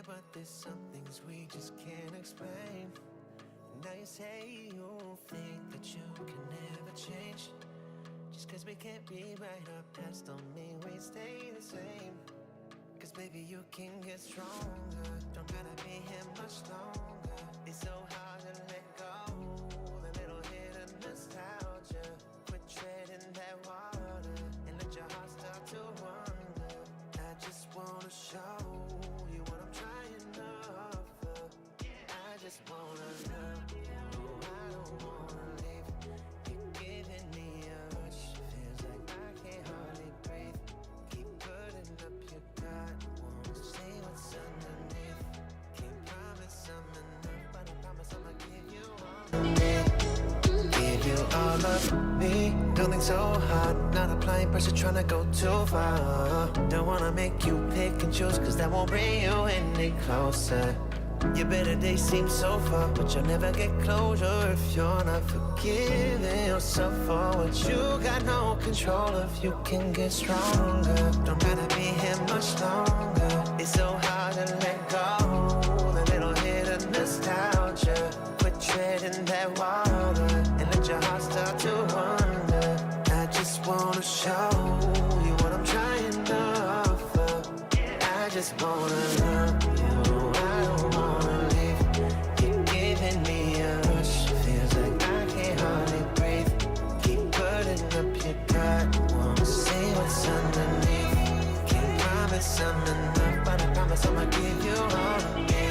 but there's some things we just can't explain. Now you say you think that you can never change. Just cause we can't be right our past don't mean we stay the same. Cause baby you can get stronger, don't gotta be here much longer. It's so hard to let go, the little hit of nostalgia. Quit treading that water and let your heart start to wander. I just wanna show you what I'm trying to offer. I just wanna love you, I don't wanna leave. You're giving me a rush, feels like I can't hardly breathe. Keep putting up your guard, wanna see what's underneath. Can't promise I'm enough, but I promise I'ma give you all of me. Give you all of me. Don't think so hard, not applying pressure, trying to go too far. Don't wanna make you pick and choose, cause that won't bring you any closer. Your better days seem so far, but you'll never get closure if you're not forgiving yourself for what you got no control of. You can get stronger, don't gotta be here much longer. It's so hard to let go, the little hit of nostalgia. Quit treading that water and let your heart start to wander. I just wanna show you what I'm trying to offer. I just wanna love you, I don't wanna leave. You're giving me a rush, feels like I can't hardly breathe. Keep putting up your guard, wanna see what's underneath. Can't promise I'm enough, but I promise I'ma give you all of me.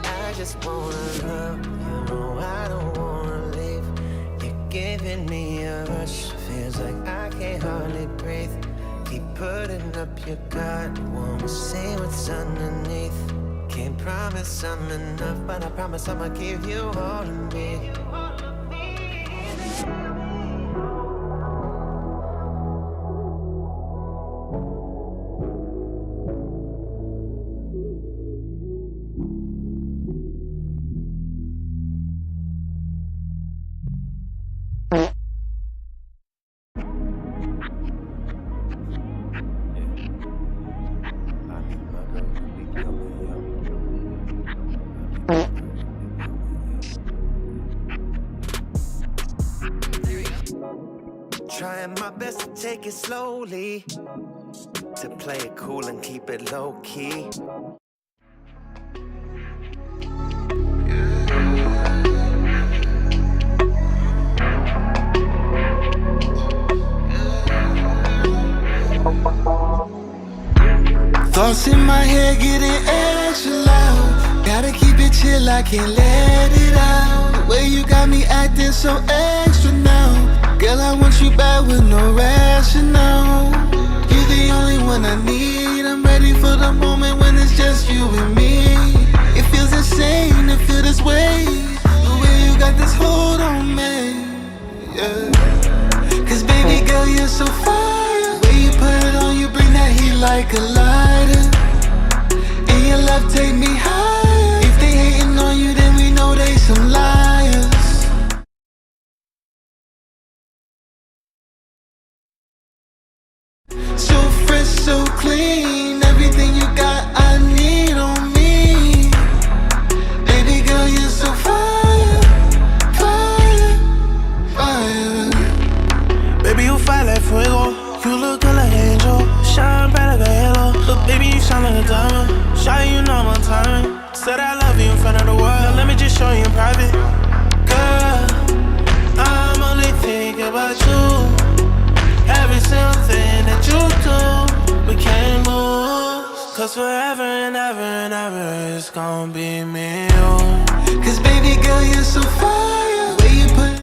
I just wanna love you, I don't wanna leave. You're giving me a rush, feels like I can't hardly breathe. Keep putting up your guard, wanna see what's underneath. Can't promise I'm enough, but I promise I'ma give you all of me. Trying my best to take it slowly, to play it cool and keep it low key. Thoughts in my head getting extra loud. Gotta keep it chill, I can't let it out. The way you got me acting so extra now. Girl, I want you back with no rationale. You're the only one I need. I'm ready for the moment when it's just you and me. It feels insane to feel this way, the way you got this hold on me, yeah. Cause baby girl, you're so fire. The way you put it on, you bring that heat like a lighter. And your love take me higher. If they hating on you, then we know they some liars. So fresh, so clean, everything you got I need on me. Baby girl, you're so fire, fire, fire. Baby, you fire like fuego. You look good like an angel, shine bright like a halo. Look, baby, you shine like a diamond. Shawty, you know my timing. Said I love you in front of the world. Now let me just show you in private. Girl, I'm only thinking about you. Every single thing that you do, we can't move. Cause forever and ever and ever, it's gonna be me and you. Cause baby girl, you're so fire. The way you put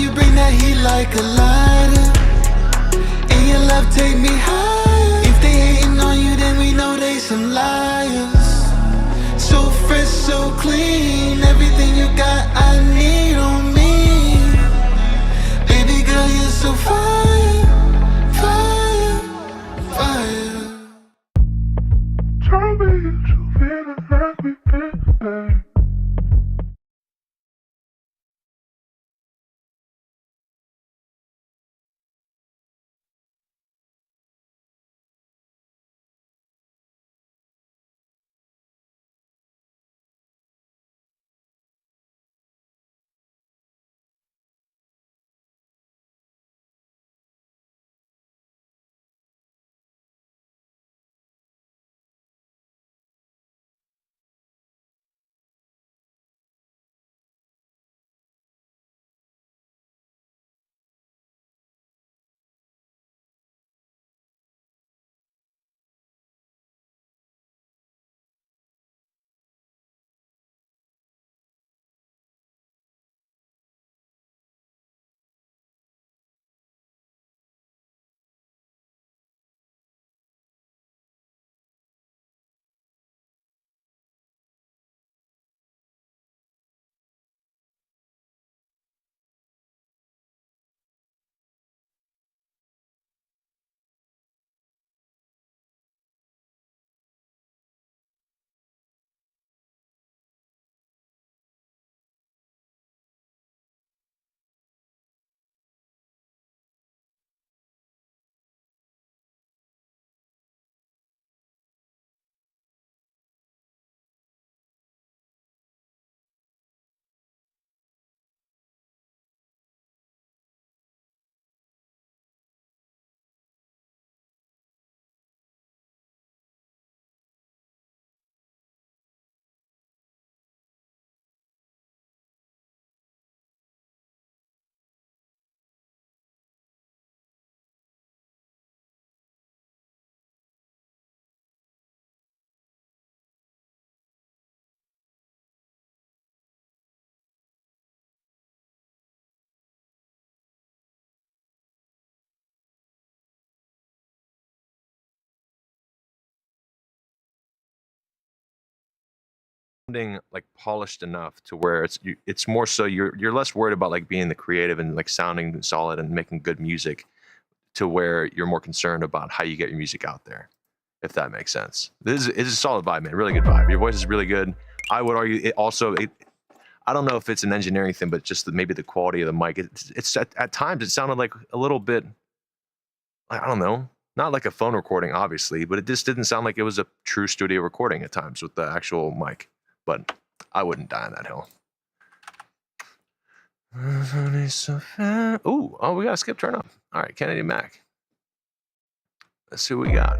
you bring that heat like a lighter. And your love take me higher. If they hating on you, then we know they some liars. So fresh, so clean, everything you got I need. sounding like polished enough to where it's more so you're less worried about like being the creative and like sounding solid and making good music, to where you're more concerned about how you get your music out there, if that makes sense. It's a solid vibe, man. Really good vibe. Your voice is really good. I would argue I don't know if it's an engineering thing, but just maybe the quality of the mic. It's at times it sounded like a little bit, I don't know, not like a phone recording, obviously, but it just didn't sound like it was a true studio recording at times with the actual mic. But I wouldn't die on that hill. Ooh, oh, we got a skip turn up. All right, Kennedy Mac. Let's see what we got.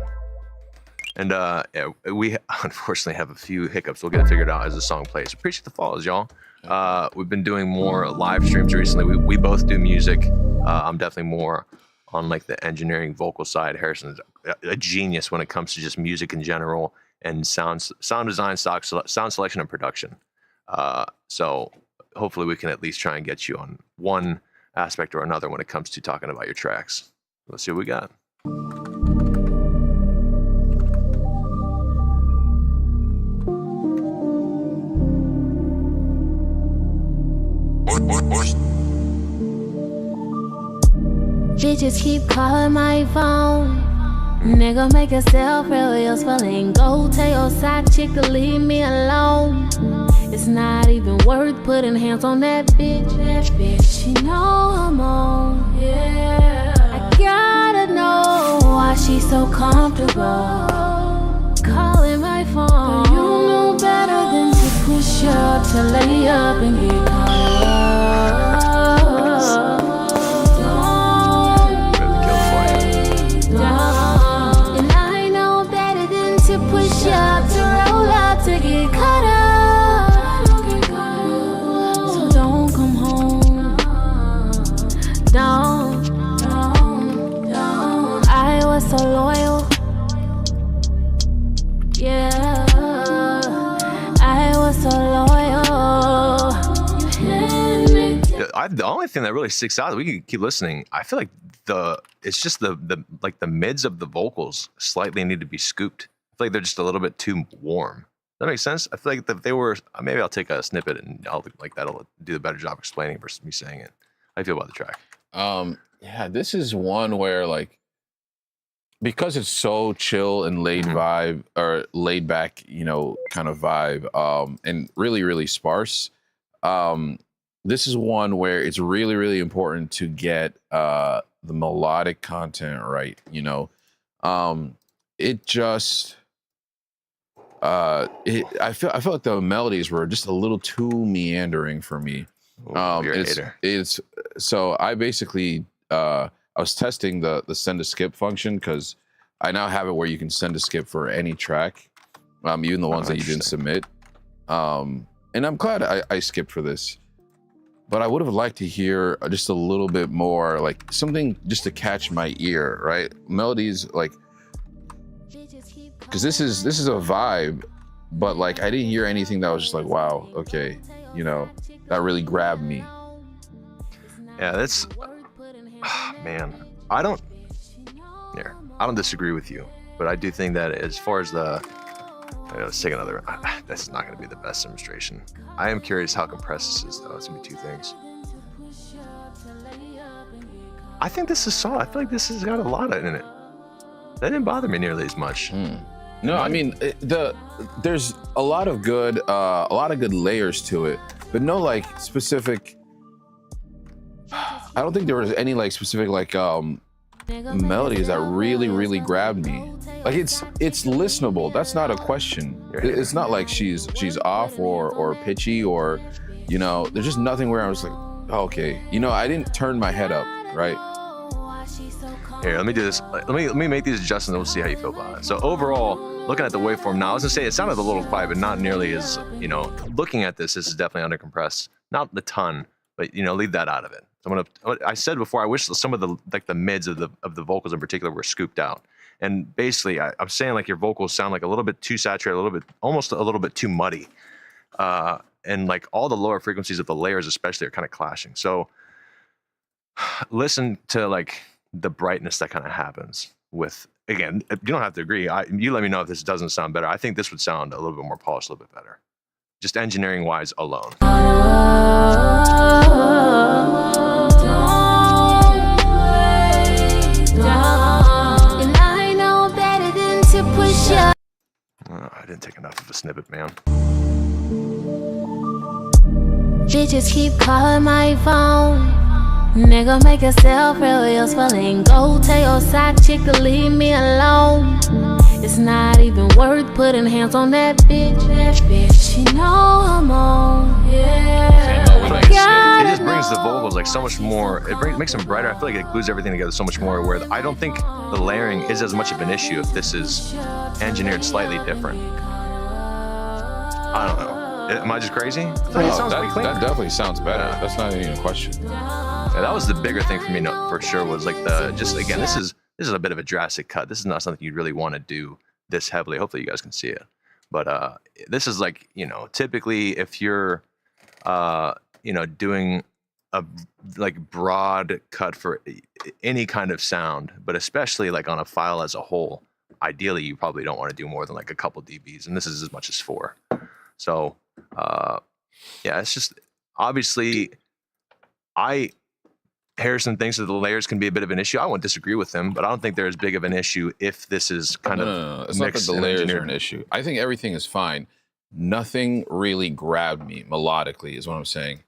And yeah, we unfortunately have a few hiccups. We'll get it figured out as the song plays. Appreciate the follows, y'all. We've been doing more live streams recently. We both do music. I'm definitely more on like the engineering vocal side. Harrison's a genius when it comes to just music in general and sound design, sound selection, and production. So hopefully we can at least try and get you on one aspect or another when it comes to talking about your tracks. Let's see what we got. Bitches keep calling my phone. Nigga, make yourself real useful and go tell your side chick to leave me alone. It's not even worth putting hands on that bitch. She know I'm on. Yeah. I gotta know why she's so comfortable calling my phone. You know better than to push up, to lay up and get caught up. And I know better than to push up, to roll up, to get caught up. So don't come home. Don't. I was so loyal. Yeah. I was so loyal. The only thing that really sticks out, we can keep listening. I feel like it's just the like the mids of the vocals slightly need to be scooped. I feel like they're just a little bit too warm. Does that make sense? I feel like if they were, maybe I'll take a snippet and that'll do a better job explaining versus me saying it. How do you feel about the track? Yeah, this is one where like, because it's so chill and laid vibe or laid back, kind of vibe, and really, really sparse. This is one where it's really, really important to get the melodic content right. It just I felt like the melodies were just a little too meandering for me. You're a hater. So I basically I was testing the send to skip function, because I now have it where you can send a skip for any track, even the ones that you didn't submit. And I'm glad I skipped for this. But I would have liked to hear just a little bit more, like something just to catch my ear, right? Melodies, like, because this is a vibe, but like I didn't hear anything that was just like, wow, okay, that really grabbed me. Yeah, that's, man, I don't disagree with you, but I do think that as far as let's take another. This is not going to be the best demonstration. I am curious how compressed this is, though. It's going to be two things. I think this is solid. I feel like this has got a lot in it. That didn't bother me nearly as much. No, I mean there's a lot of good layers to it, but no like specific. I don't think there was any like specific like melodies that really, really grabbed me. Like it's listenable. That's not a question. It's not like she's off or pitchy or, there's just nothing where I was like, oh, okay. I didn't turn my head up, right? Here, let me do this. Let me make these adjustments and we'll see how you feel about it. So overall, looking at the waveform now, I was gonna say it sounded a little quiet, but not nearly as, looking at this is definitely undercompressed. Not the ton, but leave that out of it. I said before, I wish some of the mids of the vocals in particular were scooped out. And basically, I'm saying like your vocals sound like a little bit too saturated, almost a little bit too muddy. And like all the lower frequencies of the layers especially are kind of clashing. So listen to like the brightness that kind of happens with, again, you don't have to agree. You let me know if this doesn't sound better. I think this would sound a little bit more polished, a little bit better. just engineering wise alone. I didn't take enough of a snippet, man. Bitches keep calling my phone. Nigga, make yourself real useful and go tell your side chick to leave me alone. It's not even worth putting hands on that bitch. That bitch, you know I'm on. Yeah. It just brings the vocals like so much more. It makes them brighter. I feel like it glues everything together so much more. Where I don't think the layering is as much of an issue if this is engineered slightly different. I don't know. Am I just crazy? That definitely sounds better. Yeah. That's not even a question. Yeah, that was the bigger thing for me, for sure. Was like this is a bit of a drastic cut. This is not something you'd really want to do this heavily. Hopefully you guys can see it. But this is like, typically if you're doing a like broad cut for any kind of sound, but especially like on a file as a whole, ideally you probably don't want to do more than like a couple dBs, and this is as much as 4. So it's just obviously Harrison thinks that the layers can be a bit of an issue. I won't disagree with him, but I don't think they're as big of an issue if this is kind of No. It's not that the layers are an issue. I think everything is fine. Nothing really grabbed me melodically, is what I'm saying.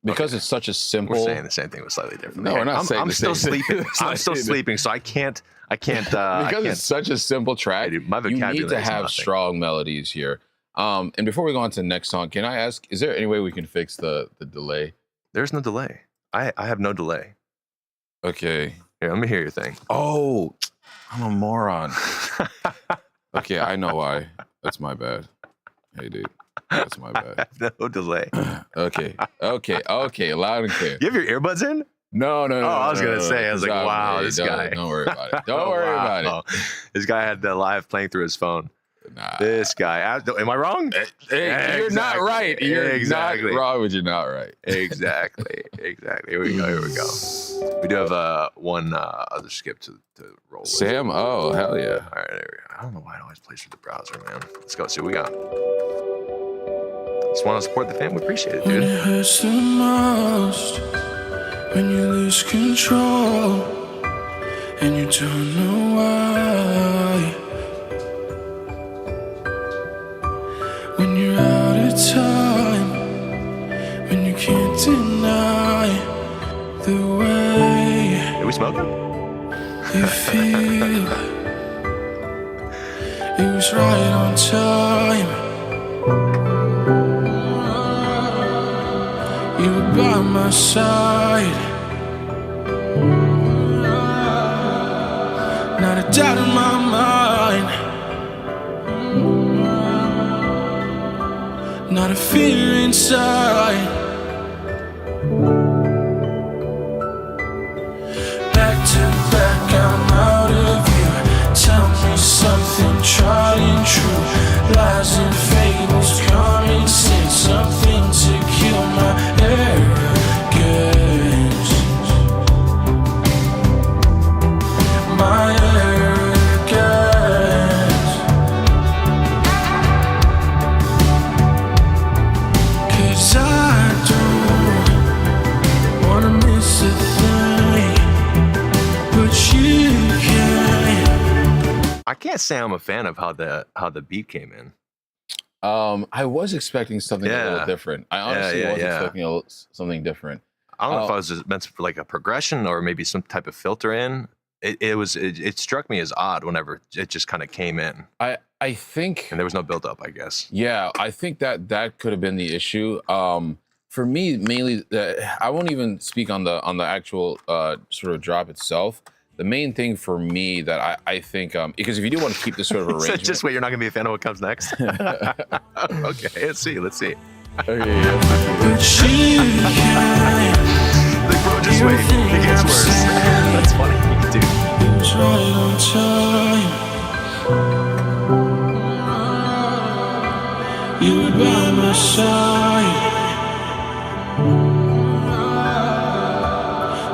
Because it's such a simple. We're saying the same thing, but slightly different. No, we're not saying the same thing. I'm still sleeping, so I can't. Because it's such a simple track. Dude, my you vocabulary need to is have nothing. strong melodies here. And before we go on to the next song, can I ask, is there any way we can fix the delay? There's no delay. I have no delay. Okay. Here, let me hear your thing. Oh, I'm a moron. Okay, I know why. That's my bad. Hey, dude. That's my I bad. have no delay. Okay. Loud and clear. You have your earbuds in? No. Oh, I was gonna say, I was like, wow, this guy. Don't worry about it. Don't worry about it. This guy had the live playing through his phone. Nah. This guy. Am I wrong? Hey, you're not right. You're not wrong, but you're not right. Exactly. Here we go. We do have one other skip to roll with. Sam, oh, hell yeah. All right, there we go. I don't know why it always plays through the browser, man. Let's go see what we got. Just want to support the fam. We appreciate it, When dude. it hurts the most, when you lose control, and you don't know why. When you're out of time, when you can't deny the way Did we smoke it? you feel. It was right on time. You were by my side. Not a doubt in my mind. Not a fear inside. Back to back, I'm out of here. Tell me something tried and true. Lies and fables, common sense. Something to kill my arrogance. My arrogance. Cause I don't wanna miss a thing, but you can. I can't say I'm a fan of how the beat came in. I was expecting something a little Yeah. different. I honestly was Yeah. expecting something different. I don't know if I was just meant for like a progression or maybe some type of filter in. It struck me as odd whenever it just kind of came in I think, and there was no build up, I guess. yeah, I think that could have been the issue. For me, mainly, I won't even speak on the actual sort of drop itself. The main thing for me that I think, because if you do want to keep this sort of So arrangement, just wait, you're not gonna be a fan of what comes next. Okay, let's see. okay, But you can. Like, bro, just wait. It gets worse. That's funny, dude. It was right on time. You were by my side.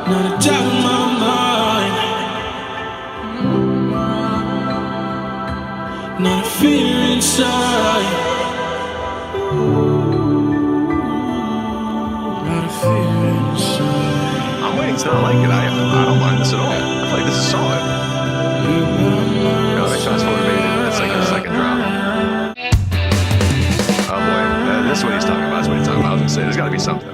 Not a doubt in my mind. Not a fear inside. still like it. I don't mind this at all. I feel like this is solid. Let me fast forward maybe it's like a second drop. Oh boy, this is what he's talking about. That's what he's talking about. I was gonna say there's got to be something. I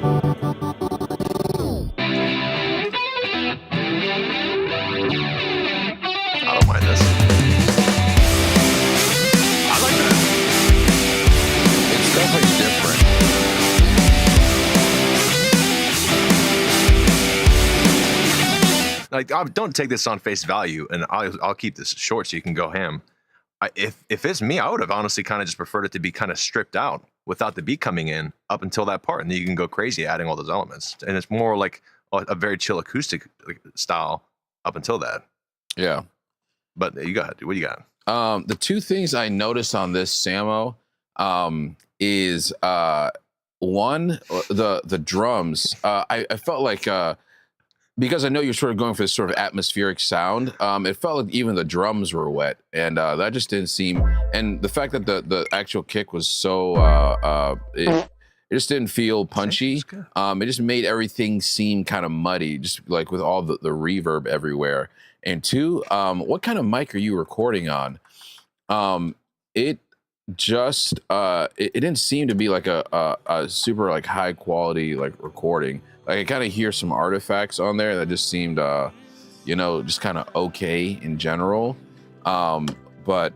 don't mind this. I like that. It's definitely different. Like, don't take this on face value, and I'll keep this short so you can go ham. If it's me, I would have honestly kind of just preferred it to be kind of stripped out without the beat coming in up until that part, and then you can go crazy adding all those elements. And it's more like a very chill acoustic style up until that. Yeah. But you got what you got? The two things I noticed on this Samo is one, the drums. I felt like because I know you're sort of going for this sort of atmospheric sound, it felt like even the drums were wet, and that just didn't seem. And the fact that the actual kick was so it just didn't feel punchy. It just made everything seem kind of muddy, just like with all the reverb everywhere. And two, what kind of mic are you recording on? It just it didn't seem to be like a super like high quality like recording. Like I kind of hear some artifacts on there that just seemed just kind of okay in general. But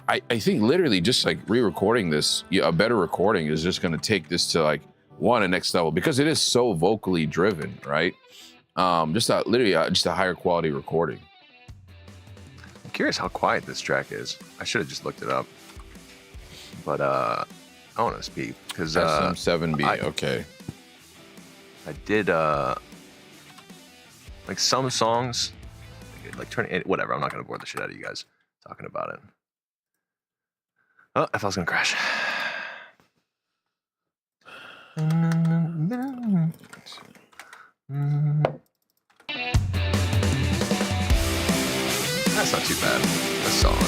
I think literally just like re-recording this, a better recording is just going to take this to like a next level, because it is so vocally driven, right? Just a higher quality recording. I'm curious how quiet this track is. I should have just looked it up, but I want to speak because SM7B. Okay. I did like some songs, like turning whatever. I'm not gonna bore the shit out of you guys talking about it. Oh, I thought I was gonna crash. That's not too bad. That's solid.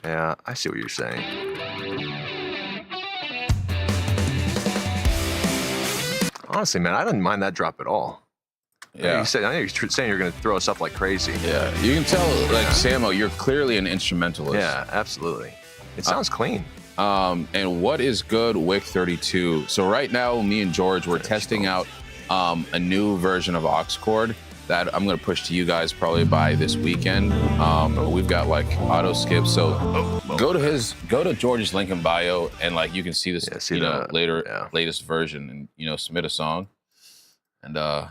Yeah, I see what you're saying. Honestly, man, I didn't mind that drop at all. Yeah. I know you're saying you're going to throw us up like crazy. Yeah, you can tell, like, Samo, you're clearly an instrumentalist. Yeah, absolutely. It sounds clean. And what is good, Wick 32? So right now, me and George, we're testing out a new version of AuxChord that I'm going to push to you guys probably by this weekend. We've got like auto skip, so go to George's link in bio, and like you can see this, latest version, and submit a song, and we'll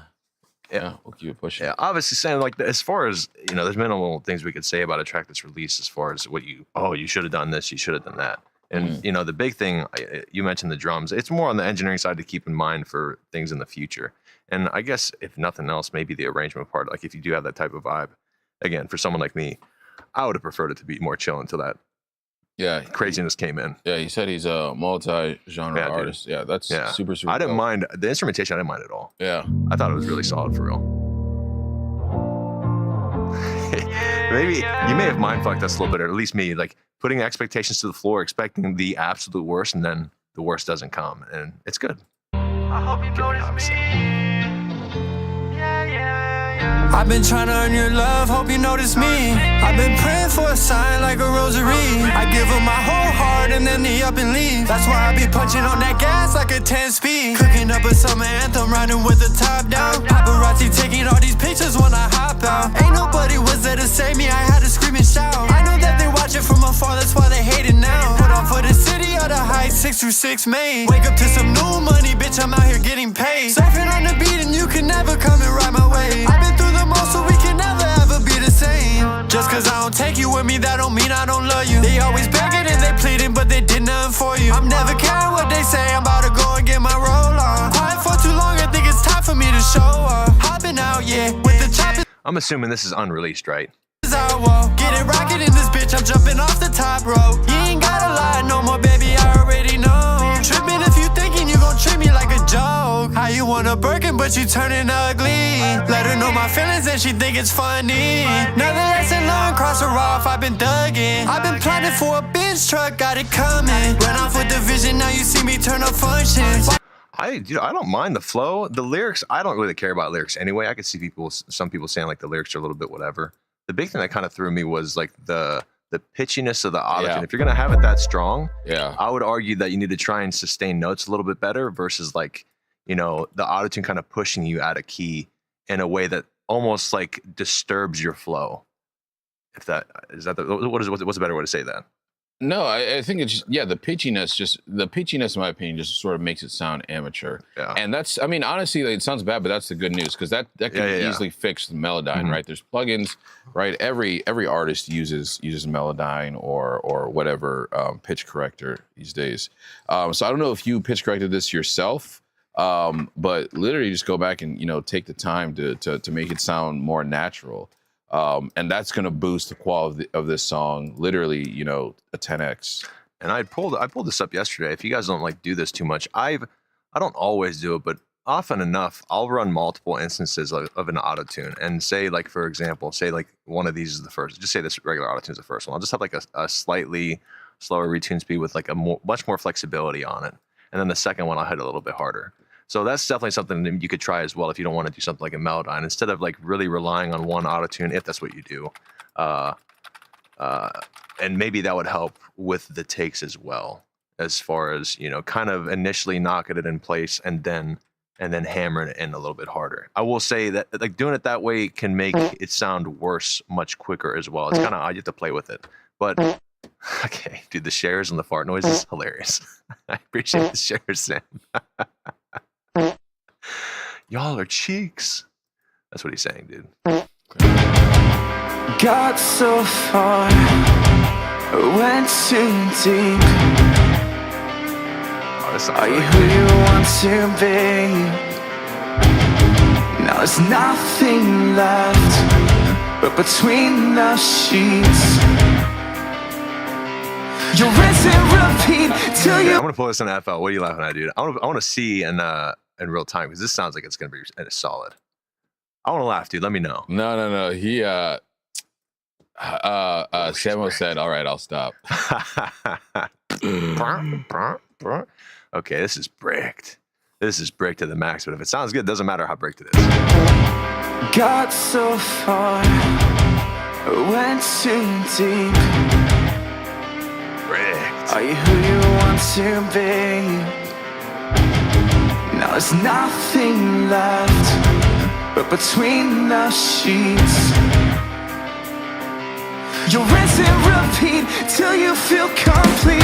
keep it pushing. Yeah, obviously saying like as far as there's minimal things we could say about a track that's released as far as what you should have done this, you should have done that. And the big thing you mentioned, the drums, it's more on the engineering side to keep in mind for things in the future. And I guess if nothing else, maybe the arrangement part, like if you do have that type of vibe, again, for someone like me, I would have preferred it to be more chill until that craziness came in. Yeah, he said he's a multi-genre artist. Yeah, that's super, super I didn't dope. mind the instrumentation. I didn't mind at all. Yeah. I thought it was really solid for real. Maybe you may have mind fucked us a little bit, or at least me, like putting expectations to the floor, expecting the absolute worst, and then the worst doesn't come, and it's good. I hope you notice me. I've been trying to earn your love, hope you notice me. I've been praying for a sign like a rosary. I give her my whole heart and then they up and leave. That's why I be punching on that gas like a 10-speed. Cooking up a summer anthem, riding with the top down. Paparazzi taking all these pictures when I hop out. Ain't nobody was there to save me, I had to scream and shout. I know that they watch it from afar, that's why they hate it now. Put on for the city or the heights, 626 Main. Wake up to some new money, bitch, I'm out here getting paid. Surfing on the beat and you can never come and ride my way. I've been through the most, so we can never ever be the same. Just cause I don't take you with me, that don't mean I don't love you. They always begging and they pleading, but they did nothing for you. I'm never caring what they say, I'm about to go and get my roll on. Quiet for too long, I think it's time for me to show up. Hopping out, with the choppers. I'm assuming this is unreleased, right? Get it rockin' in this bitch, I'm jumping off the top rope. You ain't gotta lie no more, baby, I already know. Trippin' if you thinking you gon' treat me like a joke. How you want a Birkin, but but you turning ugly. Let her know my feelings and she think it's funny. Another lesson learned, cross her off, I've been thugging. I've been planning for a Benz truck, got it coming. Ran off with the vision, now you see me turn up functions. I don't mind the flow. The lyrics, I don't really care about lyrics anyway. I could see some people saying like the lyrics are a little bit whatever. The big thing that kind of threw me was like the pitchiness of the autotune. Yeah. If you're gonna have it that strong, Yeah. I would argue that you need to try and sustain notes a little bit better versus like, you know, the autotune kind of pushing you out of key in a way that almost like disturbs your flow. If that is that what's a better way to say that? No, I think it's just, the pitchiness in my opinion just sort of makes it sound amateur. Yeah. And that's, I mean, honestly, like, it sounds bad, but that's the good news because that can easily fix the Melodyne, right? There's plugins, right? Every artist uses Melodyne or whatever pitch corrector these days. So I don't know if you pitch corrected this yourself, but literally just go back and, you know, take the time to make it sound more natural. And that's going to boost the quality of this song, literally, you know, a 10x. And I pulled this up yesterday. If you guys don't like do this too much, I don't always do it, but often enough, I'll run multiple instances of an autotune and say, like, for example, say like one of these is the first. Just say this regular autotune is the first one. I'll just have like a slightly slower retune speed with like much more flexibility on it, and then the second one I'll hit a little bit harder. So that's definitely something that you could try as well if you don't want to do something like a Melodyne, instead of like really relying on one autotune, if that's what you do. And maybe that would help with the takes as well, as far as, you know, kind of initially knocking it in place and then hammering it in a little bit harder. I will say that like doing it that way can make it sound worse much quicker as well. It's kind of, you have to play with it. But okay, dude, the shares and the fart noise is hilarious. I appreciate the shares, Sam. Y'all are cheeks. That's what he's saying, dude. Got so far, went too deep. Oh, this sounds Are you really who good. you want to be? Now there's nothing left but between the sheets. You rinse and repeat till Okay, you. I'm gonna pull this in FL. What are you laughing at, dude? I want to see in real time, because this sounds like it's gonna be solid. I want to laugh, dude. Let me know. No. He Samuel said, "All right, I'll stop." Okay, this is bricked. This is bricked to the max. But if it sounds good, it doesn't matter how bricked it is. Got so far, went too deep. Bricked. Are you who you want to be? Now there's nothing left but between the sheets. You rinse and repeat till you feel complete.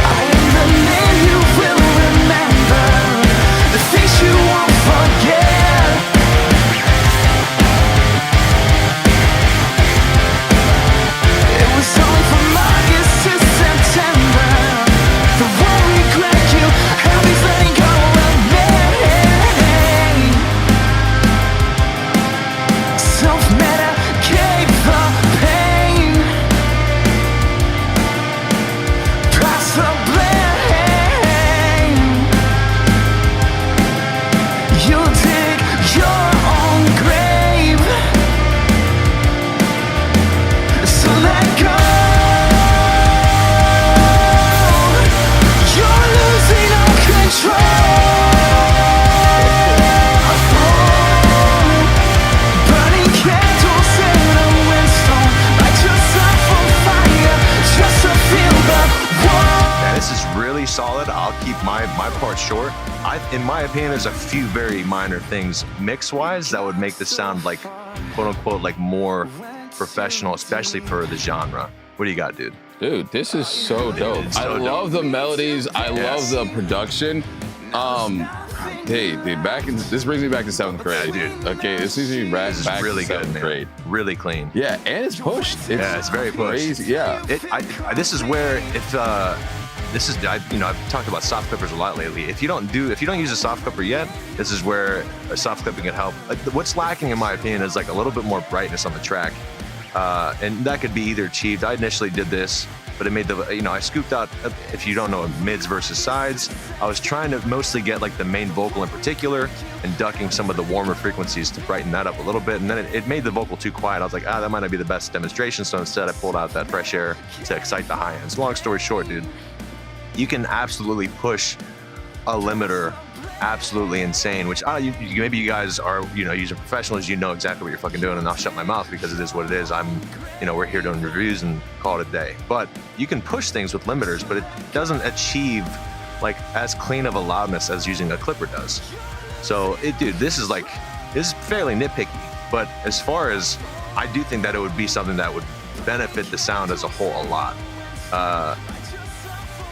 I am the name you will remember, the things you won't forget. It was only from August to September. The won't regret you, Heavy's letting go of me. Self-medicate the pain. Pass the blame. You'll dig your own grave. So let go. You're losing all control. Burning candles in a windstorm. Light yourself on fire just to feel the warmth. Yeah, this is really solid. I'll keep my part short. In my opinion, there's a few very minor things mix-wise that would make this sound like, quote unquote, like more professional, especially for the genre. What do you got, dude? Dude, this is so dope. It's so I love the melodies. I Yes. love the production. Hey, dude, this brings me back to 7th grade. Yeah, dude. Okay, this is me back This is to really good, 7th man. grade. Really clean. Yeah, and it's pushed. It's very pushed. Crazy. Yeah. This is where I've talked about soft clippers a lot lately. If you don't use a soft clipper yet, this is where a soft clipping can help. What's lacking, in my opinion, is like a little bit more brightness on the track, and that could be either achieved. I initially did this but it made the, I scooped out, if you don't know, mids versus sides. I was trying to mostly get like the main vocal in particular and ducking some of the warmer frequencies to brighten that up a little bit. And then it made the vocal too quiet. I was like, that might not be the best demonstration. So instead I pulled out that fresh air to excite the high ends. Long story short, dude, you can absolutely push a limiter absolutely insane, which maybe you guys are, using professionals, you know exactly what you're fucking doing, and I'll shut my mouth because it is what it is. We're here doing reviews and call it a day. But you can push things with limiters, but it doesn't achieve like as clean of a loudness as using a clipper does. So this is fairly nitpicky, but as far as, I do think that it would be something that would benefit the sound as a whole a lot.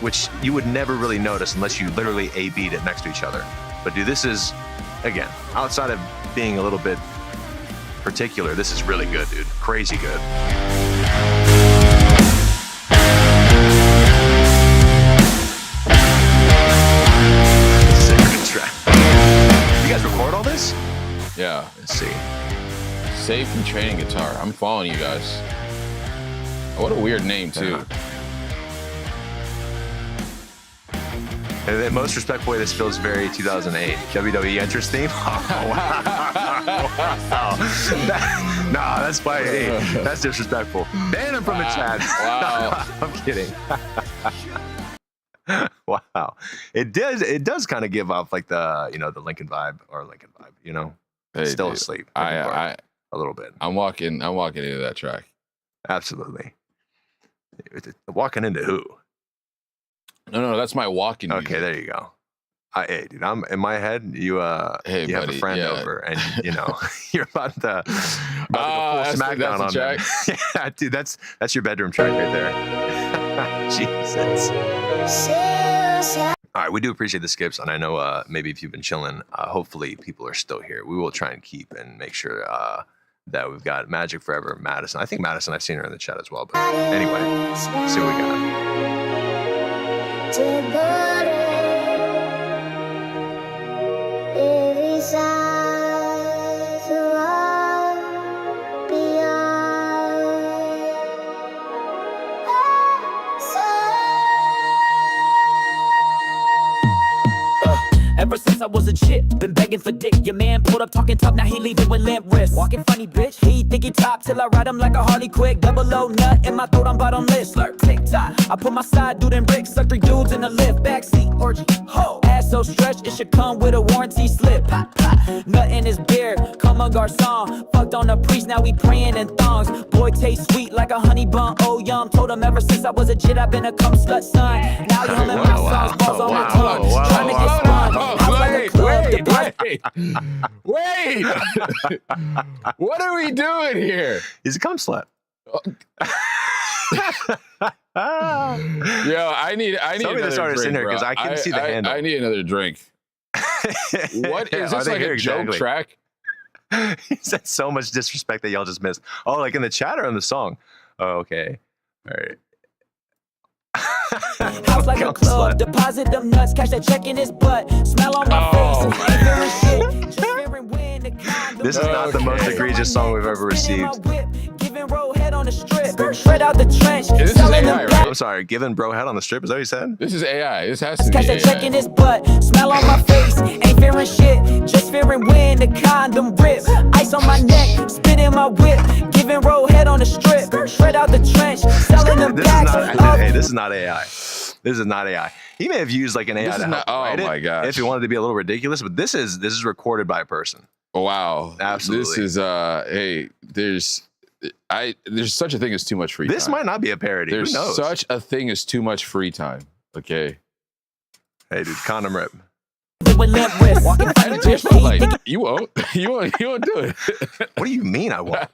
Which you would never really notice unless you literally A-B'd it next to each other. But dude, this is, again, outside of being a little bit particular, this is really good, dude. Crazy good. Sick track. You guys record all this? Yeah. Let's see. Safe and training guitar. I'm following you guys. What a weird name, too. Yeah. In the most respectful way, this feels very 2008 WWE entrance theme. Oh, wow. No, that's funny. Hey, that's disrespectful. Ban him from the chat. Wow. I'm kidding. Wow. It does kind of give off like the, the Lincoln vibe, Hey, still dude, asleep. a little bit. I'm walking into that track. Absolutely. Walking into who? No, that's my walking music. Okay, there you go. Hey, dude, I'm in my head. You Hey, you have buddy, a friend yeah. over, and you're about to go full smackdown on them. Yeah, dude, that's your bedroom track right there. Jesus. All right, we do appreciate the skips, and I know maybe if you've been chilling, hopefully people are still here. We will try and keep and make sure that we've got Magic Forever, Madison. I think Madison, I've seen her in the chat as well. But anyway, let's see what we got. Ever since I was a chip, been begging for dick. Your man pulled up talking tough, now he leaving with limp wrists. Walking funny, bitch. He think he top till I ride him like a Harley Quick. Double O nut in my throat, I'm bottomless. Slurp, tick tock. I put my side dude in bricks, suck 3 dudes in the lift. Backseat orgy, ho. Ass so stretched, it should come with a warranty slip. Pop, pop. Nut in his beard, come a garçon. Fucked on a priest, now we praying in thongs. Boy taste sweet like a honey bun. Oh yum, told him ever since I was a jit, I've been a cum slut son. Now you humming my songs, balls on my tongue. Trying to get spun. Wait. What are we doing here? He's a cum slut. Yo, I need Somebody another start us drink, in here bro. because I can see the handle. I need another drink. What is this, like a joke track? He said so much disrespect that y'all just missed. Oh, like in the chat or in the song? Oh, okay. All right. House like a club, deposit them nuts, cash that check in his butt. Smell on my face, ain't feeling shit. Just fearing when the condom. This is not the most egregious song we've ever received. Giving roll head on the strip, shred out the trench. This is AI, right? I'm sorry, giving bro head on the strip. Is that what you said? This is AI. This has to be Cash that check AI. in his butt. Smell on my face, ain't fearing shit. Just fearing when the condom rip. Ice on my neck, spit in my whip. Giving roll head on the strip, shred out the trench. Selling them packs. Hey, this is not AI. This is not AI. He may have used like an AI to help write it, my gosh. if he wanted to be a little ridiculous, but this is recorded by a person. Wow. Absolutely. This is hey, there's such a thing as too much free time. This might not be a parody. There's Who knows? such a thing as too much free time. Okay. Hey, dude, condom rip. With limp wrist. Walking funny, bitch. Spotlight. You won't do it. What do you mean I won't?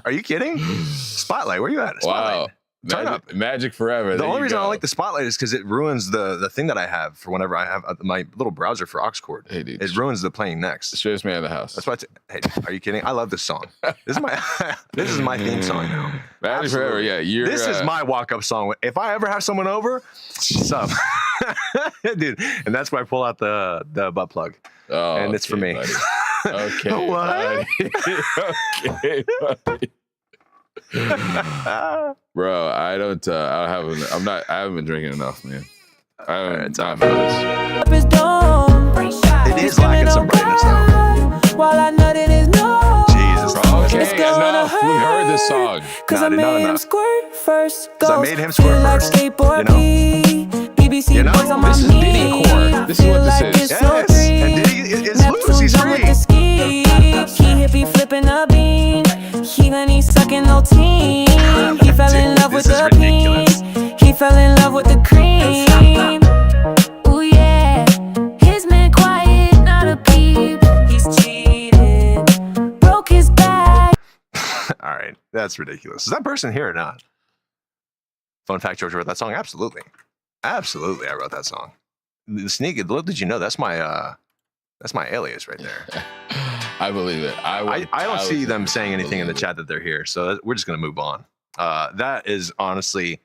Are you kidding? Spotlight, where you at? Spotlight. Wow. Turn up. Magic Forever. The only reason I don't like the Spotlight is because it ruins the thing that I have for whenever I have my little browser for AuxChord. Hey, dude. It ruins the playing next. Straightest man in the house. That's why. Hey, are you kidding? I love this song. This is my this is my theme song now. Magic Forever. Yeah, This is my walk-up song. If I ever have someone over, sup, dude. And that's why I pull out the butt plug. Oh, and it's for me. Buddy. Okay. What? Buddy. Okay, buddy. Bro, I haven't been drinking enough, man. I haven't time for this. It is lacking some brightness though. While I nut in his nose. Jesus. Okay, enough. We've heard this song. Cause I made him squirt first. I made him squirt first. You know? BBC You know, boys on my this is Diddy knee. core. This is what this is. Yes. And Diddy is loose. He's free. With the ski. He hippie flipping a bean. He then he's sucking no team. He fell in love with This is the ridiculous. pink. He fell in love with the cream. Ooh yeah. His man quiet, not a peep. He's cheated. Broke his back. All right, that's ridiculous. Is that person here or not? Fun fact: George wrote that song. Absolutely, absolutely. I wrote that song. The sneak. Little did you know that's my alias right there. I believe it. I don't see them saying anything in the chat that they're here, so we're just gonna move on. That is honestly,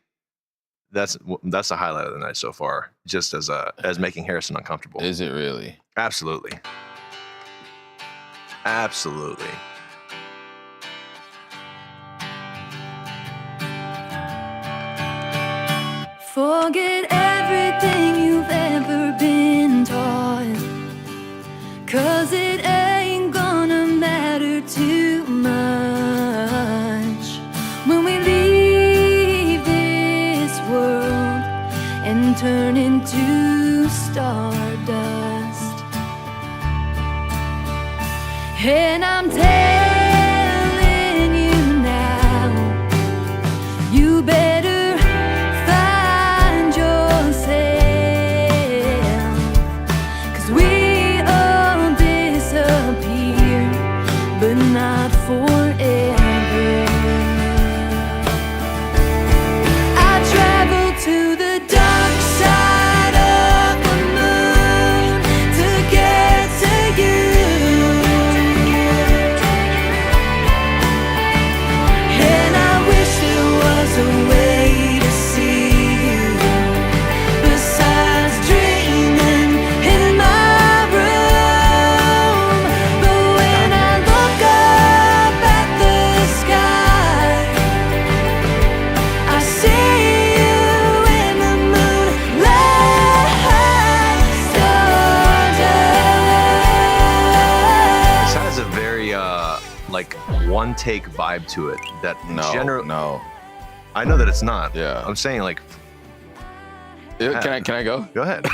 that's the highlight of the night so far. Just as making Harrison uncomfortable. Is it really? Absolutely, absolutely. Forget everything you've ever been taught, 'cause it ain't gonna matter too much when we leave this world and turn into stardust. And I'm telling you now, you better find yourself, 'cause we all disappear, but not forever. I travel to the dark side of the moon to get to you, and I wish there was a way to see you besides dreaming in my room. But when I look up at the sky, I see you in the moonlight stardust. This has a very like one take vibe to it. That No. I know that it's not. Yeah. I'm saying like, Can I go? go ahead.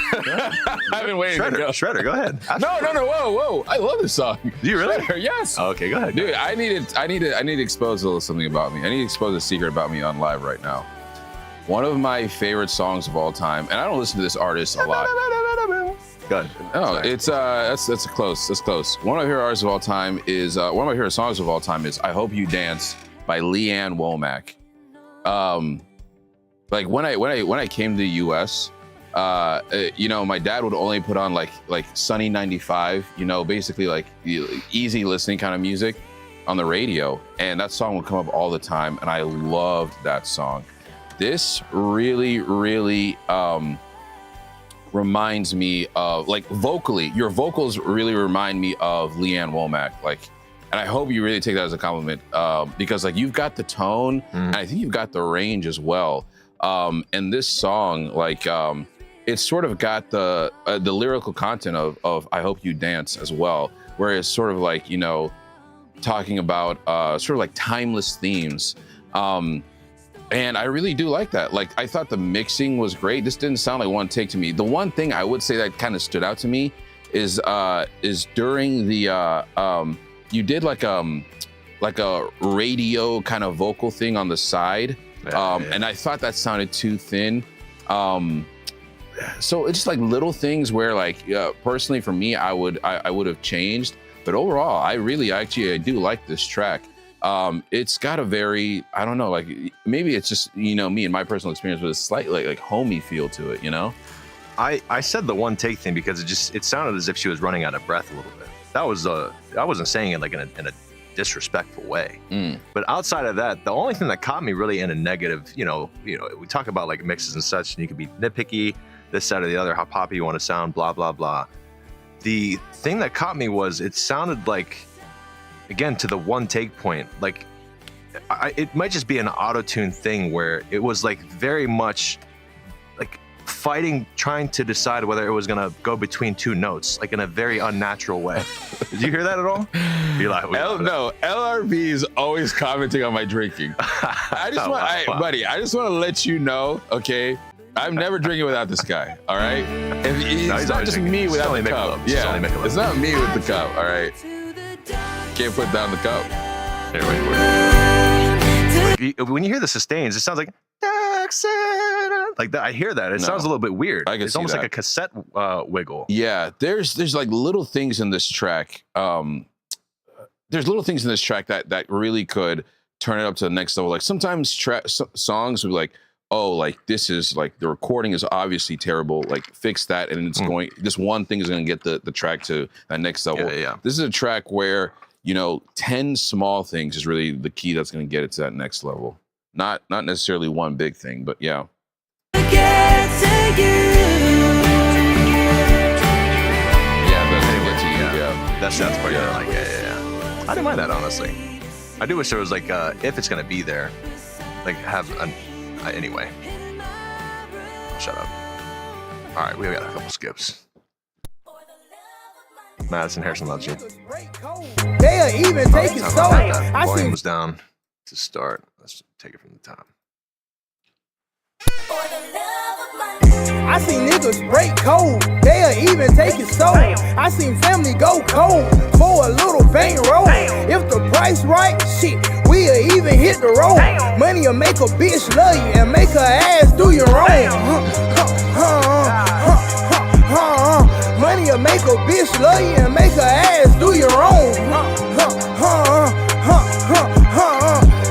I've been waiting to go. Shredder, go ahead. No, whoa. I love this song. Do you really? Shredder, yes. Okay, go ahead. Dude, I need to expose a little something about me. I need to expose a secret about me on live right now. One of my favorite songs of all time, and I don't listen to this artist a lot. Go ahead. No, it's that's close. That's close. One of my favorite artists of all time is one of my favorite songs of all time is "I Hope You Dance" by Leanne Womack. Like when I came to the U.S., you know, my dad would only put on like Sunny 95, you know, basically like easy listening kind of music on the radio, and that song would come up all the time, and I loved that song. This really reminds me of, like, vocally, your vocals really remind me of Leanne Womack, like, and I hope you really take that as a compliment, because like you've got the tone, and I think you've got the range as well. And this song, like, it's sort of got the lyrical content of "I Hope You Dance" as well, where it's sort of like, you know, talking about sort of like timeless themes. And I really do like that. Like, I thought the mixing was great. This didn't sound like one take to me. The one thing I would say that kind of stood out to me is during the you did like a radio kind of vocal thing on the side, and I thought that sounded too thin. So it's just like little things where, like, personally for me, I would have changed. But overall, I do like this track. It's got a very, I don't know, like, maybe it's just, you know, me and my personal experience with a slightly like homey feel to it, you know? I said the one take thing because it sounded as if she was running out of breath a little bit. That was I wasn't saying it like in a disrespectful way. But outside of that, the only thing that caught me really in a negative, you know, we talk about like mixes and such, and you can be nitpicky, this side or the other, how poppy you want to sound, blah, blah, blah. The thing that caught me was it sounded like, again, to the one take point, like it might just be an auto-tune thing where it was like very much like fighting, trying to decide whether it was gonna go between two notes, like in a very unnatural way. Did you hear that at all? You're like, no, LRB is always commenting on my drinking. I just want, buddy, I just want to let you know, okay? I'm never drinking without this guy, all right? It's not just me without the cup. Yeah, it's not me with the cup, all right? Can't put down the cup. Here, wait. When you hear the sustains, it sounds like that. I hear that. It sounds a little bit weird. It's almost like a cassette wiggle. Yeah, there's like little things in this track. There's little things in this track that really could turn it up to the next level. Like sometimes songs will be like, oh, like this is like the recording is obviously terrible. Like fix that, and it's going. This one thing is going to get the track to that next level. Yeah. This is a track where 10 small things is really the key that's going to get it to that next level. Not necessarily one big thing, but yeah. That sounds pretty good. Like, yeah. I didn't mind that, honestly. I do wish there was like, if it's gonna be there, like have an. Anyway, shut up. All right, we got a couple skips. Madison Harrison loves you. They'll even take it so. Volume was down to start. Let's take it from the top. I seen niggas break code, they'll even take it so. I seen family go cold for a little bankroll. If the price right, shit, we'll even hit the road. Money'll make a bitch love you and make her ass do your own. Money'll make a bitch love you and make her ass do your own.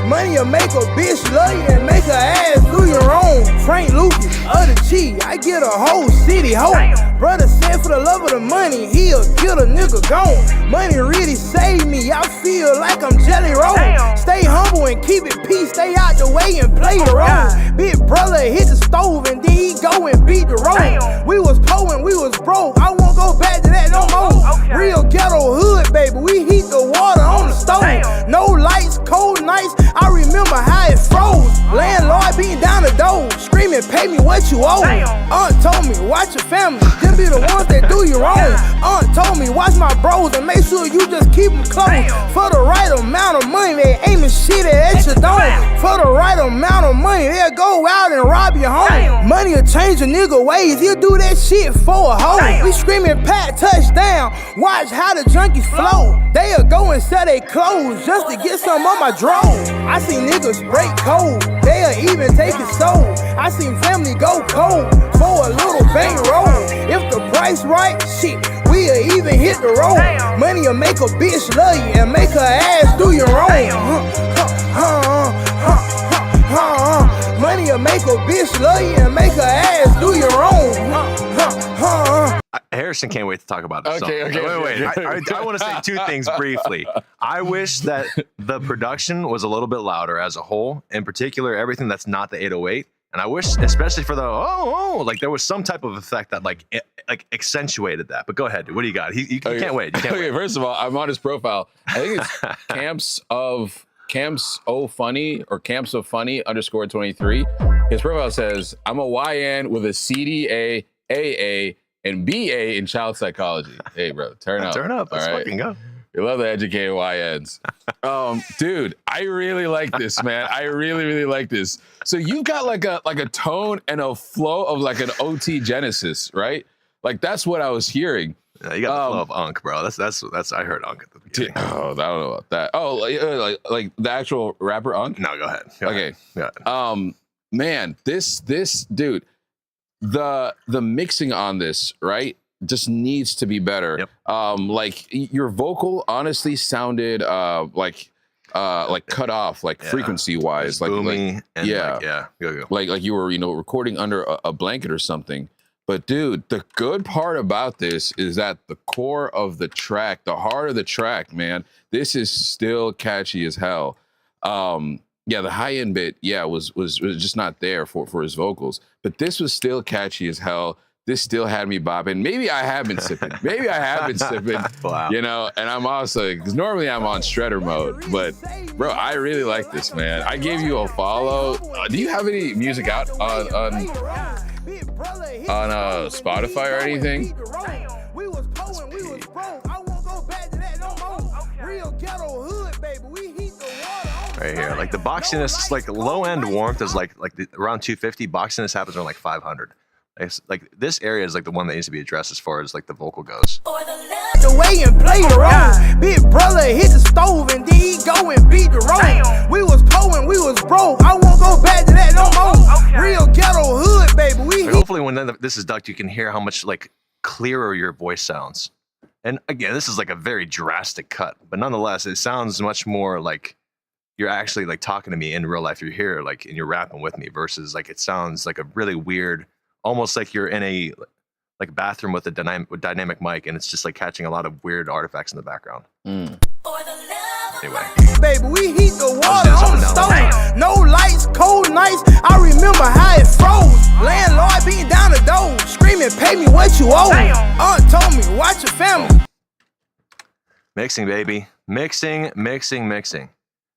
Money'll make a bitch love you and make her ass do your own. Frank Lucas, other G, I get a whole city hoe. Brother said for the love of the money, he'll get a nigga gone. Money really saved me, I feel like I'm Jelly Roll. Stay humble and keep it peace, stay out the way and play the role. Big brother hit the stove and then he go and beat the road. We was poor and we was broke, I won't go back to that no more. Real ghetto hood, baby, we heat the water on the stove. No lights, cold nights, I remember how it froze. Landlord beating down the door, screaming, pay me what you owe. Aunt told me, watch your family, them be the ones that do you wrong. Aunt told me, watch my bros and make sure you just keep them close. For the right amount of money, they aiming shit at your dome. For the right amount of money, they'll go out and rob your home. Money will change a nigga ways, he'll do that shit for a hoe. We screaming, Pat, touchdown, watch how the junkies flow. They'll go and sell their clothes just to get some on my drove. I seen niggas break code, they'll even take it so. I seen family go cold for a little bankroll. If the price right, shit, we'll even hit the road. Money'll make a bitch love you and make her ass do your own. Money'll make a bitch love you and make her ass do your own. Harrison can't wait to talk about this song. Okay. Wait. I want to say two things briefly. I wish that the production was a little bit louder as a whole, in particular, everything that's not the 808. And I wish, especially for the like there was some type of effect that like accentuated that. But go ahead, dude. What do you got? You can't wait. You can't wait. First of all, I'm on his profile. I think it's Camps of Funny or Camps of Funny _23. His profile says, I'm a YN with a CDA, AA, and BA in child psychology. Hey, bro, turn up. Let's fucking go. We love the educated YNs. Dude, I really like this, man. I really like this. So you've got like a tone and a flow of like an OT Genesis, right? Like that's what I was hearing. Yeah, you got the flow of Unk, bro. That's I heard Unk at the beginning. Oh, I don't know about that. Oh, like the actual rapper Unk? No, go ahead. Okay. Go ahead. Man, this dude, the mixing on this, right? Just needs to be better. Yep. Like your vocal honestly sounded like cut off, like frequency wise, like booming and go. Like you were, recording under a blanket or something. But dude, the good part about this is that the core of the track, the heart of the track, man, this is still catchy as hell. The high end bit, was just not there for his vocals, but this was still catchy as hell. this still had me bopping. Maybe I have been sipping. Wow. You know, and I'm also, because normally I'm on shredder mode, but bro, I really like this, man. I gave you a follow. Do you have any music out on Spotify or anything? Right here, like the boxiness, like low end warmth is like around 250. Boxiness happens around like 500. It's like this area is like the one that needs to be addressed as far as like the vocal goes. The way and play the role. Big brother hit the stove and then he go and beat the road. We was poor and we was broke. I won't go back to that no more. Real ghetto hood, baby. But hopefully when this is ducked, you can hear how much like clearer your voice sounds. And again, this is like a very drastic cut, but nonetheless, it sounds much more like you're actually like talking to me in real life. You're here, like, and you're rapping with me versus like, it sounds like a really weird, almost like you're in a like bathroom with a dynamic mic and it's just like catching a lot of weird artifacts in the background. Anyway. Baby, we heat the water on the stove. No lights, cold nights. I remember how it froze. Landlord beating down the door, screaming, pay me what you owe. Aunt told me, watch your family. Mixing, baby. Mixing.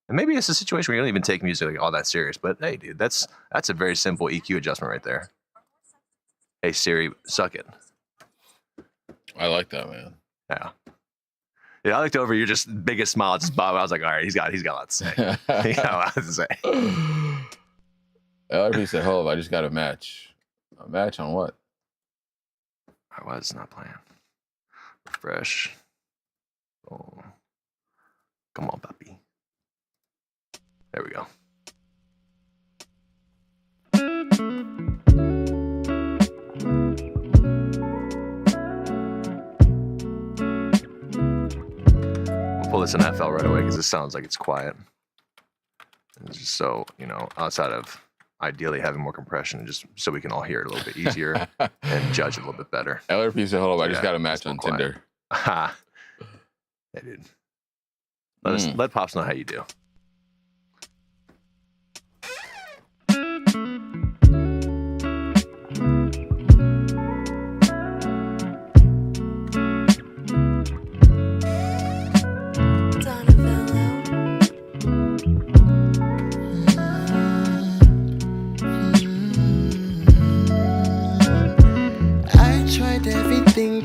And maybe it's a situation where you don't even take music like all that serious, but hey, dude, that's a very simple EQ adjustment right there. Hey Siri, suck it. I like that, man. Yeah. Yeah, I looked over your just biggest smile, just Bob. I was like, all right, he's got a lot to say. He got a lot to say. LRP said, hold up, I just got a match. A match on what? I was not playing. Refresh. Oh. Come on, puppy. There we go. I'll pull this in FL right away because this sounds like it's quiet. It's just so, you know, outside of ideally having more compression, just so we can all hear it a little bit easier and judge it a little bit better. LRP said, hold up, I just got a match on Tinder. Ha. Hey, dude. Let Pops know how you do.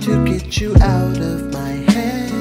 To get you out of my head,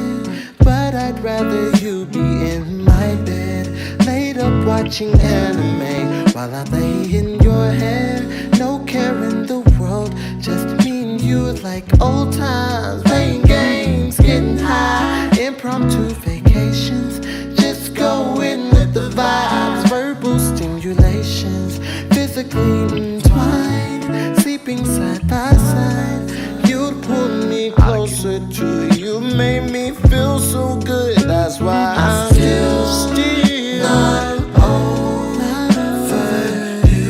but I'd rather you be in my bed, laid up watching anime while I lay in your head. No care in the world, just me and you like old times, playing games, getting high, impromptu vacations, just going with the vibes, verbal stimulations, physically entwined, sleeping side by side. You pulled me closer to you, made me feel so good. That's why I'm still not over you.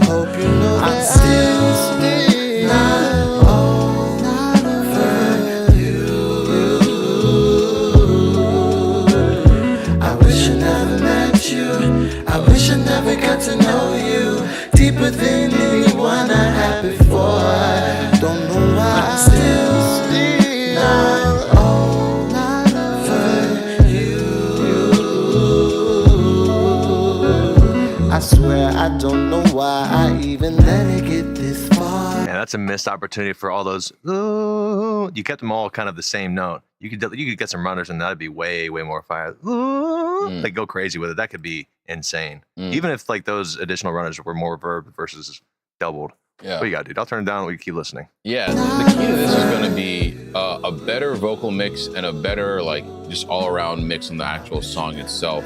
Hope you know that I'm still not over you. I wish I never met you. I wish I never got to know you deeper than anyone I had before. I don't know why I'm still not over you. I swear I don't know why I even let it get this far. Yeah, that's a missed opportunity for all those. Ooh, you kept them all kind of the same note. You could get some runners and that'd be way more fire. Ooh, like go crazy with it. That could be insane. Even if like those additional runners were more verb versus doubled. Yeah. What you got, dude? I'll turn it down. We keep listening. Yeah, the key to this is going to be a better vocal mix and a better like just all around mix on the actual song itself.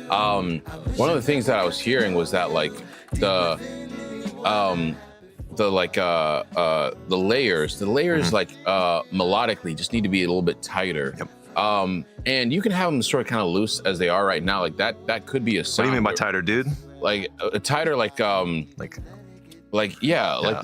One of the things that I was hearing was that like the layers like melodically just need to be a little bit tighter. Yep. And you can have them sort of kind of loose as they are right now. Like that could be a sound. What do you mean by tighter, dude? Like tighter, like the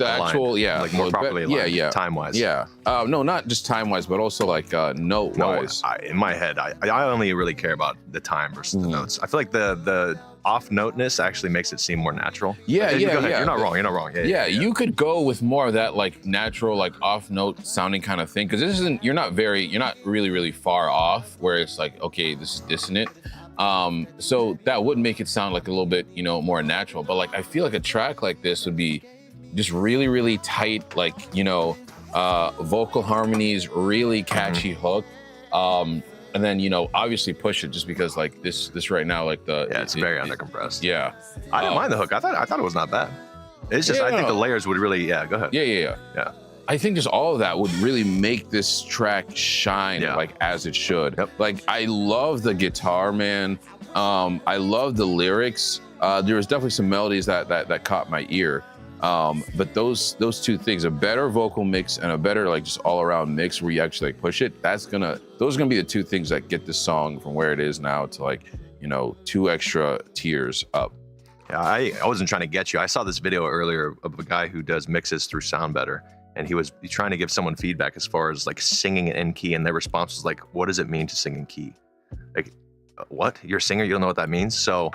actual, like more properly, yeah, time wise. Yeah. No, not just time wise, but also like note wise. In my head, I only really care about the time versus the notes. I feel like the off-noteness actually makes it seem more natural. Yeah, Go ahead. yeah. You're not wrong. You're not wrong. Yeah, you could go with more of that like natural, like off-note sounding kind of thing, because you're not really far off where it's like, okay, this is dissonant. So that would make it sound like a little bit, more natural. But like, I feel like a track like this would be just really, really tight, like, vocal harmonies, really catchy hook. And then, obviously push it just because like this right now, like it's very undercompressed. Yeah. I didn't mind the hook. I thought it was not bad. It's just, I think the layers would really, go ahead. Yeah. I think just all of that would really make this track shine like as it should. Yep. Like, I love the guitar, man. I love the lyrics. There was definitely some melodies that caught my ear. But those two things, a better vocal mix and a better like just all around mix where you actually like push it, those are gonna be the two things that get this song from where it is now to like, 2 extra tiers up. Yeah, I wasn't trying to get you. I saw this video earlier of a guy who does mixes through Sound Better, and he was trying to give someone feedback as far as like singing it in key, and their response was like, what does it mean to sing in key? Like, what? You're a singer, you don't know what that means? So,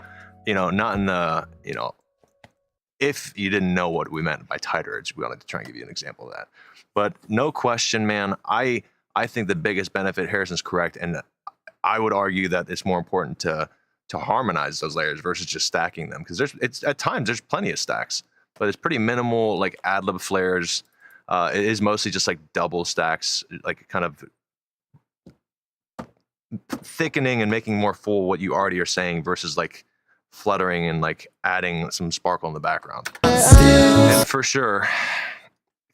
not in the, if you didn't know what we meant by tight urge, we wanted to try and give you an example of that. But no question, man, I think the biggest benefit, Harrison's correct, and I would argue that it's more important to harmonize those layers versus just stacking them, because at times there's plenty of stacks, but it's pretty minimal like ad-lib flares. It is mostly just like double stacks, like kind of thickening and making more full what you already are saying versus like fluttering and like adding some sparkle in the background. And for sure,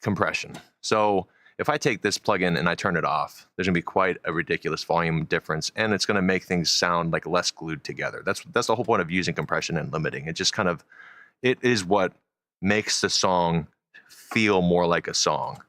compression. So if I take this plugin and I turn it off, there's gonna be quite a ridiculous volume difference, and it's gonna make things sound like less glued together. That's the whole point of using compression and limiting. It just it is what makes the song feel more like a song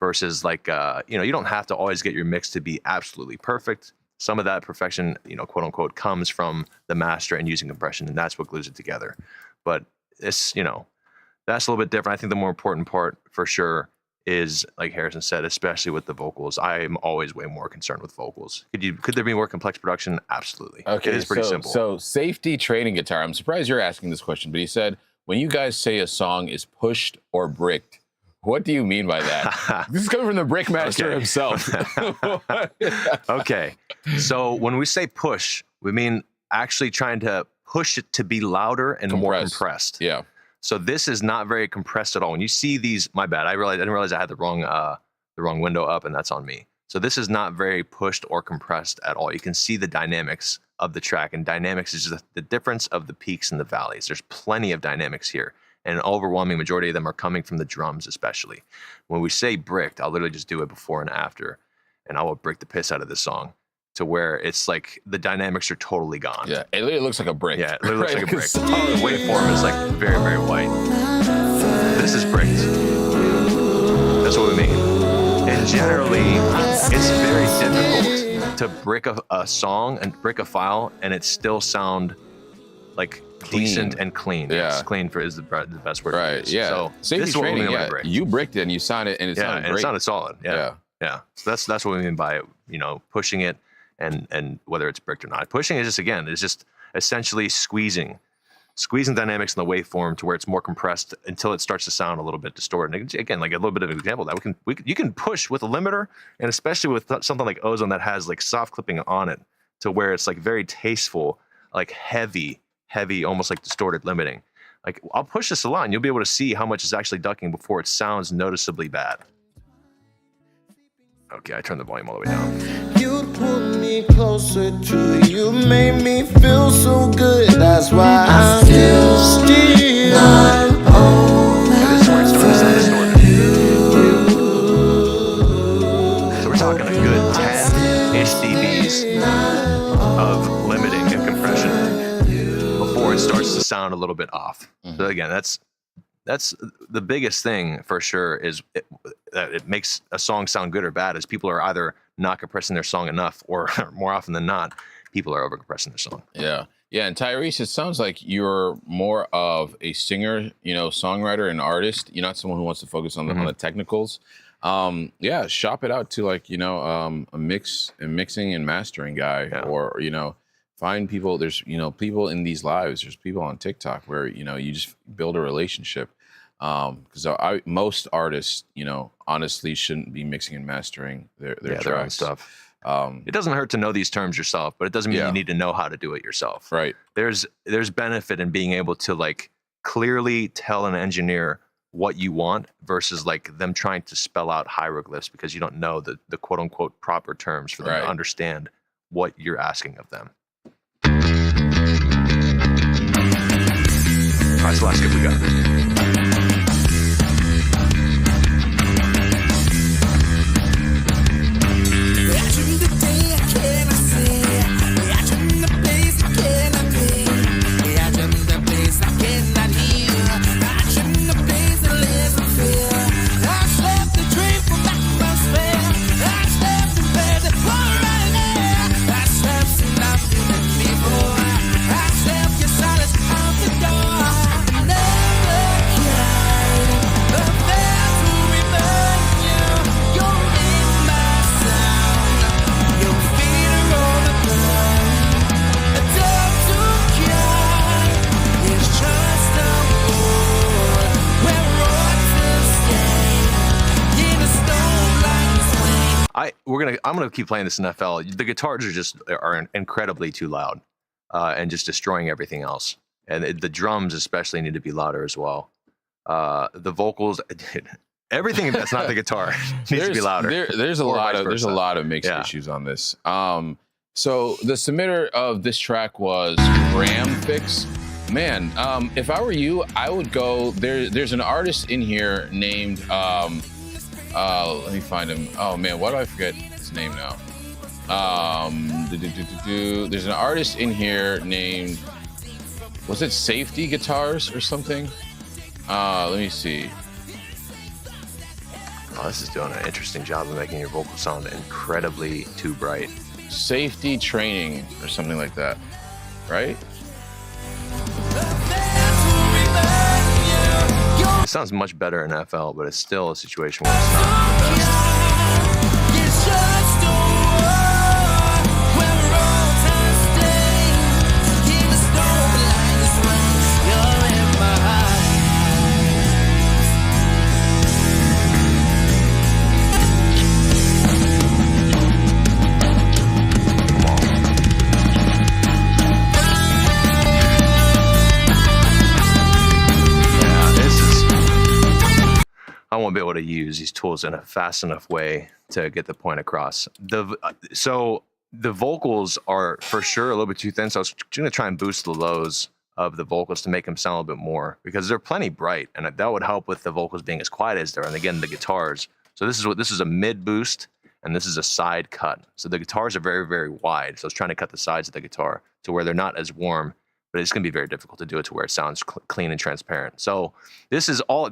versus like, you don't have to always get your mix to be absolutely perfect. Some of that perfection, quote unquote, comes from the master and using compression, and that's what glues it together. But it's, that's a little bit different. I think the more important part for sure is, like Harrison said, especially with the vocals. I am always way more concerned with vocals. Could there be more complex production? Absolutely. Okay, it is pretty simple. So safety training guitar. I'm surprised you're asking this question, but he said, when you guys say a song is pushed or bricked, what do you mean by that? This is coming from the brick master himself. Okay. So when we say push, we mean actually trying to push it to be louder and more compressed. Yeah. So this is not very compressed at all. When you see these, my bad. I didn't realize I had the wrong window up, and that's on me. So this is not very pushed or compressed at all. You can see the dynamics of the track, and dynamics is just the difference of the peaks and the valleys. There's plenty of dynamics here, and an overwhelming majority of them are coming from the drums, especially. When we say bricked, I'll literally just do it before and after, and I will brick the piss out of this song to where it's like the dynamics are totally gone. Yeah, it literally looks like a brick. Yeah, it literally looks like a brick. The waveform is like very, very white. This is bricked. That's what we mean. And generally, it's very difficult to brick a song and brick a file and it still sound like Clean. decent and clean. Yeah. Yes, clean is the best word. Right, yeah. So Safety this is what we training, mean by brick. you bricked it and you sounded it and it sounded and great. it sounded solid. Yeah. So that's what we mean by, pushing it and whether it's bricked or not. Pushing is just essentially squeezing dynamics in the waveform to where it's more compressed until it starts to sound a little bit distorted. And again, like a little bit of an example of that you can push with a limiter, and especially with something like Ozone that has like soft clipping on it to where it's like very tasteful, like heavy, almost like distorted limiting. Like I'll push this a lot and you'll be able to see how much is actually ducking before it sounds noticeably bad. Okay, I turned the volume all the way down. You pulled me closer to you, made me feel so good. That's why I'm still on. This is where it starts to sound distorted. So we're talking a good 10-ish dBs of limiting and compression before it starts to sound a little bit off. So again, that's the biggest thing for sure, is that it makes a song sound good or bad, is people are either not compressing their song enough, or more often than not, people are over compressing their song. Yeah. And Tyrese, it sounds like you're more of a singer, songwriter and artist. You're not someone who wants to focus on the technicals. Shop it out to like, a mixing and mastering guy, or, Find people. There's people in these lives. There's people on TikTok where you just build a relationship. Because most artists, honestly shouldn't be mixing and mastering their their own stuff. It doesn't hurt to know these terms yourself, but it doesn't mean you need to know how to do it yourself. Right. There's benefit in being able to like clearly tell an engineer what you want versus like them trying to spell out hieroglyphs because you don't know the quote unquote proper terms for them to understand what you're asking of them. All right, so last skip we got. I'm gonna keep playing this in FL. The guitars are incredibly too loud, and just destroying everything else. And the drums especially need to be louder as well. The vocals, everything that's not the guitar needs to be louder. There's a lot of mixed issues on this. So the submitter of this track was Gramfix. Man, if I were you, I would go. There's an artist in here named. Let me find him. Oh man, why do I forget his name now? There's an artist in here named, was it Safety Guitars or something? Let me see. Oh, this is doing an interesting job of making your vocal sound incredibly too bright. Safety Training or something like that, right? It sounds much better in FL, but it's still a situation where it's not the best. I won't be able to use these tools in a fast enough way to get the point across. So the vocals are for sure a little bit too thin. So I was going to try and boost the lows of the vocals to make them sound a little bit more because they're plenty bright, and that would help with the vocals being as quiet as they are. And again, the guitars. So this is a mid boost, and this is a side cut. So the guitars are very, very wide. So I was trying to cut the sides of the guitar to where they're not as warm, but it's going to be very difficult to do it to where it sounds clean and transparent. So this is all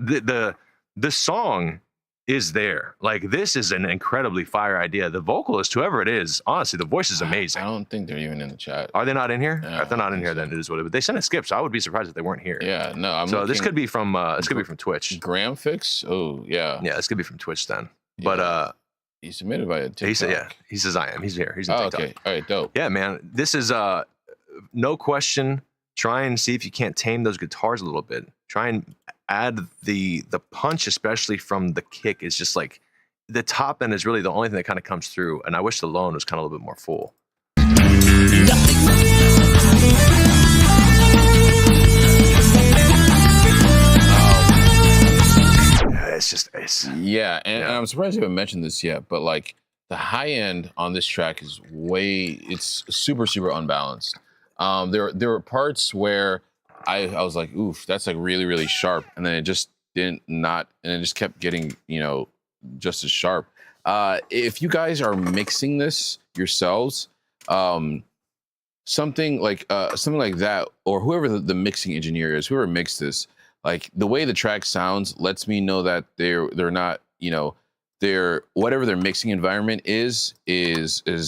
the song is there. Like, this is an incredibly fire idea. The vocalist, whoever it is, honestly, the voice is amazing. I don't think they're even in the chat. Are they not in here? No, if they're not in here, then it is what it is. But they sent a skip, so I would be surprised if they weren't here. Yeah, no. This could be from Twitch. Gramfix? Oh, yeah. Yeah, this could be from Twitch then. Yeah. But he submitted by a TikTok. He says I am. He's here. He's in TikTok. Okay. All right, dope. Yeah, man. This is no question. Try and see if you can't tame those guitars a little bit. Try and add the punch, especially from the kick, is just like the top end is really the only thing that kind of comes through. And I wish the low end was kind of a little bit more full. And I'm surprised you haven't mentioned this yet, but like the high end on this track is it's super, super unbalanced. There were parts where I was like, oof, that's like really, really sharp. And then it just and it just kept getting, just as sharp. If you guys are mixing this yourselves, something like that, or whoever the mixing engineer is, whoever mixed this, like the way the track sounds lets me know that they're not, whatever their mixing environment is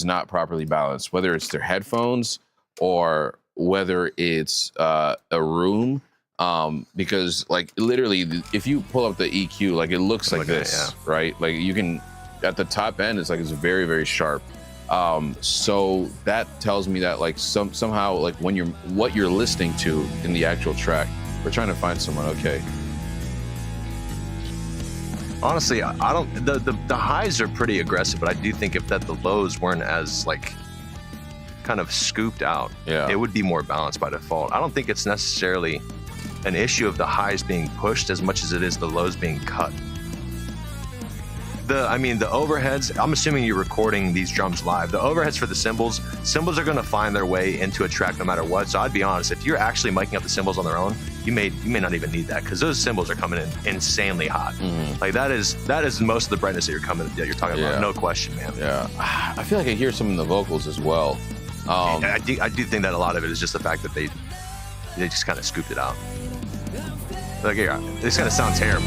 not properly balanced, whether it's their headphones or whether it's a room, because like literally if you pull up the EQ, like it looks like this, right? Like you can, at the top end, it's very, very sharp. So that tells me that like somehow like when what you're listening to in the actual track, we're trying to find someone. Okay. Honestly, I don't. The highs are pretty aggressive, but I do think if the lows weren't as like kind of scooped out, it would be more balanced by default. I don't think it's necessarily an issue of the highs being pushed as much as it is the lows being cut. The overheads, I'm assuming you're recording these drums live. The overheads for the cymbals are gonna find their way into a track no matter what. So I'd be honest, if you're actually miking up the cymbals on their own, you may not even need that, because those cymbals are coming in insanely hot. Like that is most of the brightness that you're talking about, no question, man. Yeah, I feel like I hear some in the vocals as well. I do think that a lot of it is just the fact that they just kind of scooped it out. Like, yeah, this kind of sound terrible.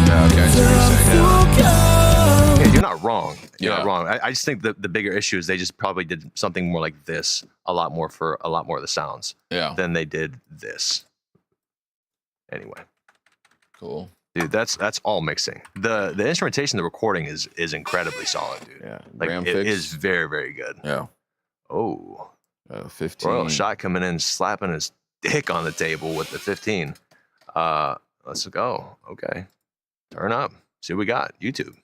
Yeah, okay, I see what you're saying. Yeah, you're not wrong. You're not wrong. I just think the bigger issue is they just probably did something more like this a lot more of the sounds than they did this. Anyway. Cool. Dude, that's all mixing. The instrumentation, the recording is incredibly solid, dude. Yeah. Like it is very, very good. Yeah. Oh. 15. Royal Shot coming in, slapping his dick on the table with the 15. Let's go. Okay. Turn up. See what we got. YouTube.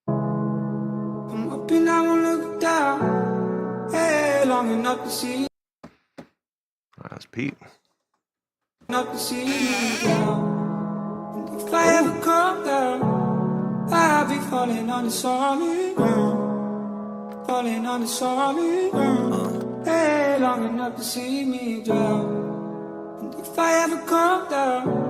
I'm up and I won't look down. Hey, long enough to see. That's Pete. Enough to see me down. And if I ever come down, I'll be falling on the solid ground. Falling on the solid ground. Hey, long enough to see me drown. And if I ever come down,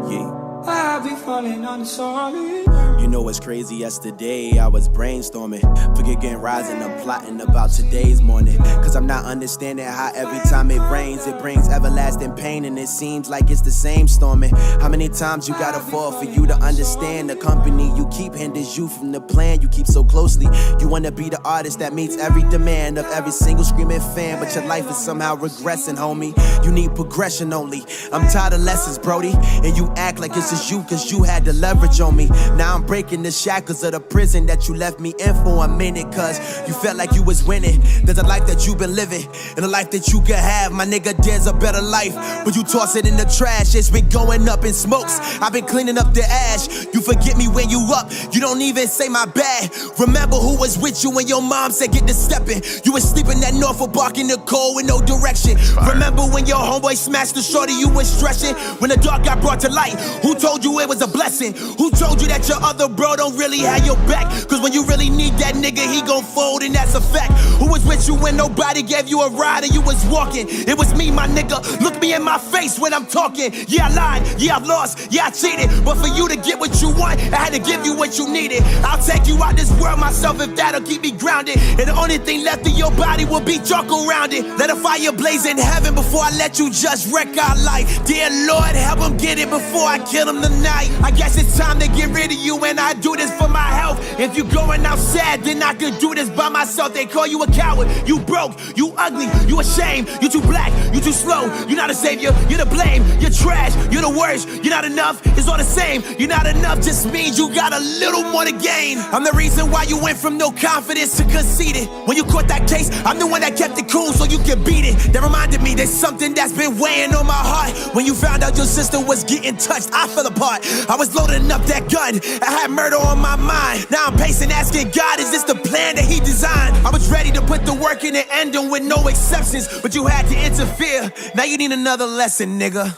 I'll be falling on the solid ground. You know what's crazy? Yesterday I was brainstorming, forgetting rising, I'm plotting about today's morning. Cause I'm not understanding how every time it rains, it brings everlasting pain, and it seems like it's the same storming. How many times you gotta fall for you to understand the company you keep hinders you from the plan you keep so closely. You wanna be the artist that meets every demand of every single screaming fan, but your life is somehow regressing, homie. You need progression only. I'm tired of lessons, Brody, and you act like it's just you cause you had the leverage on me. Now I'm breaking the shackles of the prison that you left me in for a minute, cause you felt like you was winning. There's a life that you've been living and a life that you could have, my nigga. There's a better life, but you toss it in the trash. It's been going up in smokes, I've been cleaning up the ash. You forget me when you up, you don't even say my bad. Remember who was with you when your mom said get to stepping. You was sleeping at Norfolk Park in the cold with no direction. Remember when your homeboy smashed the shorty you was stretching? When the dark got brought to light, who told you it was a blessing? Who told you that your other bro don't really have your back? Cause when you really need that nigga, he gon' fold, and that's a fact. Who was with you when nobody gave you a ride and you was walking? It was me, my nigga. Look me in my face when I'm talking. Yeah, I lied, yeah, I've lost, yeah, I cheated. But for you to get what you want, I had to give you what you needed. I'll take you out this world myself if that'll keep me grounded. And the only thing left of your body will be chalk around it. Let a fire blaze in heaven before I let you just wreck our life. Dear Lord, help him get it before I kill him tonight. I guess it's time to get rid of you, and I do this for my health. If you going out sad, then I could do this by myself. They call you a coward, you broke, you ugly, you ashamed, you too black, you too slow, you're not a savior, you're to blame, you're trash, you're the worst, you're not enough, it's all the same. You're not enough just means you got a little more to gain. I'm the reason why you went from no confidence to conceited. When you caught that case, I'm the one that kept it cool so you could beat it. That reminded me there's something that's been weighing on my heart. When you found out your sister was getting touched, I fell apart. I was loading up that gun, I had murder on my mind. Now I'm pacing asking God, is this the plan that he designed? I was ready to put the work in and end them with no exceptions, but you had to interfere. Now you need another lesson, nigga.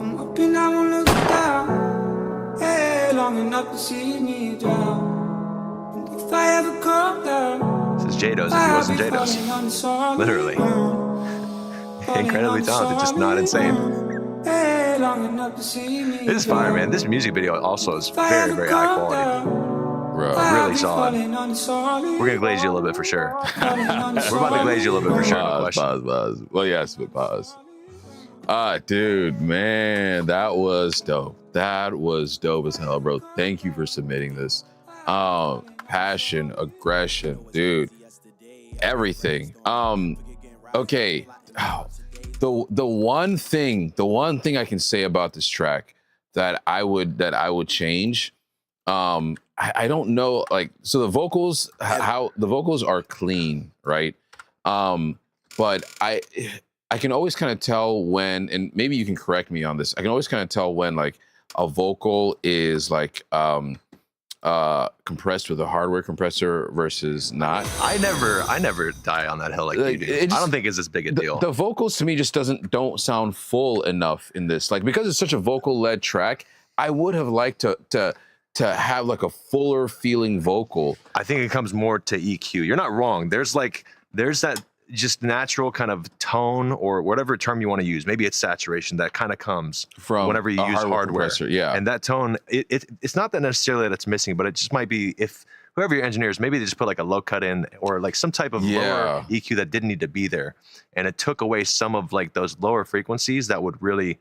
I'm up and I won't look down. Hey, long enough to see me drown. And if I ever come down, This is Jados if he wasn't Jados. Literally. Incredibly talented, just not insane. Hey, long enough to see me This is fire, man. This music video also is very, very high quality. Bro. Really solid. We're gonna glaze you a little bit for sure. We're about to glaze you a little bit for sure. No question. Pause. Well, yes, but pause. Dude, man, that was dope. That was dope as hell, bro. Thank you for submitting this. Passion, aggression, dude, everything. Okay. The one thing I can say about this track that I would change. I don't know, like, so the vocals, how the vocals are clean, right? But I can always kind of tell when, and maybe you can correct me on this, I can always kind of tell when like a vocal is like compressed with a hardware compressor versus not. I never die on that hill like you do. I don't think it's this big a deal. The vocals to me just don't sound full enough in this. Like, because it's such a vocal-led track, I would have liked to have like a fuller feeling vocal. I think it comes more to EQ. You're not wrong. There's that just natural kind of tone, or whatever term you want to use. Maybe it's saturation that kind of comes from whenever you use hardware. Yeah. And that tone, it's not that necessarily that it's missing, but it just might be, if whoever your engineer is, maybe they just put like a low cut in, or like some type of lower EQ that didn't need to be there. And it took away some of like those lower frequencies that would really,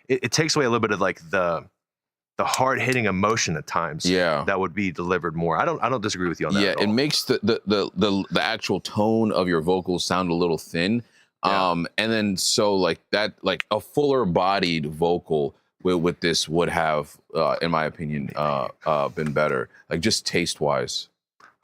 it takes away a little bit of like the hard hitting emotion at times. Yeah. That would be delivered more. I don't disagree with you on that. Yeah, it makes the actual tone of your vocals sound a little thin. Yeah. And then so like that, like a fuller bodied vocal with this would have, in my opinion, been better. Like, just taste wise.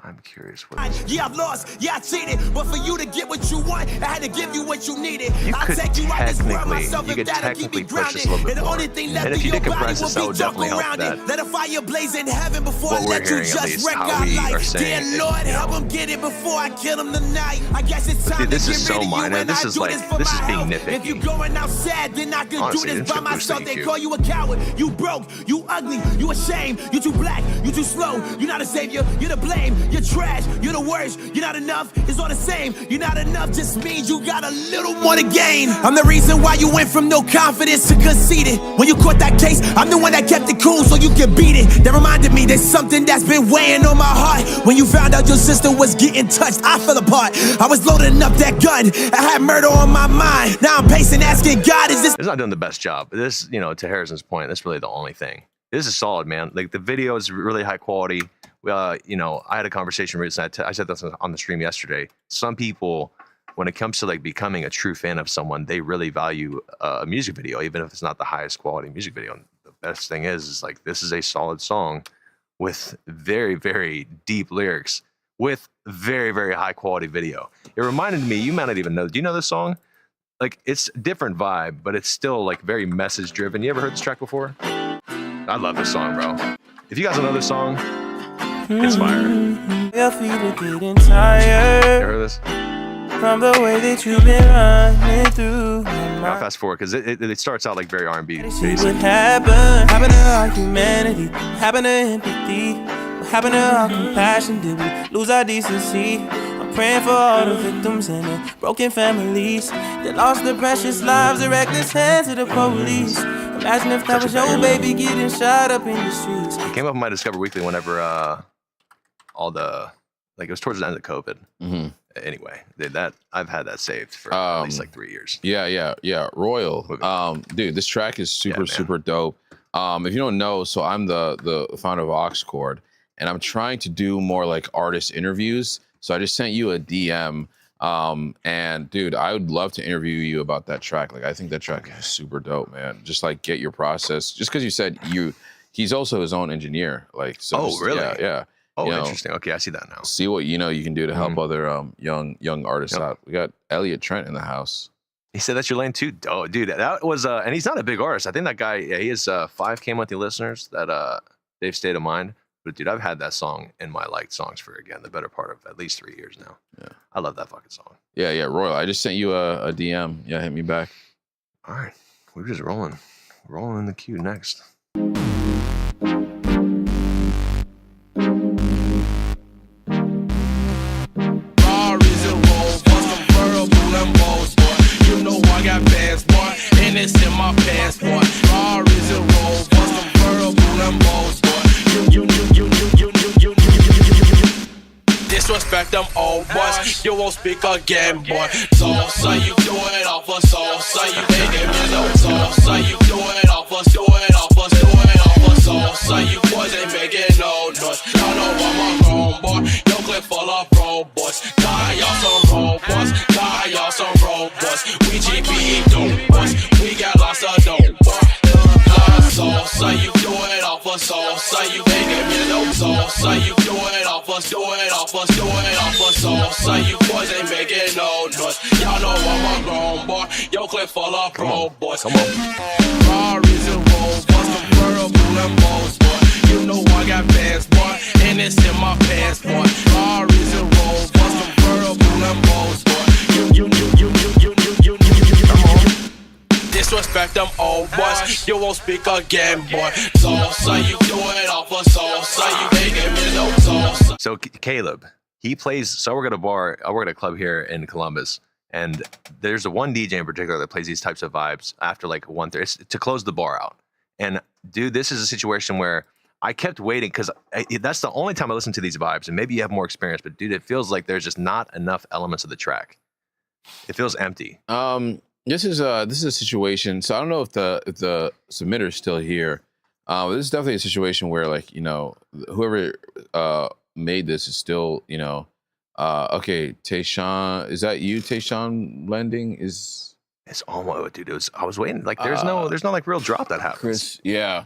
I'm curious. Yeah, I've lost. Yeah, I cheated. But for you to get what you want, I had to give you what you needed. You I'll could take you out this world technically, myself you if could that'll keep me technically push this grounded. a little bit And the more. only thing And left if in you your did body compress this, that will would be talk definitely help around that. it. Let a fire blaze in heaven before I What we're let you hearing, at just least, wreck how our we are life. saying Dear it, Lord, you help know. him get it before I kill him tonight. I guess it's time Dude, this to is get so rid of you, minor. and This I is do like- this for this my is being health. nitpicky. If you going outside, then I can Honestly, do this this by should boost myself. the They EQ. call you a coward. You broke. You ugly. You ashamed. You too black. You too slow. You're not a savior. You're to blame. You're trash. You're the worst. You're not enough. It's all the same. You're not enough just means you got a little more to gain. I'm the reason why you went from no confidence to conceited. When you caught that case, I'm the one that kept it cool so you could beat it. That reminded me there's something that's been weighing on my heart. When you found out your sister was getting touched, I fell apart. I was loading up that gun. I had murder on my mind. Now I'm pacing asking God, is this... It's not doing the best job. This, you know, to Harrison's point, that's really the only thing. This is solid, man. Like, the video is really high quality. You know, I had a conversation recently. I said this on the stream yesterday. Some people, when it comes to like becoming a true fan of someone, they really value a music video, even if it's not the highest quality music video. And the best thing is like, this is a solid song with very, very deep lyrics with very, very high quality video. It reminded me, you might not even know, do you know this song? Like, it's a different vibe, but it's still like very message driven. You ever heard this track before? I love this song, bro. If you guys don't know this song, it's fire. Your feet are getting tired. You heard this? From the way that you've been running through my I'll mind. fast forward because it starts out like very R&B. See what happened to our humanity, happened to empathy, what happened to our compassion, did we lose our decency? I'm praying for all the victims and the broken families that lost their precious lives in reckless hands of the police. Imagine if that was your baby getting shot up in the streets. It came up on my Discover Weekly whenever all the, like, it was towards the end of COVID. Mm-hmm. Anyway, that I've had that saved for at least like 3 years. Yeah. Royal. Dude, this track is super dope. If you don't know, so I'm the founder of AuxChord, and I'm trying to do more like artist interviews. So I just sent you a DM. And dude, I would love to interview you about that track. Like, I think that track is super dope, man. Just like get your process. Just because you said he's also his own engineer. Like, so Oh, really? Yeah. Oh, You know, interesting. Okay, I see that now. see what you can do to help other young artists out. We got Elliot Trent in the house. He said that's your lane too. Oh, dude, that was and he's not a big artist. I think that guy, he has 5K monthly listeners. That Dave State of Mind. But dude, I've had that song in my liked songs for the better part of at least 3 years now. Yeah, I love that fucking song. Yeah, Royal. I just sent you a DM. Yeah, hit me back. All right, we're just rolling in the queue next. In my passport, Ferraris and Rolls, bust some verbal Lambos, disrespect them old boys, you won't speak again, boy. So you do it off us, so you making me no so you do it off us, do it off us, so you boys ain't making no noise. Y'all know I'm a grown boy, your clip full of road boys. Die y'all some road boys, die y'all some road boys. We GBE dope boys, we got lots of dope boys. So you soul. So you can't give me no soul. So you do it off us, do it off us, do it off us soul. So you boys ain't making no noise. Y'all know I'm a grown boy. Yo, clip full of pro boys. Come on. Ferraris and Rolls, bust convertible and Rolls, boy. You know I got bands, boy, and it's in my pants, boy. Ferraris and Rolls, bust convertible and Rolls, boy. You. Come on. Disrespect them old boys. You won't speak again, boy. So you do it off a soul. So you ain't give me no soul. So Caleb, he plays. So I work at a club here in Columbus, and there's a one DJ in particular that plays these types of vibes after like 1:30 to close the bar out. And dude, this is a situation where I kept waiting because that's the only time I listen to these vibes. And maybe you have more experience, but dude, it feels like there's just not enough elements of the track. It feels empty. This is a situation. So I don't know if the submitter's still here. This is definitely a situation where, like, you know, whoever made this is still, you know, okay. Tayshawn, is that you? Tayshawn blending is. It's almost, dude. I was waiting. Like, there's no like real drop that happens. Chris, yeah,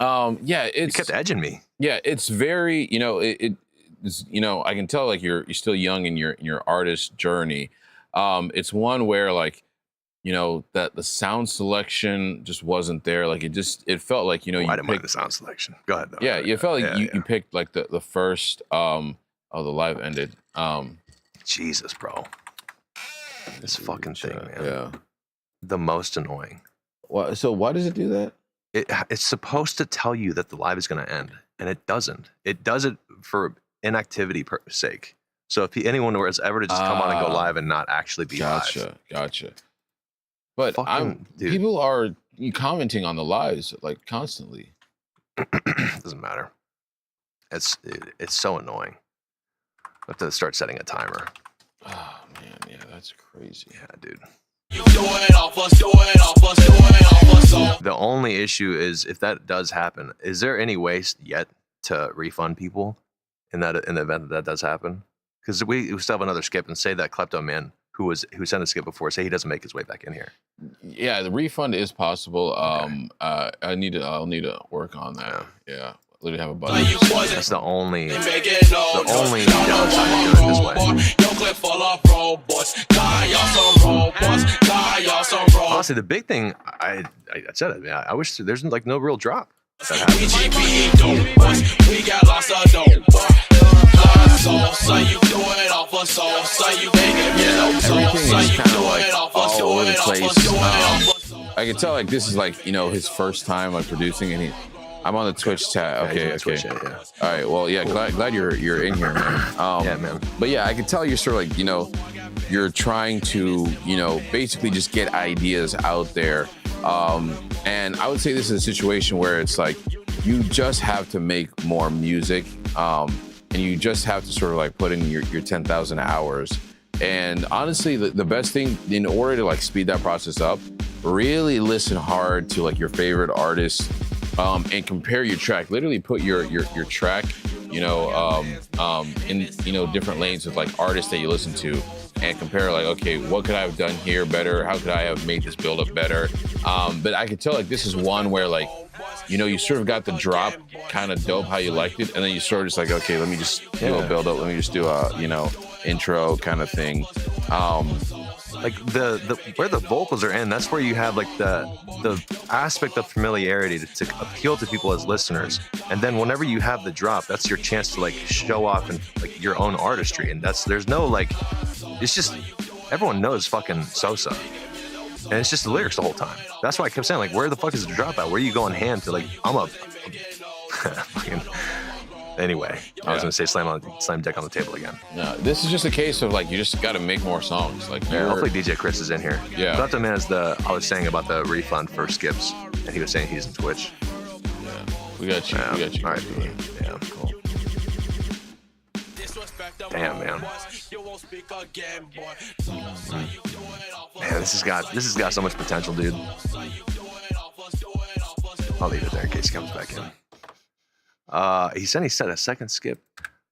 yeah. It's, you kept edging me. Yeah, it's very, you know, it's, you know, I can tell like you're still young in your artist journey. It's one where, like, you know, that the sound selection just wasn't there. Like it felt like, you know, I didn't mind the sound selection. Go ahead though. Yeah, you felt like you picked like the first the live ended. Jesus, bro. This fucking thing, man. Yeah. The most annoying. Well, so why does it do that? It's supposed to tell you that the live is going to end, and it doesn't. It does it for inactivity sake. So if anyone was ever to just come on and go live and not actually be live. Gotcha. But dude. People are commenting on the lives like constantly. Doesn't matter. It's so annoying. I have to start setting a timer. Oh man, yeah, that's crazy. Yeah, dude. You do it off us, do it off us, do it off us. So. The only issue is if that does happen, is there any way yet to refund people in the event that does happen? Because we still have another skip, and say that Klepto man who sent a skip before, say he doesn't make his way back in here. Yeah, the refund is possible. Okay. I'll need to work on that. Yeah. Literally have a button. That's the only downside to do it this way. Honestly, the big thing, I said it, man, I wish there's like no real drop. That happens. We got lots of dope. So you do it off a soul. So you make it. Everything is kind of like all over the place. I can tell like this is like, you know, his first time like producing, and I'm on the Twitch tab. Okay. Twitch, yeah. All right. Well, yeah. Glad you're in here, man. Yeah, man. But yeah, I can tell you're sort of like, you know, you're trying to, you know, basically just get ideas out there. And I would say this is a situation where it's like you just have to make more music, and you just have to sort of like put in your 10,000 hours. And honestly, the best thing in order to like speed that process up, really listen hard to like your favorite artists, and compare your track. Literally put your track, you know, in, you know, different lanes with like artists that you listen to, and compare like, okay, what could I have done here better? How could I have made this build up better? But I could tell like this is one where like, you know, you sort of got the drop kind of dope how you liked it, and then you sort of just like, okay, let me just do a build up. Let me just do a, you know, intro kind of thing. Like the where the vocals are in, that's where you have like the aspect of familiarity to appeal to people as listeners. And then whenever you have the drop, that's your chance to like show off and like your own artistry. And there's no like, it's just everyone knows fucking Sosa, and it's just the lyrics the whole time. That's why I kept saying like, where the fuck is the drop at? Where are you going hand to like, I'm a fucking. Anyway, I was gonna say slam deck on the table again. No, this is just a case of like you just got to make more songs. Like, hopefully DJ Chris is in here. Yeah. But man is I was saying about the refund for skips, and he was saying he's in Twitch. Yeah, we got you. We got you. All right, yeah, cool. Damn, man. Man, this has got so much potential, dude. I'll leave it there in case he comes back in. He said he set a second skip.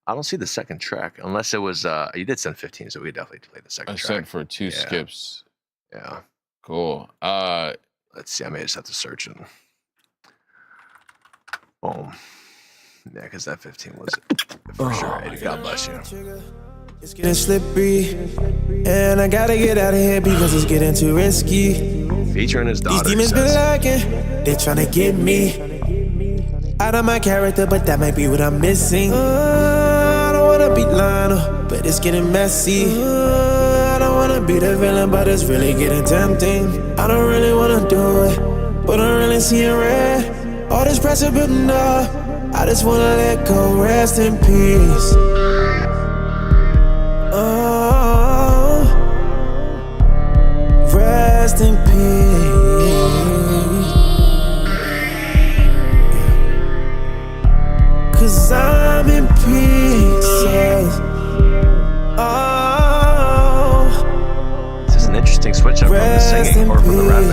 I don't see the second track unless it was. You did send 15, so we definitely play the second track. I sent for 2 skips. Yeah. Cool. Let's see. I may just have to search it. Boom. Yeah, because that 15 was for sure. Eddie, God bless you. It's getting slippery, and I gotta get out of here because it's getting too risky. Featuring his daughter. These demons been lurking, they tryna get me out of my character, but that might be what I'm missing. I don't wanna be Lionel, but it's getting messy. I don't wanna be the villain, but it's really getting tempting. I don't really wanna do it, but I'm really seeing red. All this pressure building up, I just wanna let go, rest in peace. Oh, rest in peace. 'Cause I'm in pieces. Oh, this is an interesting switch up from the singing or from the rapping.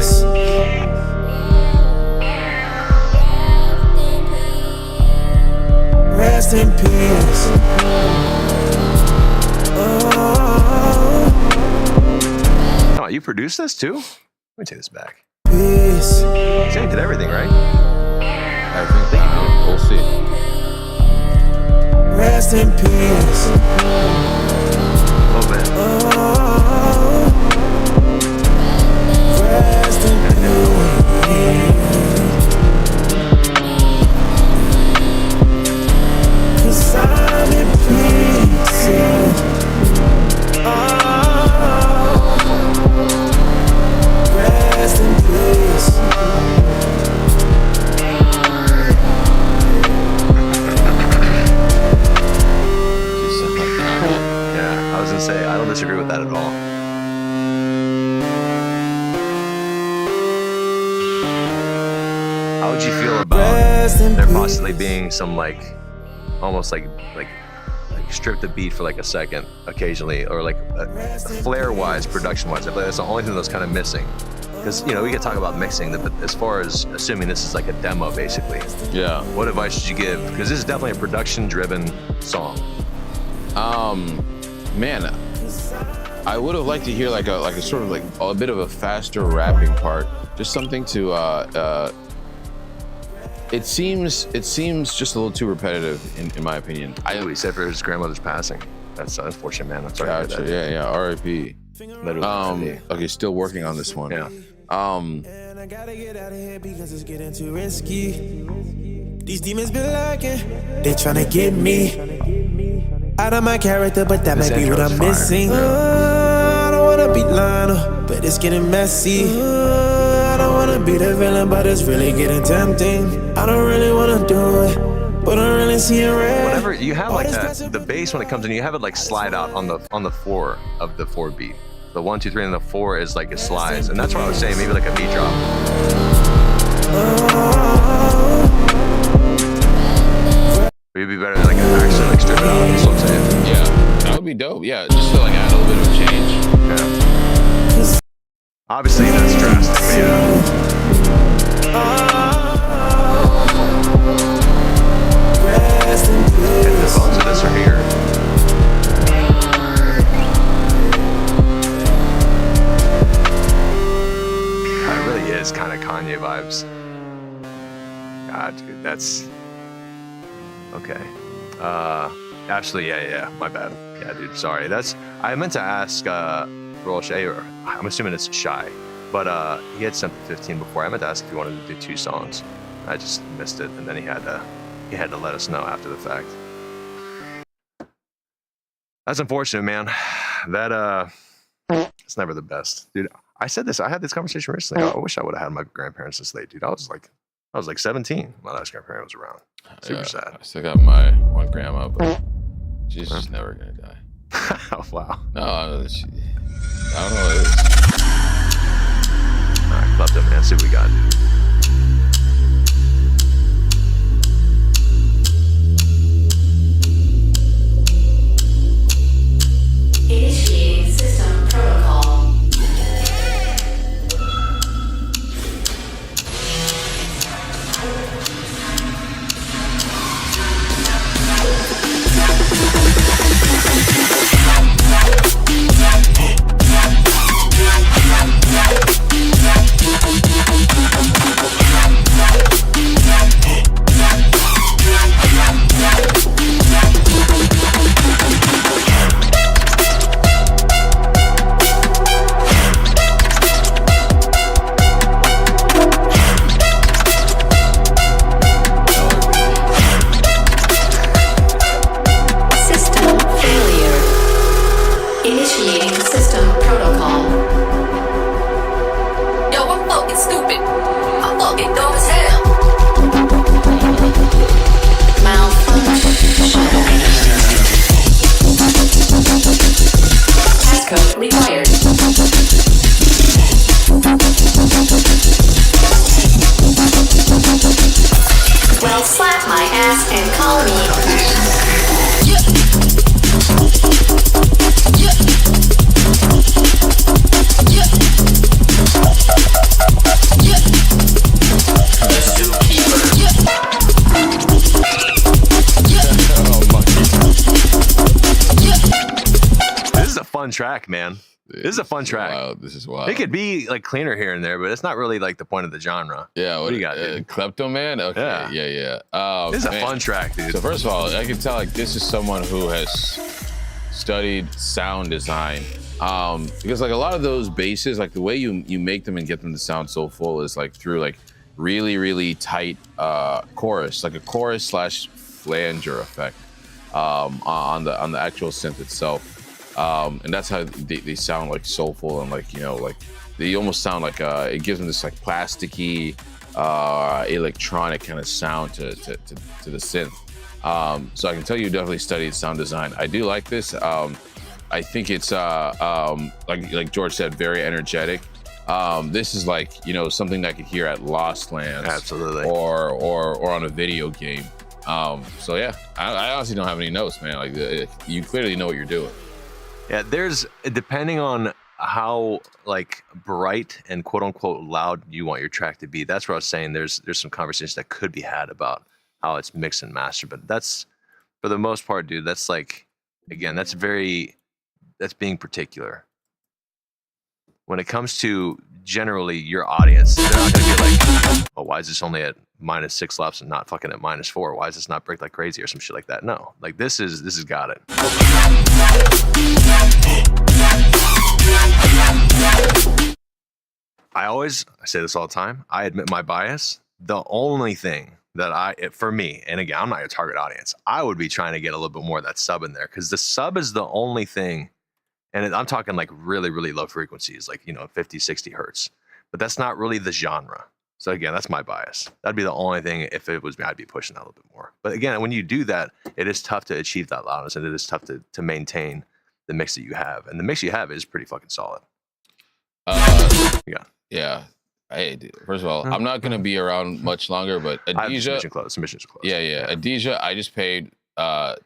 Rest in peace. Oh, you produced this too? Let me take this back. Peace. You said you did everything, right? I think you did. We'll see. Rest in peace. A little bit. Rest in peace. 'Cause I'm in pieces. Rest in peace. Yeah, I was gonna say I don't disagree with that at all. How would you feel about there possibly being some almost like strip the beat for like a second occasionally, or like flair-wise, production-wise? I feel like that's the only thing that's kind of missing. Because we could talk about mixing, but as far as assuming this is like a demo, basically. Yeah. What advice should you give? Because this is definitely a production-driven song. Man, I would have liked to hear like a sort of like a bit of a faster rapping part, just something to. It seems just a little too repetitive, in my opinion. He said for his grandmother's passing. That's unfortunate, man. I'm sorry to hear that. Yeah. R.I.P. Okay, still working on this one. Yeah. And I gotta get out of here because it's getting too risky. These demons been lurking, they tryna get me out of my character, but that might be what I'm missing. I don't wanna be Lionel, but it's getting messy. I don't wanna be the villain, but it's really getting tempting. I don't really wanna do it, but I'm really seeing red. Whenever you have like the bass when it comes in, you have it like slide out on the 4 of the 4 beat. The 1, 2, 3, and the 4 is like it slides, and that's what I was saying. Maybe like a beat drop. It'd be better than like actually like strip it out. That's what I'm saying. Yeah, that would be dope. Yeah, just to like add a little bit of change. Yeah. Obviously, that's drastic. And the bones of this are here. That really is kind of Kanye vibes. God, dude, that's okay. Actually, yeah, my bad. Yeah, dude, sorry. I meant to ask Roche, or I'm assuming it's Shy, but he had sent the 15 before. I meant to ask if he wanted to do 2 songs. I just missed it, and then he had to let us know after the fact. That's unfortunate, man. That it's never the best, dude. I said this. I had this conversation recently. I wish I would have had my grandparents this late, dude. I was like 17. My last grandparent was around. Super sad. I still got my one grandma, but she's just never gonna die. Oh wow. No, I don't know what it is. All right, clap them, man. See what we got, dude. Initiating system protocol. Podcast and call me. This is a fun track, man. This is a fun track. Wild. This is wild. It could be like cleaner here and there, but it's not really like the point of the genre. Yeah, what do you got, dude? Kleptoman? Okay, yeah. This is a fun track, dude. So first of all, I can tell like this is someone who has studied sound design. Because like a lot of those basses, like the way you make them and get them to sound so full is like through like really, really tight chorus, like a chorus / flanger effect on the actual synth itself. And that's how they sound like soulful and like, you know, like they almost sound like it gives them this like plasticky electronic kind of sound to the synth. So I can tell you definitely studied sound design. I do like this. I think it's like George said, very energetic. This is like, you know, something I could hear at Lost Lands, absolutely, or on a video game. So yeah, I honestly don't have any notes, man. Like you clearly know what you're doing. Yeah, there's, depending on how like bright and quote unquote loud you want your track to be, that's what I was saying. There's some conversations that could be had about how it's mixed and mastered, but that's, for the most part, dude, that's like, again, that's being particular. When it comes to generally your audience, they're not gonna be like, oh, why is this only at -6 laps and not fucking at -4? Why is this not break like crazy or some shit like that? No, like this has got it. I say this all the time. I admit my bias. The only thing that for me, and again, I'm not your target audience, I would be trying to get a little bit more of that sub in there, because the sub is the only thing, and I'm talking like really, really low frequencies, like, you know, 50, 60 hertz, but that's not really the genre. So again, that's my bias. That'd be the only thing, if it was me, I'd be pushing that a little bit more. But again, when you do that, it is tough to achieve that loudness, and it is tough to maintain the mix that you have. And the mix you have is pretty fucking solid. Yeah. Hey, dude, first of all, I'm not gonna be around much longer, but Adija, submissions close. Yeah. Adija, I just paid to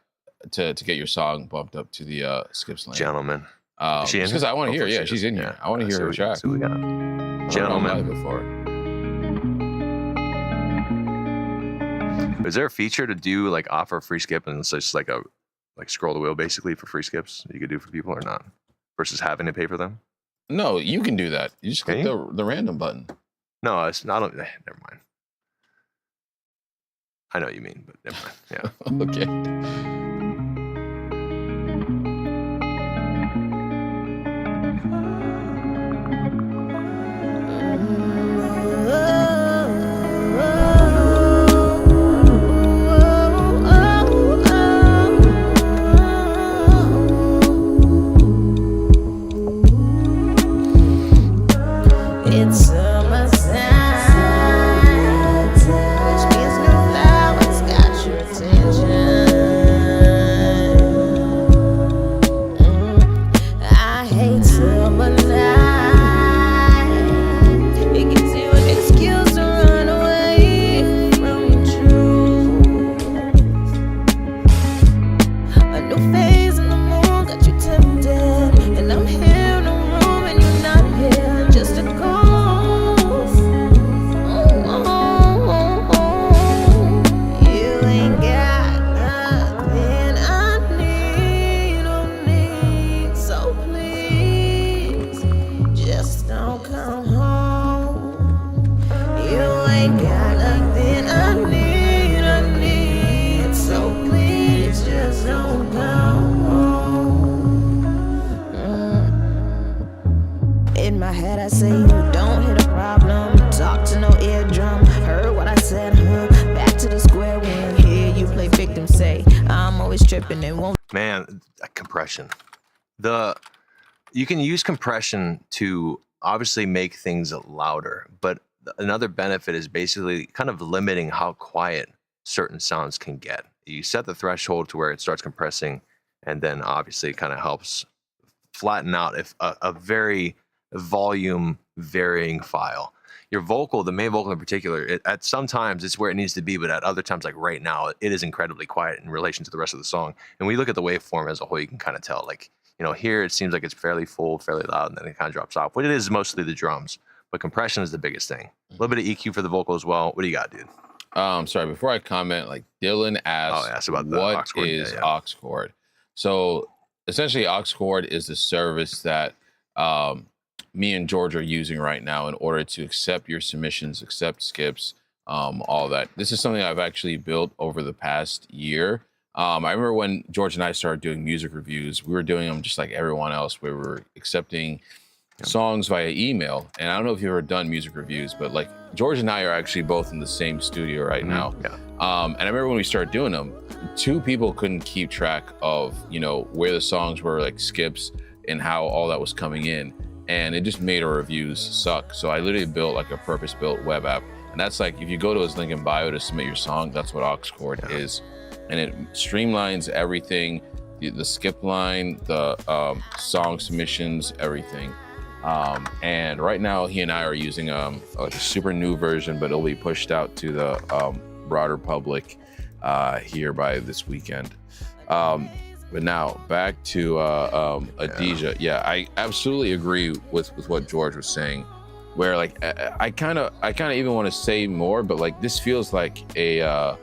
get your song bumped up to the skips lane. Gentleman. Because I want to hear. Yeah, she's in here. I want to hear her track. So we got Gentleman. Before. Is there a feature to do like offer free skip, and it's just like scroll the wheel basically for free skips you could do for people, or not, versus having to pay for them? No, you can do that. You just click the random button. No, it's not. Never mind. I know what you mean, but never mind. Yeah. Okay. Man, compression. You can use compression to obviously make things louder, but another benefit is basically kind of limiting how quiet certain sounds can get. You set the threshold to where it starts compressing, and then obviously it kind of helps flatten out if a very volume varying file. your vocal, the main vocal in particular, at sometimes it's where it needs to be, but at other times, like right now, it is incredibly quiet in relation to the rest of the song. And when you look at the waveform as a whole, you can kind of tell, like, you know, here it seems like it's fairly full, fairly loud, and then it kind of drops off. What it is mostly the drums, but compression is the biggest thing. A little bit of EQ for the vocal as well. What do you got, dude? Sorry, before I comment, like Dylan asked, about the what AuxChord. is AuxChord? So essentially, AuxChord is the service that me and George are using right now in order to accept your submissions, accept skips, all that. This is something I've actually built over the past year. I remember when George and I started doing music reviews, we were doing them just like everyone else. We were accepting songs via email. And I don't know if you've ever done music reviews, but like George and I are actually both in the same studio right now. Yeah. And I remember when we started doing them, 2 people couldn't keep track of, you know, where the songs were like skips and how all that was coming in. And it just made our reviews suck. So I literally built like a purpose-built web app. And that's like, if you go to his link in bio to submit your song, that's what AuxChord is. And it streamlines everything, the skip line, the song submissions, everything. And right now he and I are using like a super new version, but it'll be pushed out to the broader public here by this weekend. But now back to Adija. Yeah, I absolutely agree with what George was saying. Where like I kind of even want to say more, but like this feels like a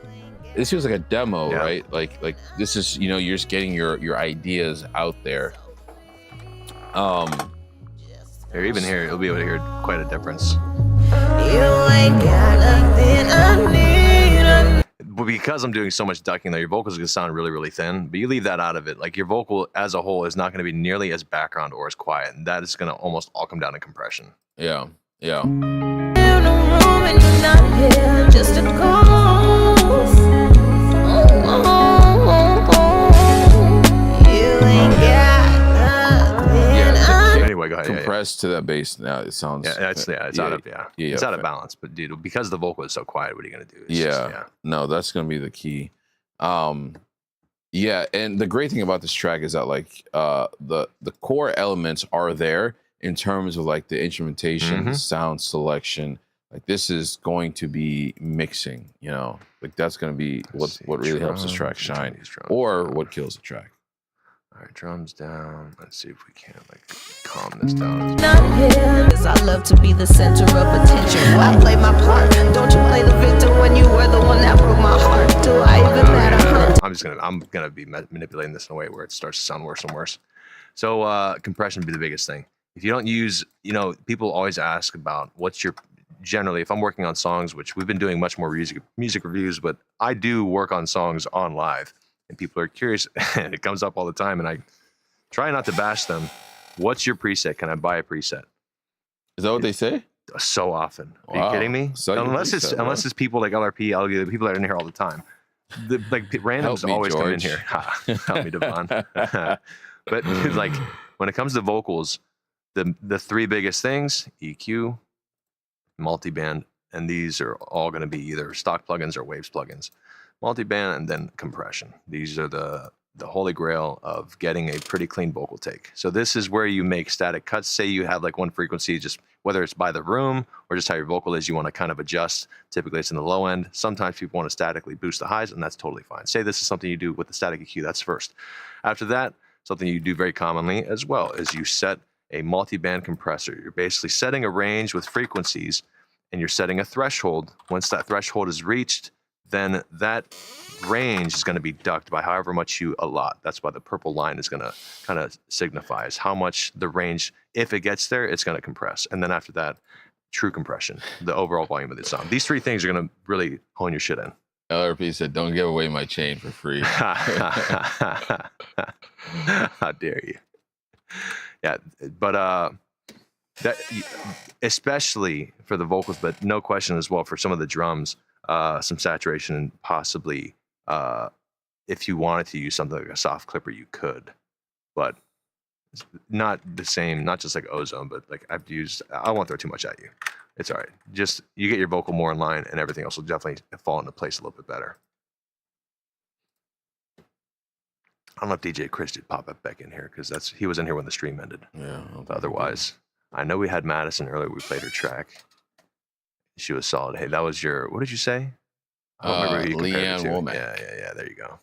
demo, right? Like this is, you know, you're just getting your ideas out there. Or even here, you'll be able to hear quite a difference. You ain't got nothing I need. But because I'm doing so much ducking, though, your vocals are going to sound really, really thin. But you leave that out of it. Like your vocal as a whole is not going to be nearly as background or as quiet. And that is going to almost all come down to compression. Yeah, yeah. In a room and you're not here, just a ghost. You ain't got nothing. Anyway, go ahead. Compressed to that bass now, it sounds. It's out of balance. But dude, because the vocal is so quiet, what are you gonna do? No, that's gonna be the key. Yeah, and the great thing about this track is that like the core elements are there in terms of like the instrumentation, sound selection. Like this is going to be mixing, you know, like that's going to be what really helps this track shine, or what kills the track. All right, drums down. Let's see if we can like calm this down. Not here, 'cause I love to be the center of attention. I play my part. Don't you play the victim when you were the one that broke my heart? Do I even matter? I'm gonna be manipulating this in a way where it starts to sound worse and worse. So compression would be the biggest thing. If you don't use, you know, people always ask about what's your, generally, if I'm working on songs, which we've been doing much more music reviews, but I do work on songs on live, and people are curious, and it comes up all the time, and I try not to bash them. What's your preset? Can I buy a preset? Is that what they say? So often. Are you kidding me? Unless it's people like LRP, the people that are in here all the time. Like randoms always come in here. Help me, Devon. But like when it comes to vocals, the 3 biggest things: EQ, multiband, and these are all going to be either stock plugins or Waves plugins. Multiband and then compression. These are the holy grail of getting a pretty clean vocal take. So this is where you make static cuts. Say you have like one frequency, just whether it's by the room or just how your vocal is, you want to kind of adjust. Typically it's in the low end. Sometimes people want to statically boost the highs, and that's totally fine. Say this is something you do with the static EQ, that's first. After that, something you do very commonly as well is you set a multi-band compressor. You're basically setting a range with frequencies, and you're setting a threshold. Once that threshold is reached, then that range is going to be ducked by however much you allot. That's why the purple line is going to kind of signifies how much the range, if it gets there, it's going to compress. And then after that, true compression, the overall volume of the sound. These 3 things are going to really hone your shit in. LRP said, "Don't give away my chain for free." How dare you? Yeah, but that especially for the vocals, but no question as well for some of the drums, some saturation, and possibly if you wanted to use something like a soft clipper, you could, but it's not the same. Not just like ozone, but like I won't throw too much at you. It's all right. Just you get your vocal more in line, and everything else will definitely fall into place a little bit better. I don't know if DJ Chris did pop up back in here because he was in here when the stream ended. Yeah. Otherwise, I know we had Madison earlier. We played her track. She was solid. Hey, that was your. What did you say? I don't remember who you compared it Leanne to. Womack. Yeah. There you go.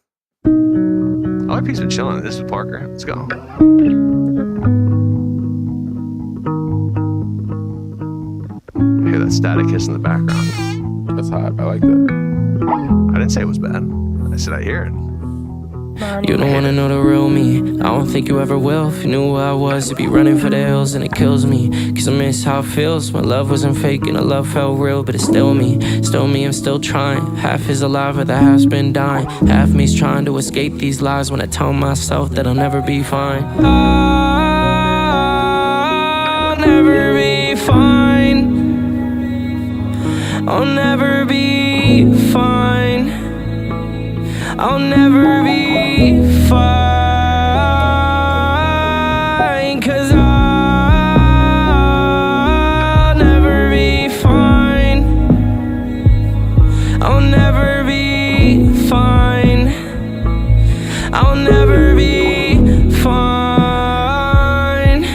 LRP's been chilling. This is Parker. Let's go. I hear that static hiss in the background. That's hot. I like that. I didn't say it was bad. I said I hear it. You don't wanna know the real me. I don't think you ever will. If you knew who I was, you'd be running for the hills, and it kills me. Cause I miss how it feels when love wasn't fake and the love felt real, but it's still me. Still me, I'm still trying. Half is alive, but the half's been dying. Half me's trying to escape these lies when I tell myself that I'll never be fine. I'll never be fine. I'll never be fine. I'll never be fine, 'cause I'll never be fine. I'll never be fine. I'll never be fine.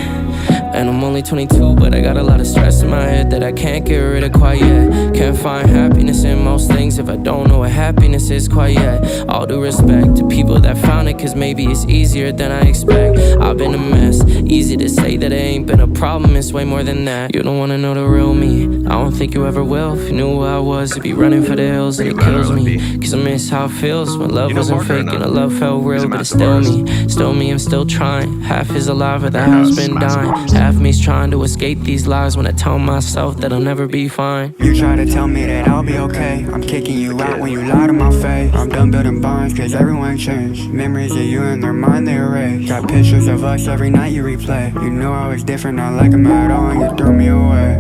And I'm only 22, but I got a lot of stress in my head that I can't get rid of quite yet. Can't find happiness in most things if I don't know what happiness is quite yet. All due respect to people that found it, cause maybe it's easier than I expect. I've been a mess, easy to say that it ain't been a problem, it's way more than that. You don't wanna know the real me, I don't think you ever will. If you knew who I was, you'd be running for the hills, and it kills me. Cause I miss how it feels when love wasn't fake and the love felt real, but it's still me. Still me, I'm still trying. Half is alive, but the half's been dying. Half me's trying to escape these lies when I tell myself that I'll never be fine. You try to tell me that I'll be okay. I'm kicking you out when you lie to my face. I'm done building bonds cause everyone changed. Memories of you in their mind they erase. Got pictures of us every night you replay. You knew I was different, not like them at all, and you threw me away.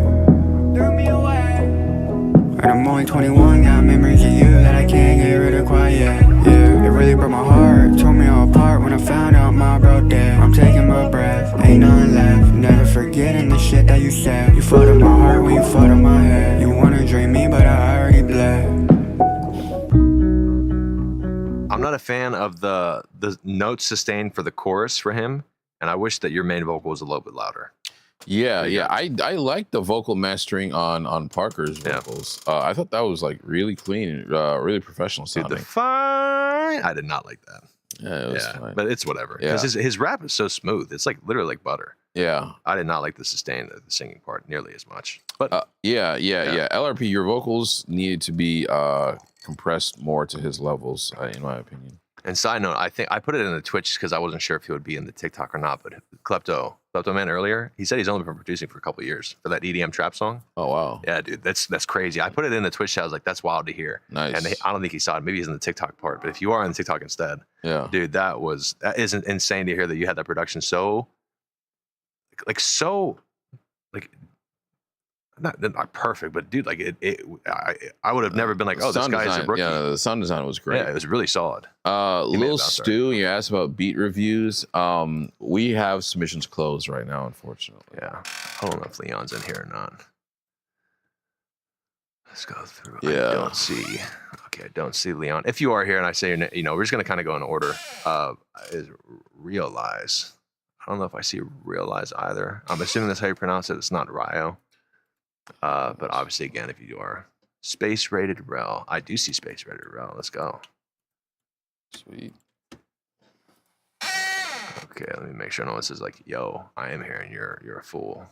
And I'm only 21, got memories of you that I can't get rid of quite yet. Yeah, it really broke my heart, tore me all apart when I found out my bro dead. I'm taking my breath, ain't nothing left. Never forgetting the shit that you said. You fought up my heart when you fought up my head. You wanna dream me, but I already bled. I'm not a fan of the notes sustained for the chorus for him, and I wish that your main vocal was a little bit louder. Yeah. I like the vocal mastering on Parker's vocals. I thought that was like really clean, really professional sounding. Dude, the fine. I did not like that. Yeah, it was fine. But it's whatever. Yeah. Because his rap is so smooth. It's like literally like butter. Yeah. I did not like the sustain, the singing part nearly as much. But yeah. LRP, your vocals needed to be compressed more to his levels, in my opinion. And side note, I think I put it in the Twitch because I wasn't sure if he would be in the TikTok or not. But Klepto Man earlier, he said he's only been producing for a couple of years for that EDM trap song. Oh wow. Yeah, dude, that's crazy. I put it in the Twitch chat. I was like, that's wild to hear. Nice. And I don't think he saw it. Maybe he's in the TikTok part. But if you are on the TikTok instead, yeah, dude, that is insane to hear that you had that production so not perfect, but dude, like I would have never been like, oh, this guy's a rookie. Yeah, the sound design was great. Yeah, it was really solid. Lil Stu, you asked about beat reviews. We have submissions closed right now, unfortunately. Yeah, I don't know if Leon's in here or not. Let's go through. Yeah. I don't see. Okay, I don't see Leon. If you are here and I say your name, we're just gonna kind of go in order. Is Realize? I don't know if I see Realize either. I'm assuming that's how you pronounce it. It's not Ryo. But obviously, again, if you are Space Rated Rel, I do see Space Rated Rel. Let's go. Sweet. Okay, let me make sure no one says like, "Yo, I am here," and you're a fool.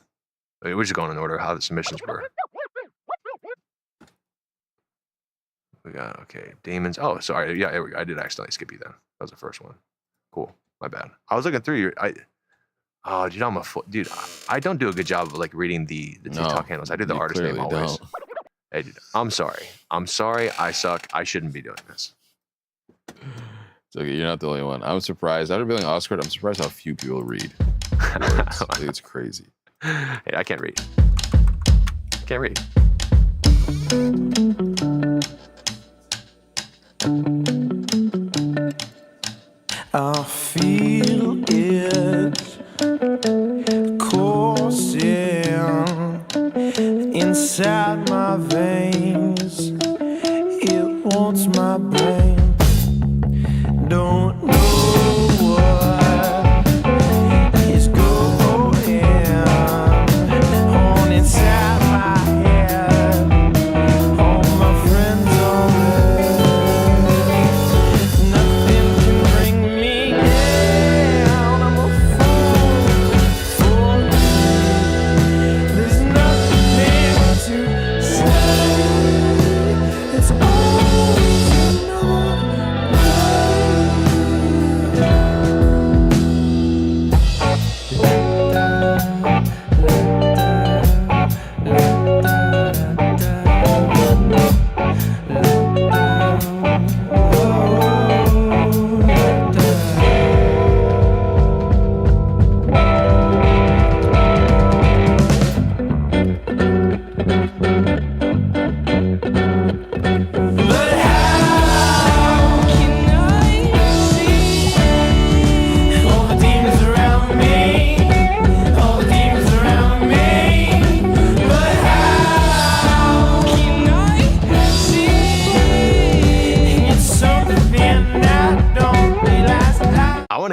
I mean, we're just going in order of how the submissions were. We got Demons. Oh, sorry. Yeah, here we go. I did accidentally skip you then. That was the first one. Cool. My bad. I was looking through your. Oh, dude, I'm a fool. Dude, I don't do a good job of like reading the TikTok handles. I do the artist name always. Hey, dude, I'm sorry. I suck. I shouldn't be doing this. It's okay. You're not the only one. I'm surprised. After building AuxChord, I'm surprised how few people read. It's crazy. Hey, I can't read. I feel it coursing inside my veins. It wants my brain. Don't know what is going on inside my head.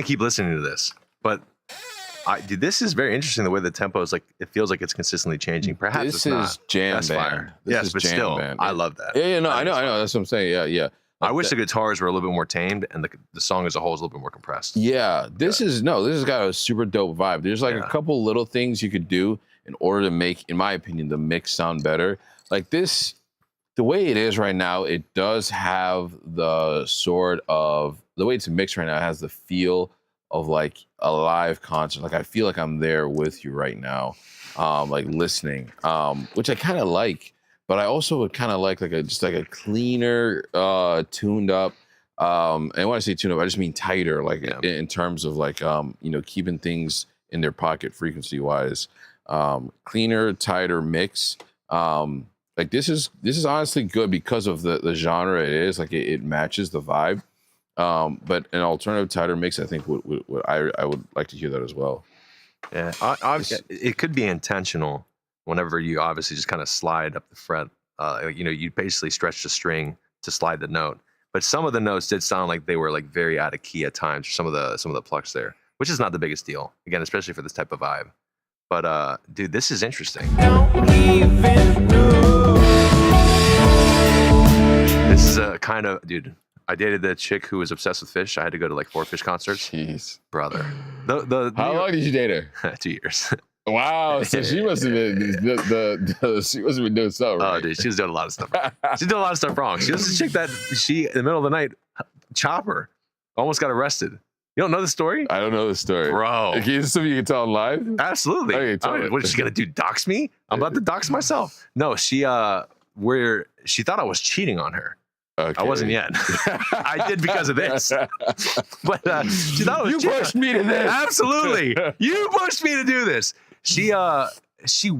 keep listening to this, but dude, this is very interesting. The way the tempo is like, it feels like it's consistently changing. Perhaps this it's is not. jam That's band. fire. This Yes, is but jam still, band. I love that. Yeah, no, I know. That's what I'm saying. Yeah. I wish the guitars were a little bit more tamed and the song as a whole is a little bit more compressed. Yeah, this has got a super dope vibe. There's like a couple little things you could do in order to make, in my opinion, the mix sound better. Like this, the way it is right now, it does have the sort of, the way it's mixed right now, it has the feel of like a live concert. Like I feel like I'm there with you right now, like listening, which I kind of like. But I also would kind of like just a cleaner, tuned up. And when I say tuned up, I just mean tighter, like in terms of like keeping things in their pocket frequency wise. Cleaner, tighter mix. Like this is honestly good because of the genre it is. Like it matches the vibe. But an alternative, tighter mix, I think I would like to hear that as well. Yeah, it could be intentional. Whenever you obviously just kind of slide up the fret, you basically stretch the string to slide the note. But some of the notes did sound like they were like very out of key at times. Some of the plucks there, which is not the biggest deal. Again, especially for this type of vibe. But dude, this is interesting. This is a kind of, dude. I dated the chick who was obsessed with fish. I had to go to like 4 Fish concerts. Jeez, brother. How long did you date her? 2 years. Wow, so she must have been she must have been doing something. Oh, right? dude, she was doing a lot of stuff. She's doing a lot of stuff wrong. She was a chick that in the middle of the night, chopper, almost got arrested. You don't know the story? I don't know the story, bro. Is this something you can tell live? Absolutely. Okay, what is she gonna do? Dox me? I'm about to dox myself. No, she thought I was cheating on her. Okay. I wasn't yet. I did because of this. But she thought it was you pushed me to this. Absolutely. You pushed me to do this. She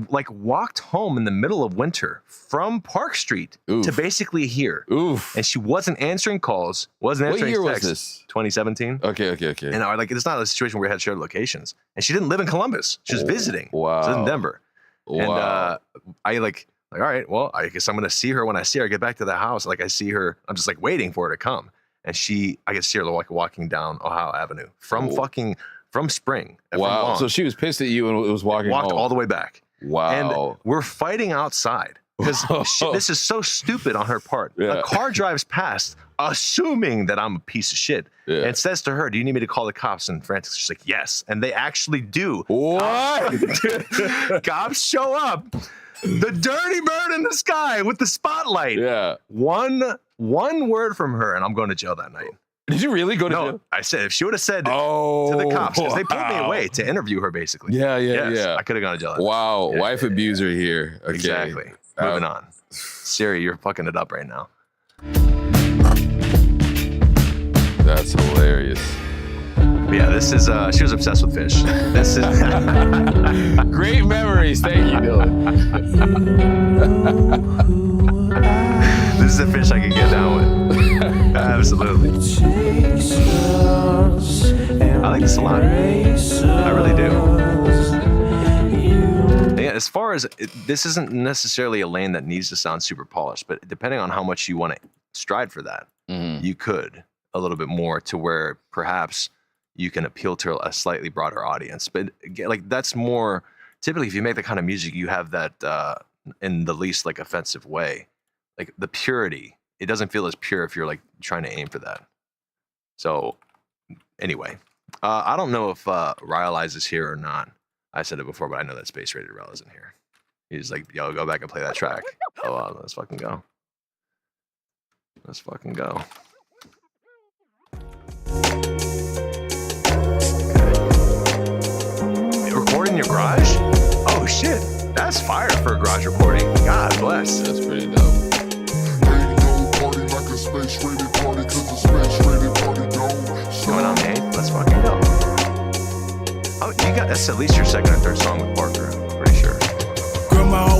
like walked home in the middle of winter from Park Street to basically here. Oof. And she wasn't answering calls, wasn't answering texts. What year was this? 2017. Okay. And like it's not a situation where we had shared locations. And she didn't live in Columbus. She was visiting. Wow. She was in Denver. Wow. And I like, all right, well, I guess I'm gonna see her when I see her. I get back to the house. Like I see her, I'm just like waiting for her to come. And I can see her like walking down Ohio Avenue from Spring. Wow. So she was pissed at you and was walking Walked home. all the way back. Wow. And we're fighting outside because this is so stupid on her part. Yeah. A car drives past, assuming that I'm a piece of shit, and says to her, "Do you need me to call the cops?" And frantic, she's like, "Yes." And they actually do. What? Cops show up. The dirty bird in the sky with the spotlight. Yeah. One word from her, and I'm going to jail that night. Did you really go to jail? No, I said if she would have said to the cops, because they pulled me away to interview her, basically. Yeah. I could have gone to jail. Wow, wife abuser here. Okay. Exactly. Moving on. Siri, you're fucking it up right now. That's hilarious. But yeah, this is she was obsessed with fish. This is great memories. Thank you, Dylan. This is a fish I can get down with. Absolutely. I like this a lot. I really do. Yeah, as far as this isn't necessarily a lane that needs to sound super polished, but depending on how much you want to stride for that, you could a little bit more to where perhaps you can appeal to a slightly broader audience. But like that's more typically if you make the kind of music, you have that in the least like offensive way, like the purity. It doesn't feel as pure if you're like trying to aim for that. So anyway, I don't know if Ryalize is here or not. I said it before, but I know that Space Rated Rel isn't here. He's like, yo, go back and play that track. Oh, let's fucking go. Let's fucking go. Okay. Recording in your garage? Oh shit, that's fire for a garage recording. God bless. That's pretty dope. Coming on, Nate. Let's fucking go. Oh, you got that's at least your second or third song with Parker. I'm pretty sure. Grandma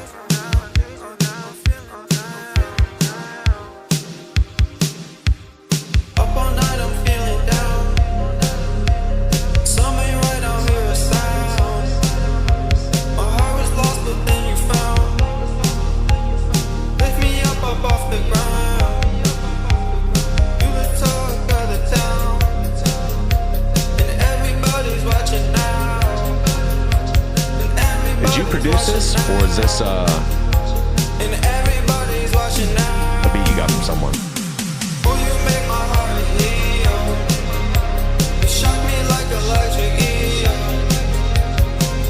nowadays. is this And everybody's watching now. a beat you got from someone? Oh, you make my heart leap. You shock me like electric eel.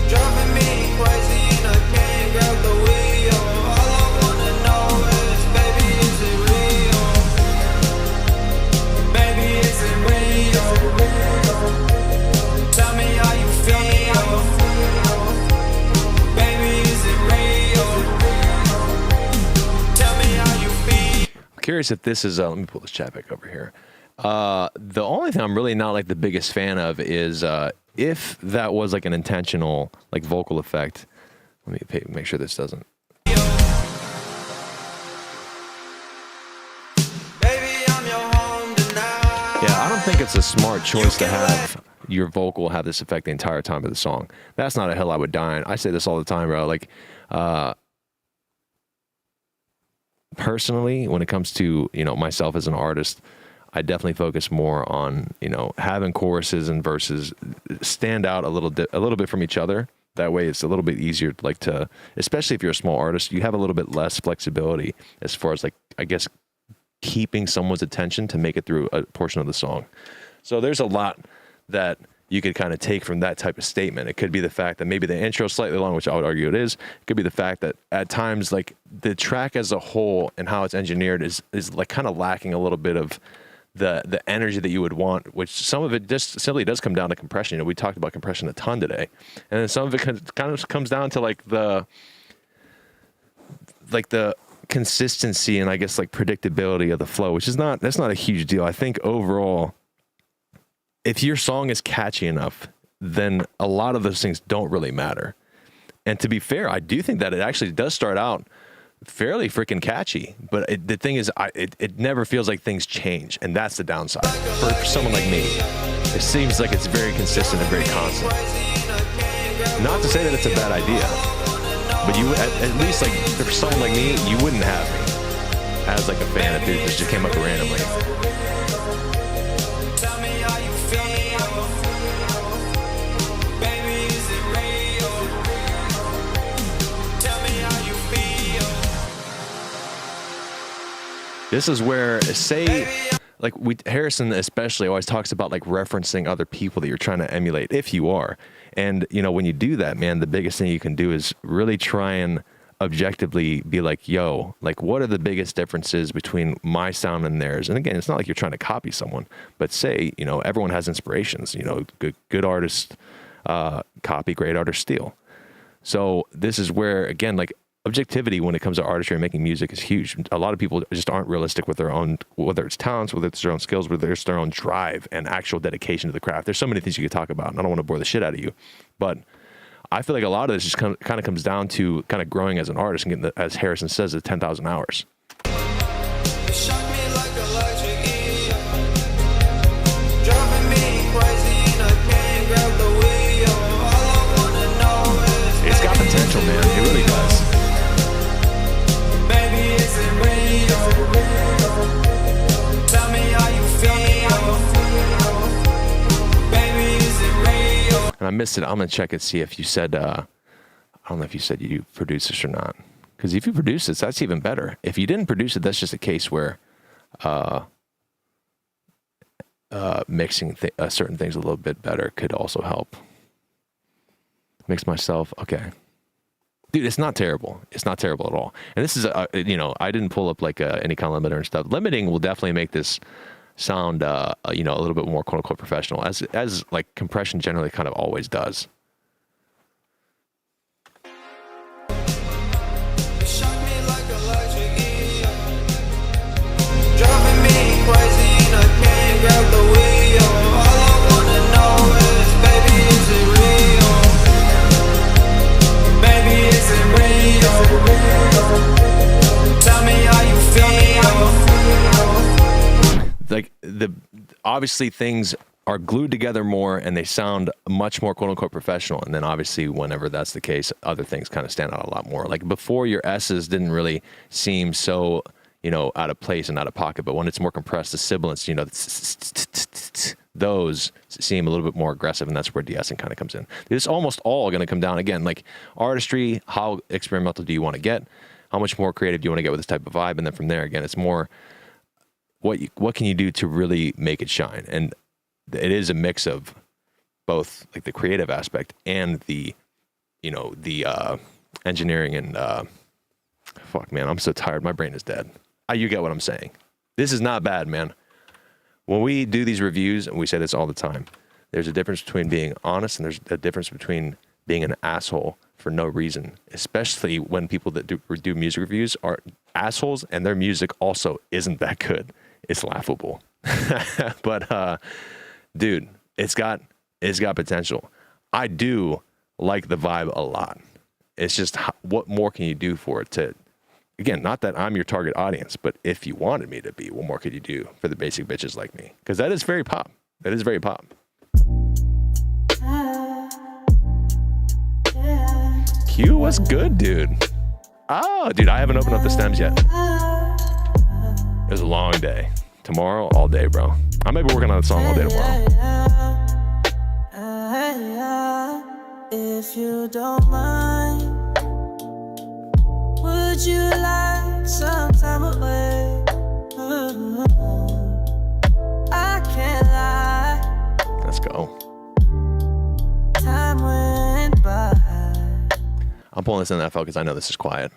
Driving me crazy and I can't grab the wheel. All I wanna know is, baby, is it real? Baby, is it real? Tell me how you feel. Baby, is it real? Tell me how you feel. I'm curious if this is, let me pull this chat back over here. The only thing I'm really not like the biggest fan of is if that was like an intentional like vocal effect. Let me make sure this doesn't. Baby, I'm your home tonight. Yeah, I don't think it's a smart choice to have your vocal have this effect the entire time of the song. That's not a hill I would die on. I say this all the time, bro. Like, personally, when it comes to, you know, myself as an artist, I definitely focus more on, you know, having choruses and verses stand out a little bit from each other. That way it's a little bit easier, like, to, especially if you're a small artist, you have a little bit less flexibility as far as, like, I guess, keeping someone's attention to make it through a portion of the song. So there's a lot that you could kind of take from that type of statement. It could be the fact that maybe the intro is slightly long, which I would argue it is. It could be the fact that at times, like, the track as a whole and how it's engineered is like kind of lacking a little bit of the energy that you would want, which some of it just simply does come down to compression. You know, we talked about compression a ton today. And then some of it kind of comes down to like the consistency and I guess like predictability of the flow, which is that's not a huge deal. I think overall, if your song is catchy enough, then a lot of those things don't really matter. And to be fair, I do think that it actually does start out fairly freaking catchy, but the thing is, it never feels like things change, and that's the downside. For someone like me, it seems like it's very consistent and very constant. Not to say that it's a bad idea, but you, at least like for someone like me, you wouldn't have me as like a fan if it just came up randomly. This is where, say, like Harrison especially always talks about like referencing other people that you're trying to emulate, if you are. And, you know, when you do that, man, the biggest thing you can do is really try and objectively be like, yo, like, what are the biggest differences between my sound and theirs? And again, it's not like you're trying to copy someone, but say, you know, everyone has inspirations, you know, good artists copy, great artists steal. So this is where, again, like, objectivity when it comes to artistry and making music is huge. A lot of people just aren't realistic with their own, whether it's talents, whether it's their own skills, whether it's their own drive and actual dedication to the craft. There's so many things you could talk about, and I don't want to bore the shit out of you, but I feel like a lot of this just kind of comes down to kind of growing as an artist and getting, as Harrison says, the 10,000 hours. It's got potential, man. It really does. And I missed it. I'm gonna check it, see if you said. I don't know if you said you produced this or not. Because if you produce this, that's even better. If you didn't produce it, that's just a case where mixing certain things a little bit better could also help. Mix myself. Okay. Dude, it's not terrible. It's not terrible at all. And this is, you know, I didn't pull up like any kind of limiter and stuff. Limiting will definitely make this sound, you know, a little bit more quote unquote professional, as like compression generally kind of always does. Driving me crazy and I can't grab the wheel. All I wanna know is, baby, is it real? Baby, is it real? Tell me how you feel. Like obviously things are glued together more and they sound much more quote unquote professional. And then obviously whenever that's the case, other things kind of stand out a lot more. Like before, your S's didn't really seem so, you know, out of place and out of pocket, but when it's more compressed, the sibilance, you know, those seem a little bit more aggressive, and that's where de-essing kind of comes in. It's almost all going to come down, again, like artistry, how experimental do you want to get? How much more creative do you want to get with this type of vibe? And then from there, again, it's more what can you do to really make it shine? And it is a mix of both like the creative aspect and the, you know, the engineering and fuck, man, I'm so tired. My brain is dead. You get what I'm saying. This is not bad, man. When we do these reviews, and we say this all the time, there's a difference between being honest and there's a difference between being an asshole for no reason, especially when people that do music reviews are assholes and their music also isn't that good. It's laughable. But dude, it's got potential. I do like the vibe a lot. It's just what more can you do for it to, again, not that I'm your target audience, but if you wanted me to be, what more could you do for the basic bitches like me? Because that is very pop. That is very pop. Q was good, dude. Oh, dude, I haven't opened up the stems yet. It was a long day. Tomorrow, all day, bro. I may be working on the song all day tomorrow. If you don't mind, would you like some time away? I can't lie. Let's go. Time went by. I'm pulling this in that felt because I know this is quiet.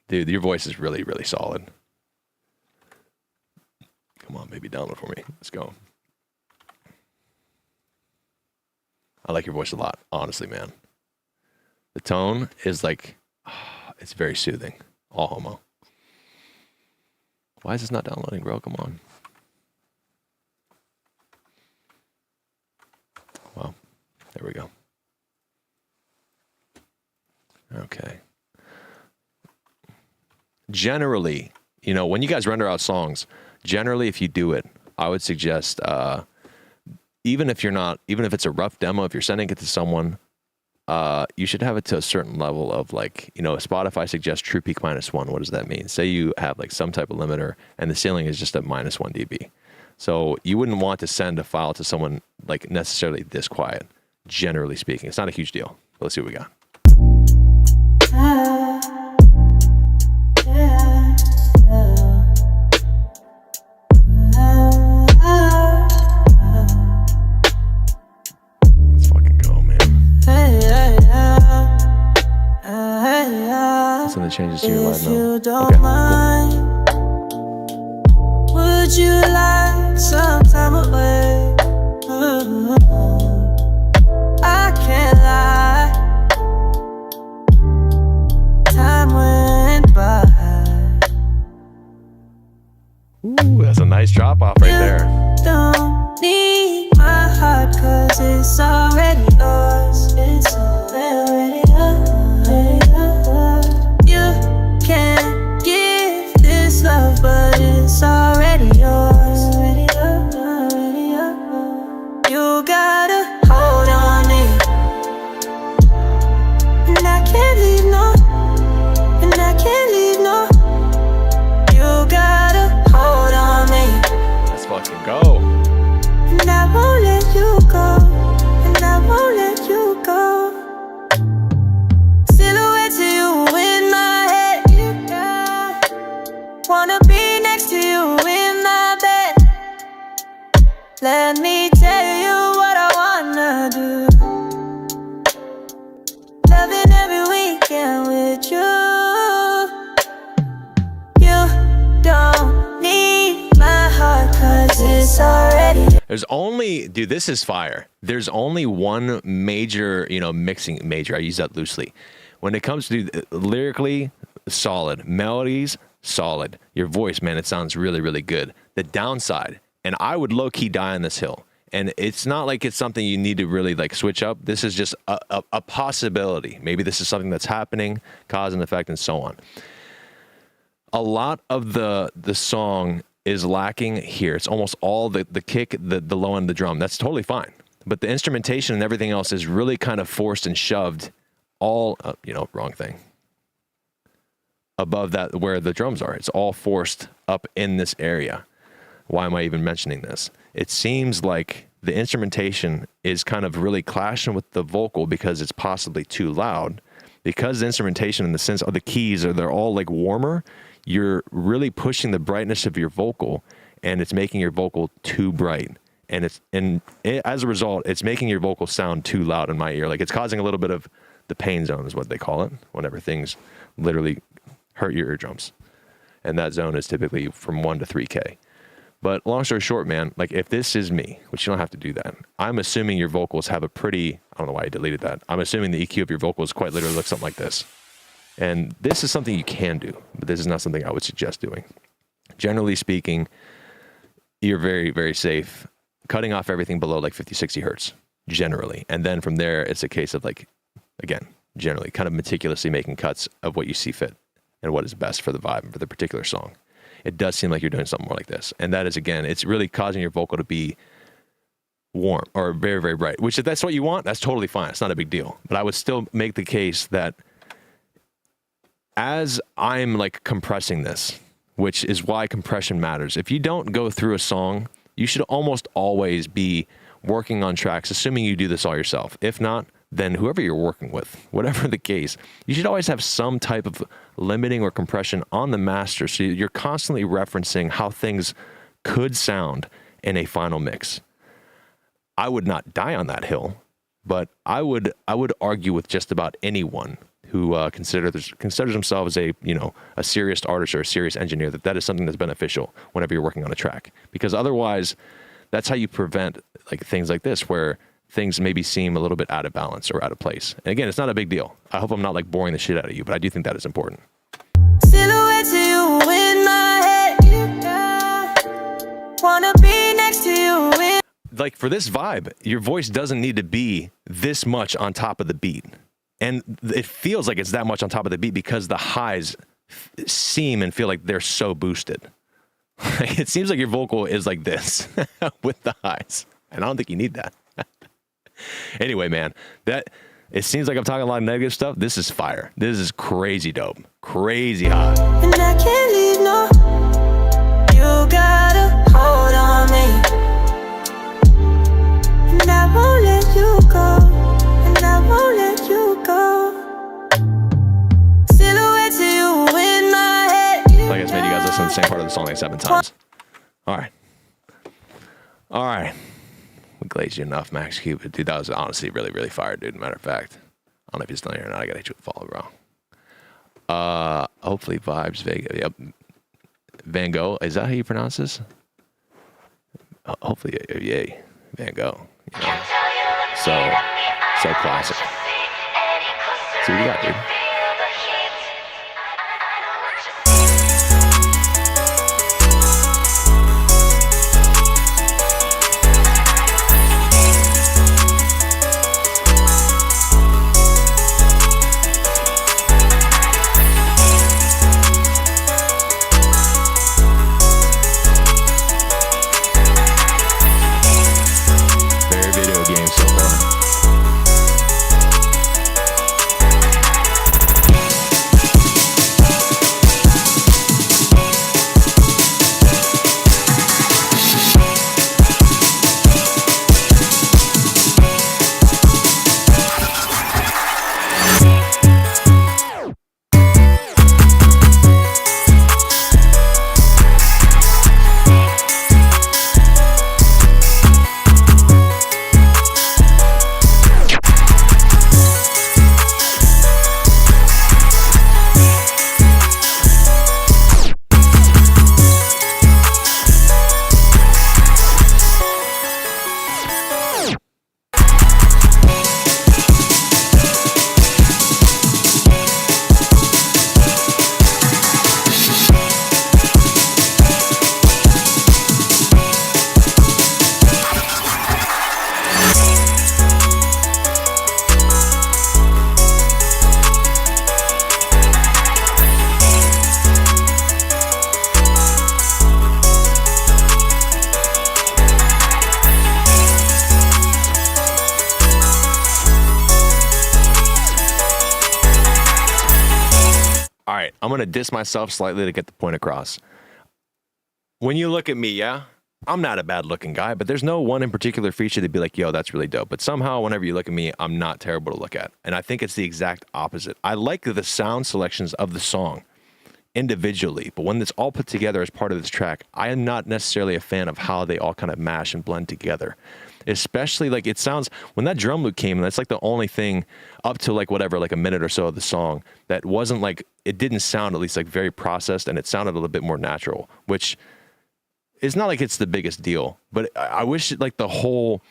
Dude, your voice is really, really solid. Come on, baby, download for me. Let's go. I like your voice a lot, honestly, man. The tone is like, it's very soothing. All homo. Why is this not downloading, bro? Come on. Wow. There we go. Okay. Generally, you know, when you guys render out songs, generally, if you do it, I would suggest, even if it's a rough demo, if you're sending it to someone, you should have it to a certain level of like, you know, Spotify suggests true peak -1. What does that mean? Say you have like some type of limiter and the ceiling is just at -1 dB. So you wouldn't want to send a file to someone like necessarily this quiet, generally speaking. It's not a huge deal. But let's see what we got. Let's fucking go, man. Send the changes to your live now. Okay, cool. Would you like some time away? I can't lie. Time went by. Ooh, that's a nice drop off right there. Don't need my heart, cause it's already yours. It's already yours. You can't give this love, but it's already yours. You gotta hold on me, and I can't leave no, and I can't leave no. You gotta hold on me. Let's fucking go. And I won't let you go, and I won't let you go. Silhouette to you in my head, yeah. Wanna be next to you in my bed. Let me tell you what I wanna do. Loving every weekend with you. You don't need my heart, cause it's already. There's only, dude, this is fire. There's only one major, you know, mixing major. I use that loosely. When it comes to lyrically, solid. Melodies, solid. Your voice, man, it sounds really, really good. The downside, and I would low-key die on this hill. And it's not like it's something you need to really like switch up. This is just a possibility. Maybe this is something that's happening, cause and effect, and so on. A lot of the song is lacking here. It's almost all the kick, the low end of the drum. That's totally fine. But the instrumentation and everything else is really kind of forced and shoved all, you know, wrong thing. Above that, where the drums are. It's all forced up in this area. Why am I even mentioning this? it seems like the instrumentation is kind of really clashing with the vocal because it's possibly too loud. Because the instrumentation in the sense of the keys they're all like warmer, you're really pushing the brightness of your vocal, and it's making your vocal too bright. And as a result, it's making your vocal sound too loud in my ear. Like, it's causing a little bit of the pain zone is what they call it, whenever things literally hurt your eardrums. And that zone is typically from 1 to 3K. But long story short, man, like, if this is me, which you don't have to do that, I'm assuming your vocals have a pretty, I don't know why I deleted that. I'm assuming the EQ of your vocals quite literally looks something like this. And this is something you can do, but this is not something I would suggest doing. Generally speaking, you're very, very safe cutting off everything below like 50, 60 hertz, generally. And then from there, it's a case of, like, again, generally kind of meticulously making cuts of what you see fit and what is best for the vibe and for the particular song. It does seem like you're doing something more like this. And that is, again, it's really causing your vocal to be warm or very, very bright, which if that's what you want, that's totally fine. It's not a big deal. But I would still make the case that as I'm like compressing this, which is why compression matters. If you don't go through a song, you should almost always be working on tracks, assuming you do this all yourself. If not, then whoever you're working with, whatever the case, you should always have some type of limiting or compression on the master, so you're constantly referencing how things could sound in a final mix. I would not die on that hill, but I would argue with just about anyone who considers themselves a serious artist or a serious engineer that is something that's beneficial whenever you're working on a track, because otherwise, that's how you prevent like things like this where things maybe seem a little bit out of balance or out of place. And again, it's not a big deal. I hope I'm not like boring the shit out of you, but I do think that is important. Silhouette to you in my head. Wanna be next to you in Like, for this vibe, your voice doesn't need to be this much on top of the beat. And it feels like it's that much on top of the beat because the highs seem and feel like they're so boosted. It seems like your vocal is like this with the highs. And I don't think you need that. Anyway, man, it seems like I'm talking a lot of negative stuff. This is fire. This is crazy dope. Crazy hot. and I can't leave, no. You gotta hold on me, and I won't let you go, and I won't let you go. Silhouette to you in my head. Like I just made you guys listen to the same part of the song like 7 times. All right. We glazed you enough, Max Cupid. Dude, that was honestly really, really fire, dude. Matter of fact, I don't know if he's still here or not. I gotta hit you with a follow, bro. Hopefully Vibes Vega. Yep. Van Gogh. Is that how you pronounce this? Hopefully, yay. Van Gogh. You know? So classic. See what you got, dude. I'm going to diss myself slightly to get the point across. When you look at me, yeah, I'm not a bad looking guy, but there's no one in particular feature that'd be like, yo, that's really dope. But somehow, whenever you look at me, I'm not terrible to look at. And I think it's the exact opposite. I like the sound selections of the song individually, but when it's all put together as part of this track, I am not necessarily a fan of how they all kind of mash and blend together. Especially like it sounds, when that drum loop came, and that's like the only thing up to like whatever, like a minute or so of the song that wasn't like, it didn't sound at least like very processed, and it sounded a little bit more natural, which it's not like it's the biggest deal, but I wish like the whole,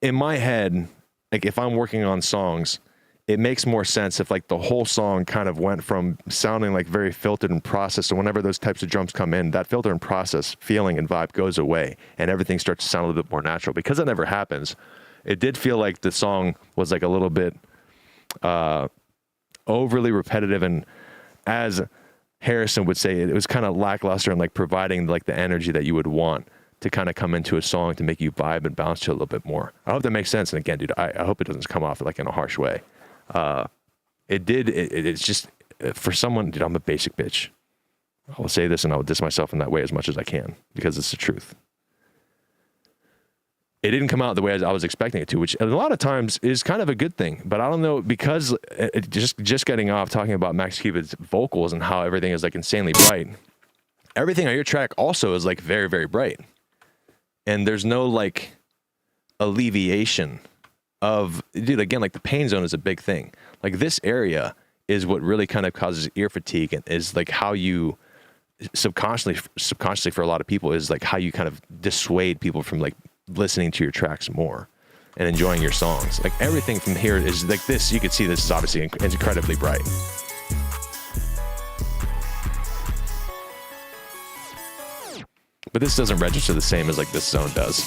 in my head, like if I'm working on songs, it makes more sense if like the whole song kind of went from sounding like very filtered and processed. So whenever those types of drums come in, that filter and process feeling and vibe goes away and everything starts to sound a little bit more natural. Because that never happens, it did feel like the song was like a little bit overly repetitive, and as Harrison would say, it was kind of lackluster and like providing like the energy that you would want to kind of come into a song to make you vibe and bounce to a little bit more. I hope that makes sense. And again, dude, I hope it doesn't come off like in a harsh way. It's just for someone, dude, I'm a basic bitch. I will say this and I will diss myself in that way as much as I can because it's the truth. It didn't come out the way I was expecting it to, which a lot of times is kind of a good thing. But I don't know, because just getting off talking about Max Cupid's vocals and how everything is like insanely bright. Everything on your track also is like very, very bright. And there's no like alleviation of, dude, again, like the pain zone is a big thing. Like this area is what really kind of causes ear fatigue, and is like how you subconsciously for a lot of people is like how you kind of dissuade people from like listening to your tracks more and enjoying your songs. Like everything from here is like this. You can see this is obviously incredibly bright. But this doesn't register the same as like this zone does.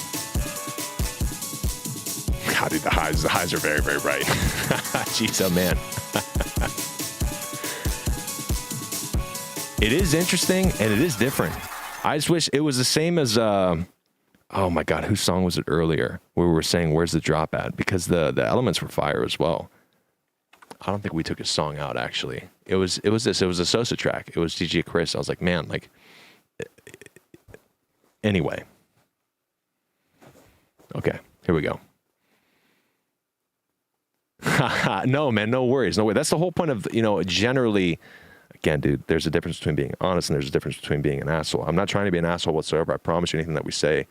God, dude, the highs are very, very bright. Jeez, oh man. It is interesting and it is different. I just wish it was the same as oh my God, whose song was it earlier where we were saying, where's the drop at? Because the elements were fire as well. I don't think we took a song out, actually. It was a Sosa track. It was DJ Chris. I was like, man, like, anyway. Okay, here we go. No, man, no worries. No way. That's the whole point of, generally, again, dude, there's a difference between being honest and there's a difference between being an asshole. I'm not trying to be an asshole whatsoever. I promise you, anything that we say,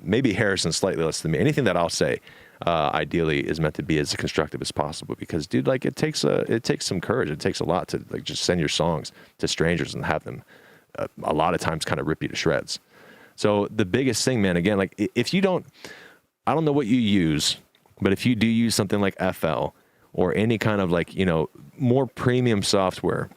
maybe Harrison slightly less than me. Anything that I'll say, ideally, is meant to be as constructive as possible. Because, dude, like it takes some courage. It takes a lot to like just send your songs to strangers and have them, a lot of times, kind of rip you to shreds. So the biggest thing, man, again, like if you don't, I don't know what you use, but if you do use something like FL or any kind of like, more premium software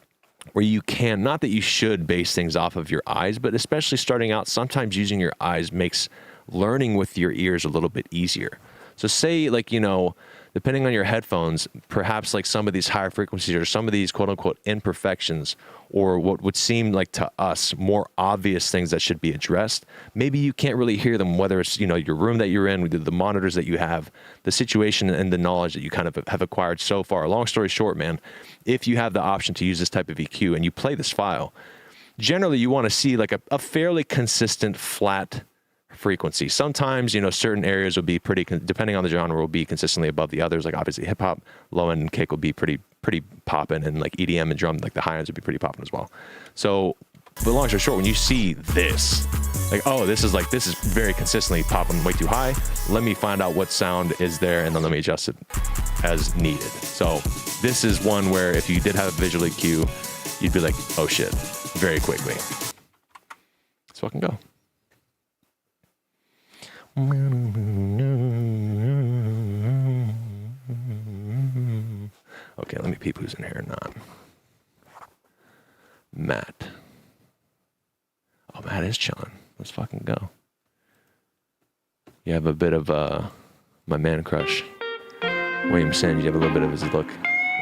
where you can, not that you should base things off of your eyes, but especially starting out, sometimes using your eyes makes learning with your ears a little bit easier. So say like, depending on your headphones, perhaps like some of these higher frequencies or some of these quote unquote imperfections or what would seem like to us more obvious things that should be addressed, maybe you can't really hear them, whether it's, your room that you're in, the monitors that you have, the situation and the knowledge that you kind of have acquired so far. Long story short, man, if you have the option to use this type of EQ and you play this file, generally you want to see like a fairly consistent flat frequency. Sometimes, certain areas will be pretty, depending on the genre, will be consistently above the others. Like obviously hip hop, low end kick will be pretty popping, and like EDM and drum, like the high ends would be pretty popping as well. So, but long story short, when you see this, like, oh, this is very consistently popping way too high. Let me find out what sound is there, and then let me adjust it as needed. So this is one where if you did have a visual EQ, you'd be like, oh shit, very quickly. Let's fucking go. Okay, let me peep who's in here or not. Matt. Oh, Matt is chilling. Let's fucking go. You have a bit of my man crush, William Sand. You have a little bit of his look,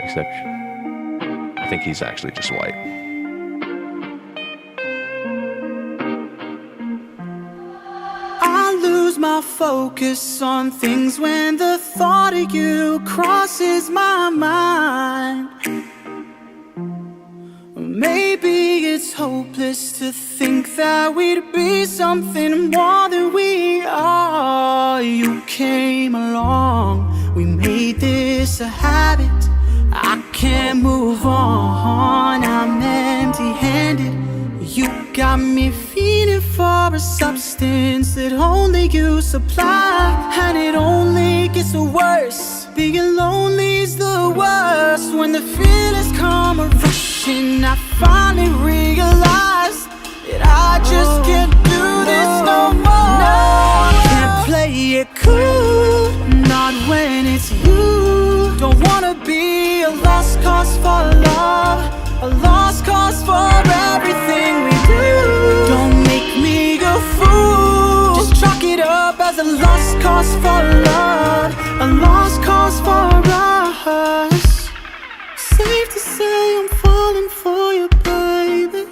except I think he's actually just white. My focus on things when the thought of you crosses my mind. maybe it's hopeless to think that we'd be something more than we are. You came along, we made this a habit. I can't move on, I'm empty-handed. You got me feeding for a substance that only you supply, and it only gets worse. Being lonely's the worst. When the feelings come rushing, I finally realize that I just can't do this no more. I can't play it cool, not when it's you. Don't wanna be a lost cause for love, a lost cause for everything we do. Don't make me a fool, just chalk it up as a lost cause for love, a lost cause for us. Safe to say I'm falling for you, baby.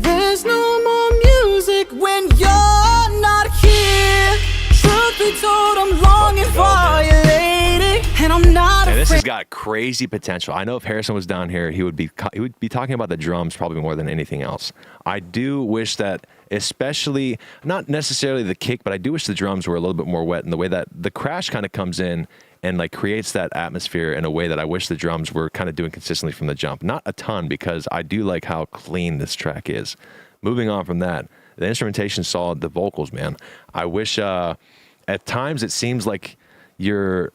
There's no more music when you're not here. Truth be told, I'm longing for you, lady, and I'm not afraid. This has got crazy potential. I know if Harrison was down here, he would be talking about the drums probably more than anything else. I do wish that, especially not necessarily the kick, but I do wish the drums were a little bit more wet in the way that the crash kind of comes in and like creates that atmosphere in a way that I wish the drums were kind of doing consistently from the jump. Not a ton, because I do like how clean this track is. Moving on from that, the instrumentation solid, the vocals, man. I wish at times it seems like your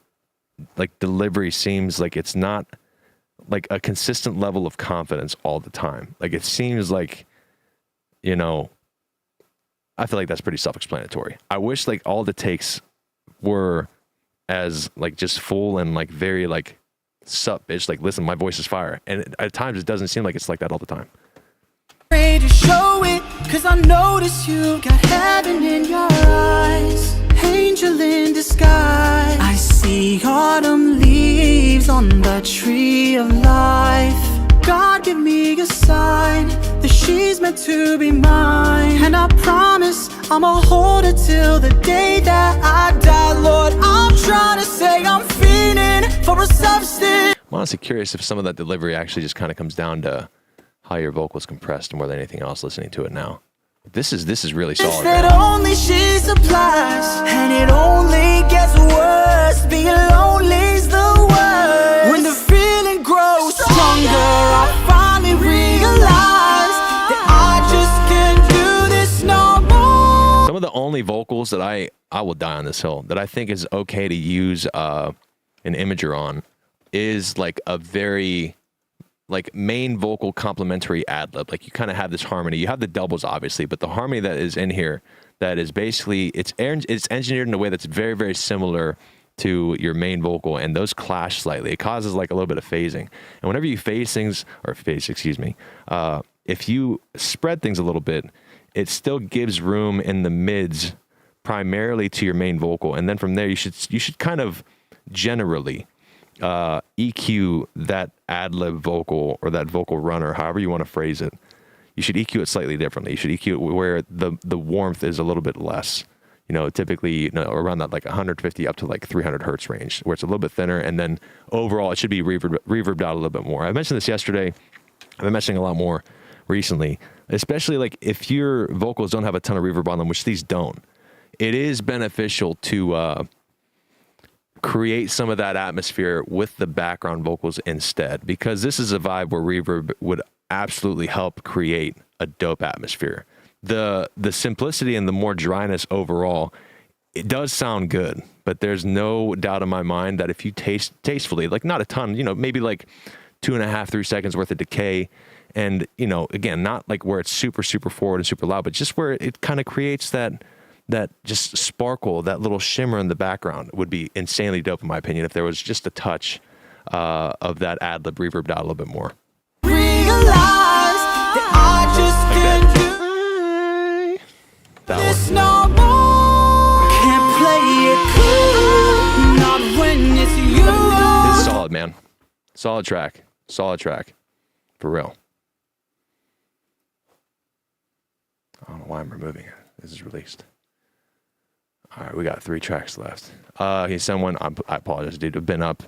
like delivery seems like it's not like a consistent level of confidence all the time. Like it seems like, you know, I feel like that's pretty self-explanatory. I wish like all the takes were as like just full and like very like sup bitch, like listen, my voice is fire. And at times it doesn't seem like it's like that all the time. Ready to show it, cause I notice you got heaven in your eyes. Angel in disguise. I see autumn leaves on the tree of life. God give me a sign that she's meant to be mine, and I promise I'ma hold her till the day that I die. Lord, I'm trying to say I'm feeling for a substance. I'm honestly curious if some of that delivery actually just kind of comes down to how your vocals compressed more than anything else listening to it now. This is really solid. That only she supplies, and it only gets worse. Being lonely's the worst. When the feeling grows stronger, I finally realize that I just can't do this no more. Some of the only vocals that I will die on this hill that I think is okay to use an imager on is like a very like main vocal complementary ad lib. Like you kind of have this harmony. You have the doubles obviously, but the harmony that is in here that is basically it's engineered in a way that's very, very similar to your main vocal, and those clash slightly. It causes like a little bit of phasing. And whenever you phase things, or phase, excuse me, if you spread things a little bit, it still gives room in the mids primarily to your main vocal. And then from there you should kind of generally EQ that ad-lib vocal or that vocal runner, however you want to phrase it. You should EQ it slightly differently. You should EQ it where the warmth is a little bit less. You know, typically around that like 150 up to like 300 hertz range, where it's a little bit thinner, and then overall it should be reverbed out a little bit more. I mentioned this yesterday. I've been mentioning a lot more recently, especially like if your vocals don't have a ton of reverb on them, which these don't. It is beneficial to create some of that atmosphere with the background vocals instead, because this is a vibe where reverb would absolutely help create a dope atmosphere. The simplicity and the more dryness overall, it does sound good, but there's no doubt in my mind that if you tastefully, like not a ton, maybe like 2.5, 3 seconds worth of decay, and again, not like where it's super, super forward and super loud, but just where it kind of creates that just sparkle, that little shimmer in the background would be insanely dope in my opinion if there was just a touch of that ad-lib reverbed out a little bit more. Realize that I just can't do this no more. Can't play it cool, not when it's you. This is solid, man. Solid track. For real. I don't know why I'm removing it. This is released. All right, we got 3 tracks left. Can someone, I apologize, dude. I've been up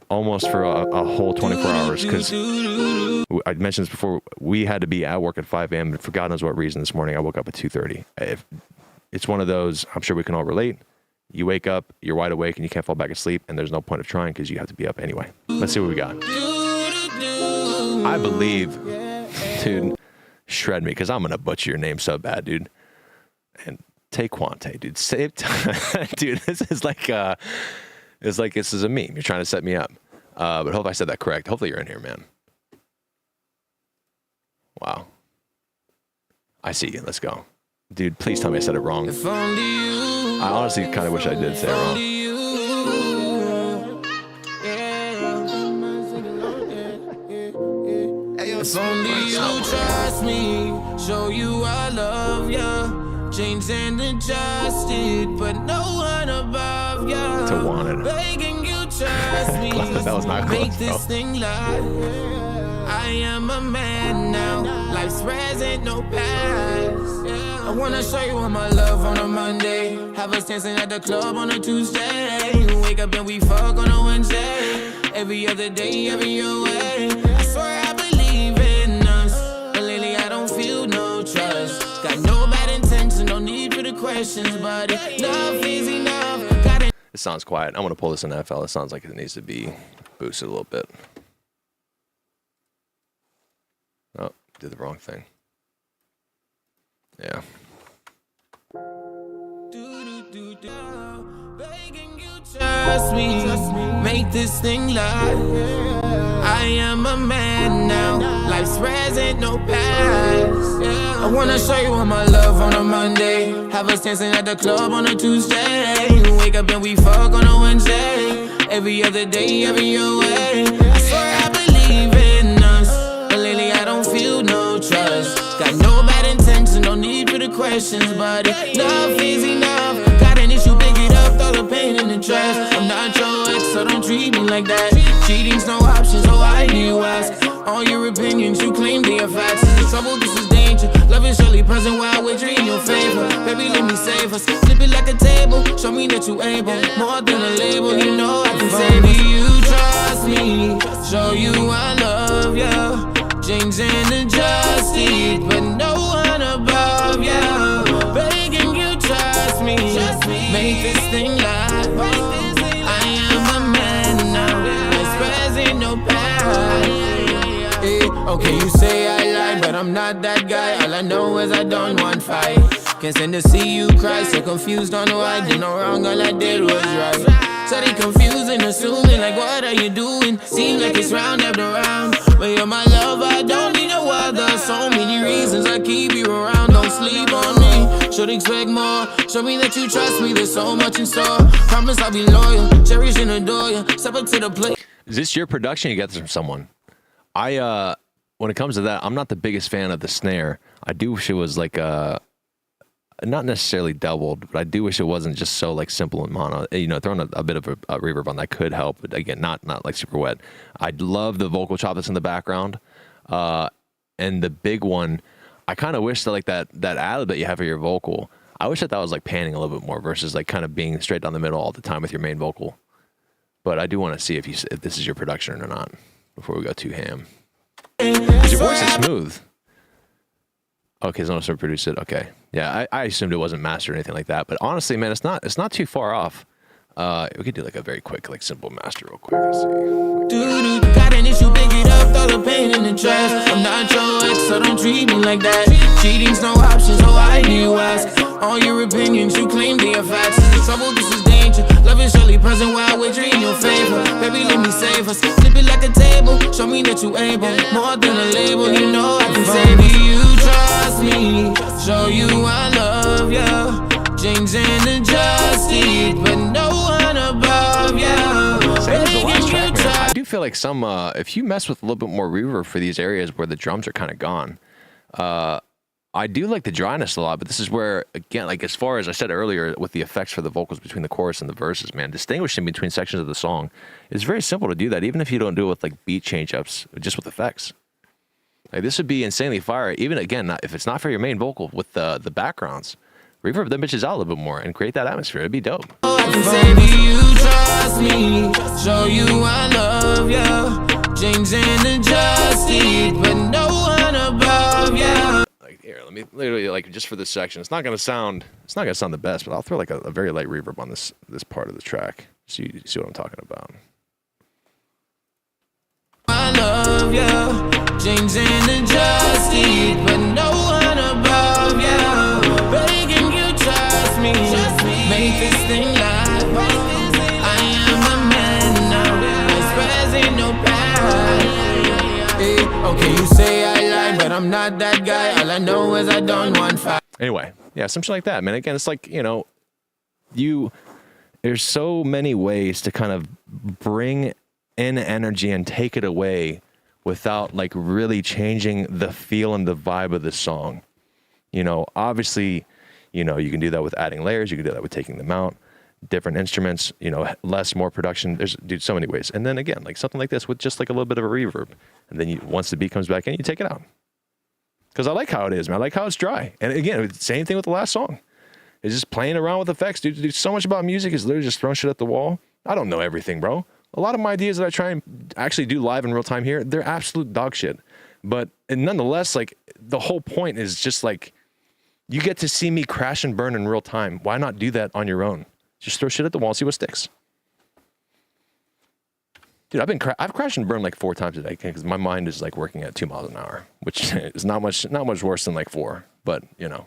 almost for a whole 24 hours because I mentioned this before. We had to be at work at 5 a.m. and for God knows what reason this morning I woke up at 2:30. It's one of those, I'm sure we can all relate. You wake up, you're wide awake, and you can't fall back asleep, and there's no point of trying because you have to be up anyway. Let's see what we got. I believe, dude, shred me because I'm gonna butcher your name so bad, dude. And Taekwonte, dude, save time, dude. This is like it's like this is a meme. You're trying to set me up, but hope I said that correct. Hopefully you're in here, man. Wow, I see you. Let's go, dude. Please tell me I said it wrong. I honestly kind of wish I did say it wrong. If only you trust me, show you I love ya, changed and adjusted, but no one above ya. To want it. Begging you trust me, that was not close, make this thing live. I am a man now, life's present, no past. I wanna show you all my love on a Monday, have us dancing at the club on a Tuesday, wake up and we fuck on a Wednesday, every other day, every other way. I swear I believe in us, but lately I don't feel no trust. Got no bad intentions, no need for the questions, but enough is enough. It sounds quiet. I'm gonna pull this in FL. It sounds like it needs to be boosted a little bit. Oh, did the wrong thing. Yeah. Trust me, make this thing live. I am a man now, life's present, no past. I wanna show you all my love on a Monday, have us dancing at the club on a Tuesday, wake up and we fuck on a Wednesday, every other day, every other way. I swear I believe in us, but lately I don't feel no trust. Got no bad intentions, no need for the questions, but enough is enough. Got an issue, pick it up, throw the pain in the trash. I'm not your ex, so don't treat me like that. Cheating's no option, so why do you ask? All your opinions, you claim they are facts. This is trouble, this is danger. Love is surely present while we're in your favor. Baby, let me save us. Flip it like a table, show me that you able. More than a label, you know I can save you. You trust me, show you I love ya. Changed and adjusted, but no one above ya. Begging you trust me, make this thing live. I am a man now, it's present, no past. Okay, you say I lie, but I'm not that guy. All I know is I don't want fight. Can't stand to see you cry, so confused on why I did no wrong, all I did was right. So they confusing, assuming like what are you doing? Seems like it's round after round, but you're my love, I don't need no other. So many reasons I keep you around, don't sleep on me. Should expect more, show me that you trust me, there's so much in store. Promise I'll be loyal, cherish and adore you. Step up to the plate. Is this your production? You got this from someone? When it comes to that, I'm not the biggest fan of the snare. I do wish it was like not necessarily doubled, but I do wish it wasn't just so like simple and mono. You know, throwing a bit of a reverb on that could help, but again, not like super wet. I love the vocal chop that's in the background, and the big one. I kind of wish that like that ad-lib that you have for your vocal. I wish that was like panning a little bit more versus like kind of being straight down the middle all the time with your main vocal. But I do want to see if this is your production or not before we go too ham. Because your voice is smooth. Okay, so someone produced it. Okay, yeah, I assumed it wasn't mastered or anything like that. But honestly, man, it's not too far off. We could do like a very quick, like simple master real quick. Let's see. Got an issue, pick it up, throw the pain in the trash. I'm not your ex, so don't treat me like that. Cheating's no option, so why do you ask? All your opinions, you claim they are facts. This is trouble, this is danger. Love is surely present while we're in your favor. Baby, let me save us. Flip it like a table, show me that you able. More than a label, you know I can save you. You trust me, show you I love ya. Changed and adjusted, but no one above ya. I do feel like some, if you mess with a little bit more reverb for these areas where the drums are kind of gone, I do like the dryness a lot, but this is where, again, like as far as I said earlier, with the effects for the vocals between the chorus and the verses, man, distinguishing between sections of the song is very simple to do that, even if you don't do it with like beat change-ups, just with effects. Like this would be insanely fire, even again, if it's not for your main vocal, with the backgrounds. Reverb them bitches out a little bit more and create that atmosphere. It'd be dope. I can say to you, trust me, show you I love ya. James and adjusted, but no one above you. Like here, let me literally like just for this section. It's not gonna sound the best, but I'll throw like a very light reverb on this part of the track, so you see what I'm talking about. I love you, James and adjusted, but no one above you. Begging you, trust me, make this thing live. I am a man now, expressing no past. Hey, okay, you say I lie, but I'm not that guy. All I know is I don't want fight. Anyway, yeah, something like that, man. Again, it's like, you know, there's so many ways to kind of bring in energy and take it away without like really changing the feel and the vibe of the song. You know, obviously, you know, you can do that with adding layers. You can do that with taking them out, different instruments, you know, more production. There's so many ways. And then again, like something like this with just like a little bit of a reverb. And then once the beat comes back in, you take it out. Because I like how it is, man. I like how it's dry. And again, same thing with the last song. It's just playing around with effects, dude. So much about music is literally just throwing shit at the wall. I don't know everything, bro. A lot of my ideas that I try and actually do live in real time here, they're absolute dog shit. But nonetheless, like the whole point is just like, you get to see me crash and burn in real time. Why not do that on your own? Just throw shit at the wall, see what sticks. Dude, I've crashed and burned like 4 times a day because my mind is like working at 2 miles an hour, which is not much worse than like 4, but you know.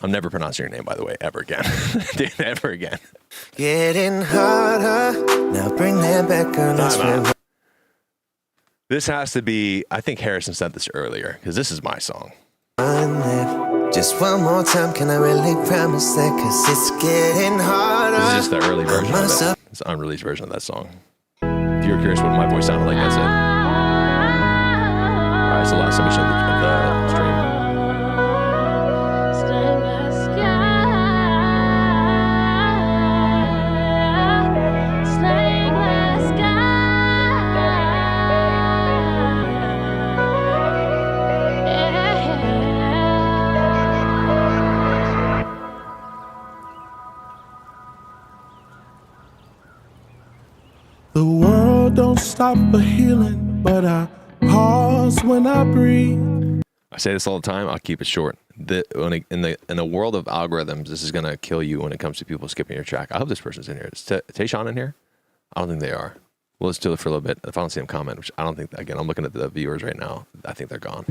I'm never pronouncing your name, by the way, ever again. Dude, ever again. Getting harder. Now bring that back on. This has to be, I think Harrison said this earlier, because this is my song. Just one more time, can I really promise that? Cause it's getting harder. This is just the early version of it. It's an unreleased version of that song. If you're curious what my voice sounded like, that's it. All right, it's the last submission of the stream. The world don't stop for healing, but I pause when I breathe. I say this all the time. I'll keep it short. In a world of algorithms, this is gonna kill you when it comes to people skipping your track. I hope this person's in here. Is Tayshawn in here? I don't think they are. We'll let's do it for a little bit. If I don't see them comment, which I don't think. Again, I'm looking at the viewers right now. I think they're gone.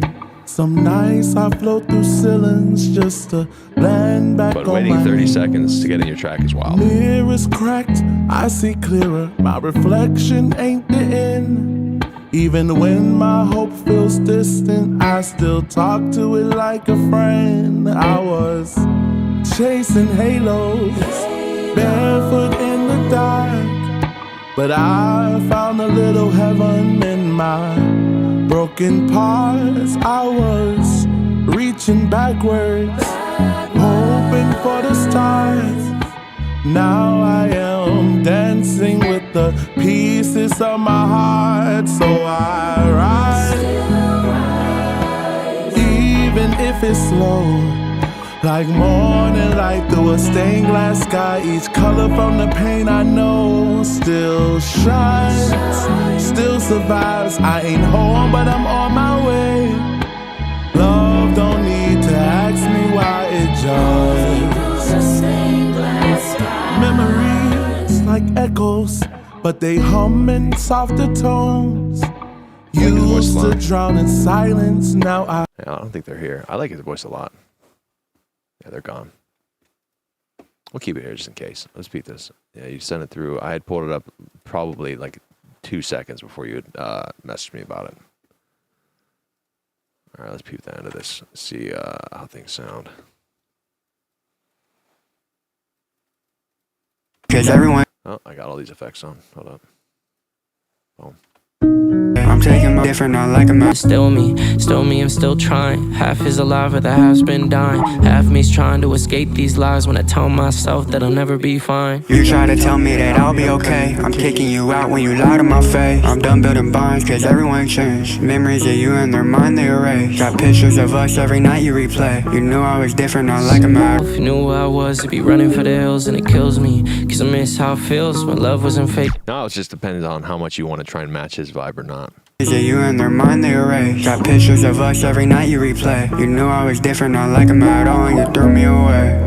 Some nights I float through ceilings just to land back But on waiting my 30 seconds to get in your track is wild. Mirror's cracked, I see clearer. My reflection ain't the end. Even when my hope feels distant, I still talk to it like a friend. I was chasing halos, barefoot in the dark, but I found a little heaven in my broken parts. I was reaching backwards, hoping for the stars. Now I am dancing with the pieces of my heart. So I ride, even if it's slow, like morning light through a stained glass sky. Each color from the pain I know still shines, still survives. I ain't home, but I'm on my way. Love don't need to ask me why, it just memories like echoes, but they hum in softer tones. Used to drown in silence, now I don't think they're here. I like his voice a lot. Yeah, they're gone. We'll keep it here just in case. Let's beat this. Yeah, you sent it through. I had pulled it up probably like 2 seconds before you had messaged me about it. All right, let's peep the end of this. See how things sound. Cause everyone. Oh, I got all these effects on. Hold up. Boom. I'm taking my different, not like I'm Still me, I'm still trying. Half is alive, but the half's been dying. Half me's trying to escape these lies when I tell myself that I'll never be fine. You try to tell me that I'll be okay. I'm kicking you out when you lie to my face. I'm done building bonds cause everyone changed. Memories of you in their mind they erase. Got pictures of us every night you replay. You knew I was different, not like I'm out. If you knew who I was, you'd be running for the hills, and it kills me, cause I miss how it feels when love wasn't fake. No, it just depends on how much you want to try and match his vibe or not. You in their mind they erase. Got pictures of us every night you replay. You knew I was different, not like I'm at all, and you threw me away.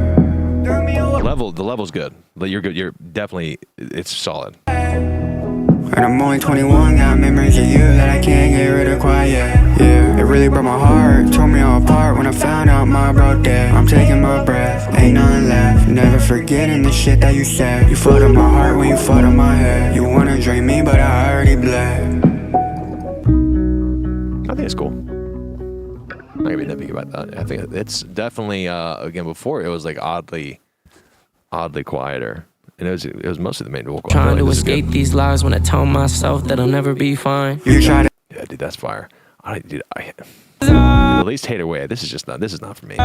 The level's good. You're good. You're definitely, it's solid. And I'm only 21, got memories of you that I can't get rid of quite yet. Yeah, it really broke my heart, tore me all apart when I found out my bro dead. I'm taking my breath, ain't nothing left. Never forgetting the shit that you said. You fucked up my heart when you fucked up my head. You wanna drain me, but I already bled. I think it's cool. I'm not gonna be nitpicky about that. I think it's definitely again before it was like oddly quieter, and it was mostly the main vocal. Trying to escape these lies when I tell myself that I'll never be fine. You try to. Yeah, dude, that's fire. Dude, at least hate away. This is not for me.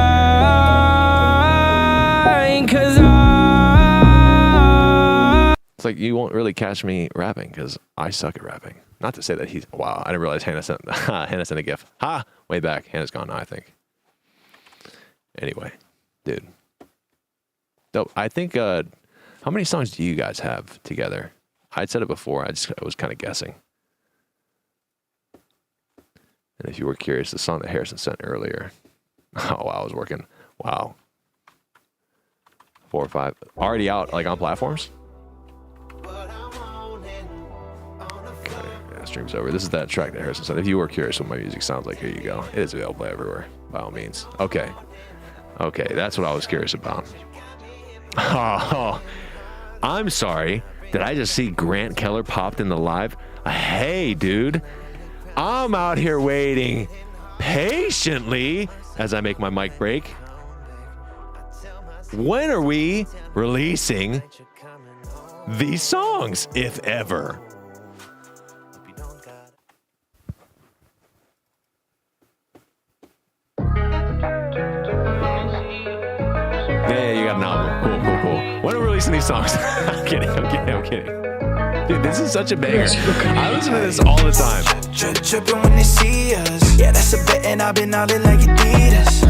It's like you won't really catch me rapping because I suck at rapping. Not to say that he's, wow, I didn't realize Hannah sent a gif. Ha! Way back. Hannah's gone now, I think. Anyway, dude. Dope. I think, how many songs do you guys have together? I'd said it before. I was kind of guessing. And if you were curious, the song that Harrison sent earlier. Oh, wow, I was working. Wow. 4 or 5. Already out, like, on platforms? Stream's over. This is that track that Harrison said. If you were curious what my music sounds like, here you go. It is available everywhere, by all means. Okay, that's what I was curious about. Oh, I'm sorry. Did I just see Grant Keller popped in the live? Hey, dude. I'm out here waiting patiently as I make my mic break. When are we releasing these songs, if ever? Yeah, you got an album. Cool. When are we releasing these songs? I'm kidding. Dude, this is such a banger. I listen to this all the time. Trippin' when they see us. Yeah, that's a bet, and I've been all in like Adidas.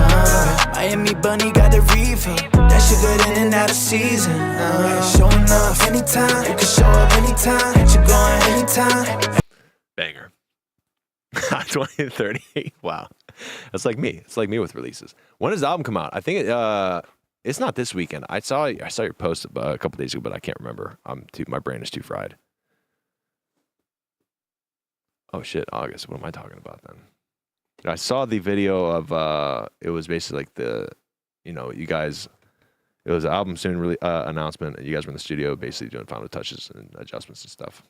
Miami Bunny got the reefer. That shit good in and out of season. Showing up anytime. You can show up anytime. You going anytime. Banger. 20 to 38. Wow. That's like me. It's like me with releases. When does the album come out? I think it's not this weekend. I saw your post a couple days ago, but I can't remember. My brain is too fried. Oh shit, August. What am I talking about then? I saw the video of it was basically like you guys. It was an album soon announcement, and you guys were in the studio basically doing final touches and adjustments and stuff.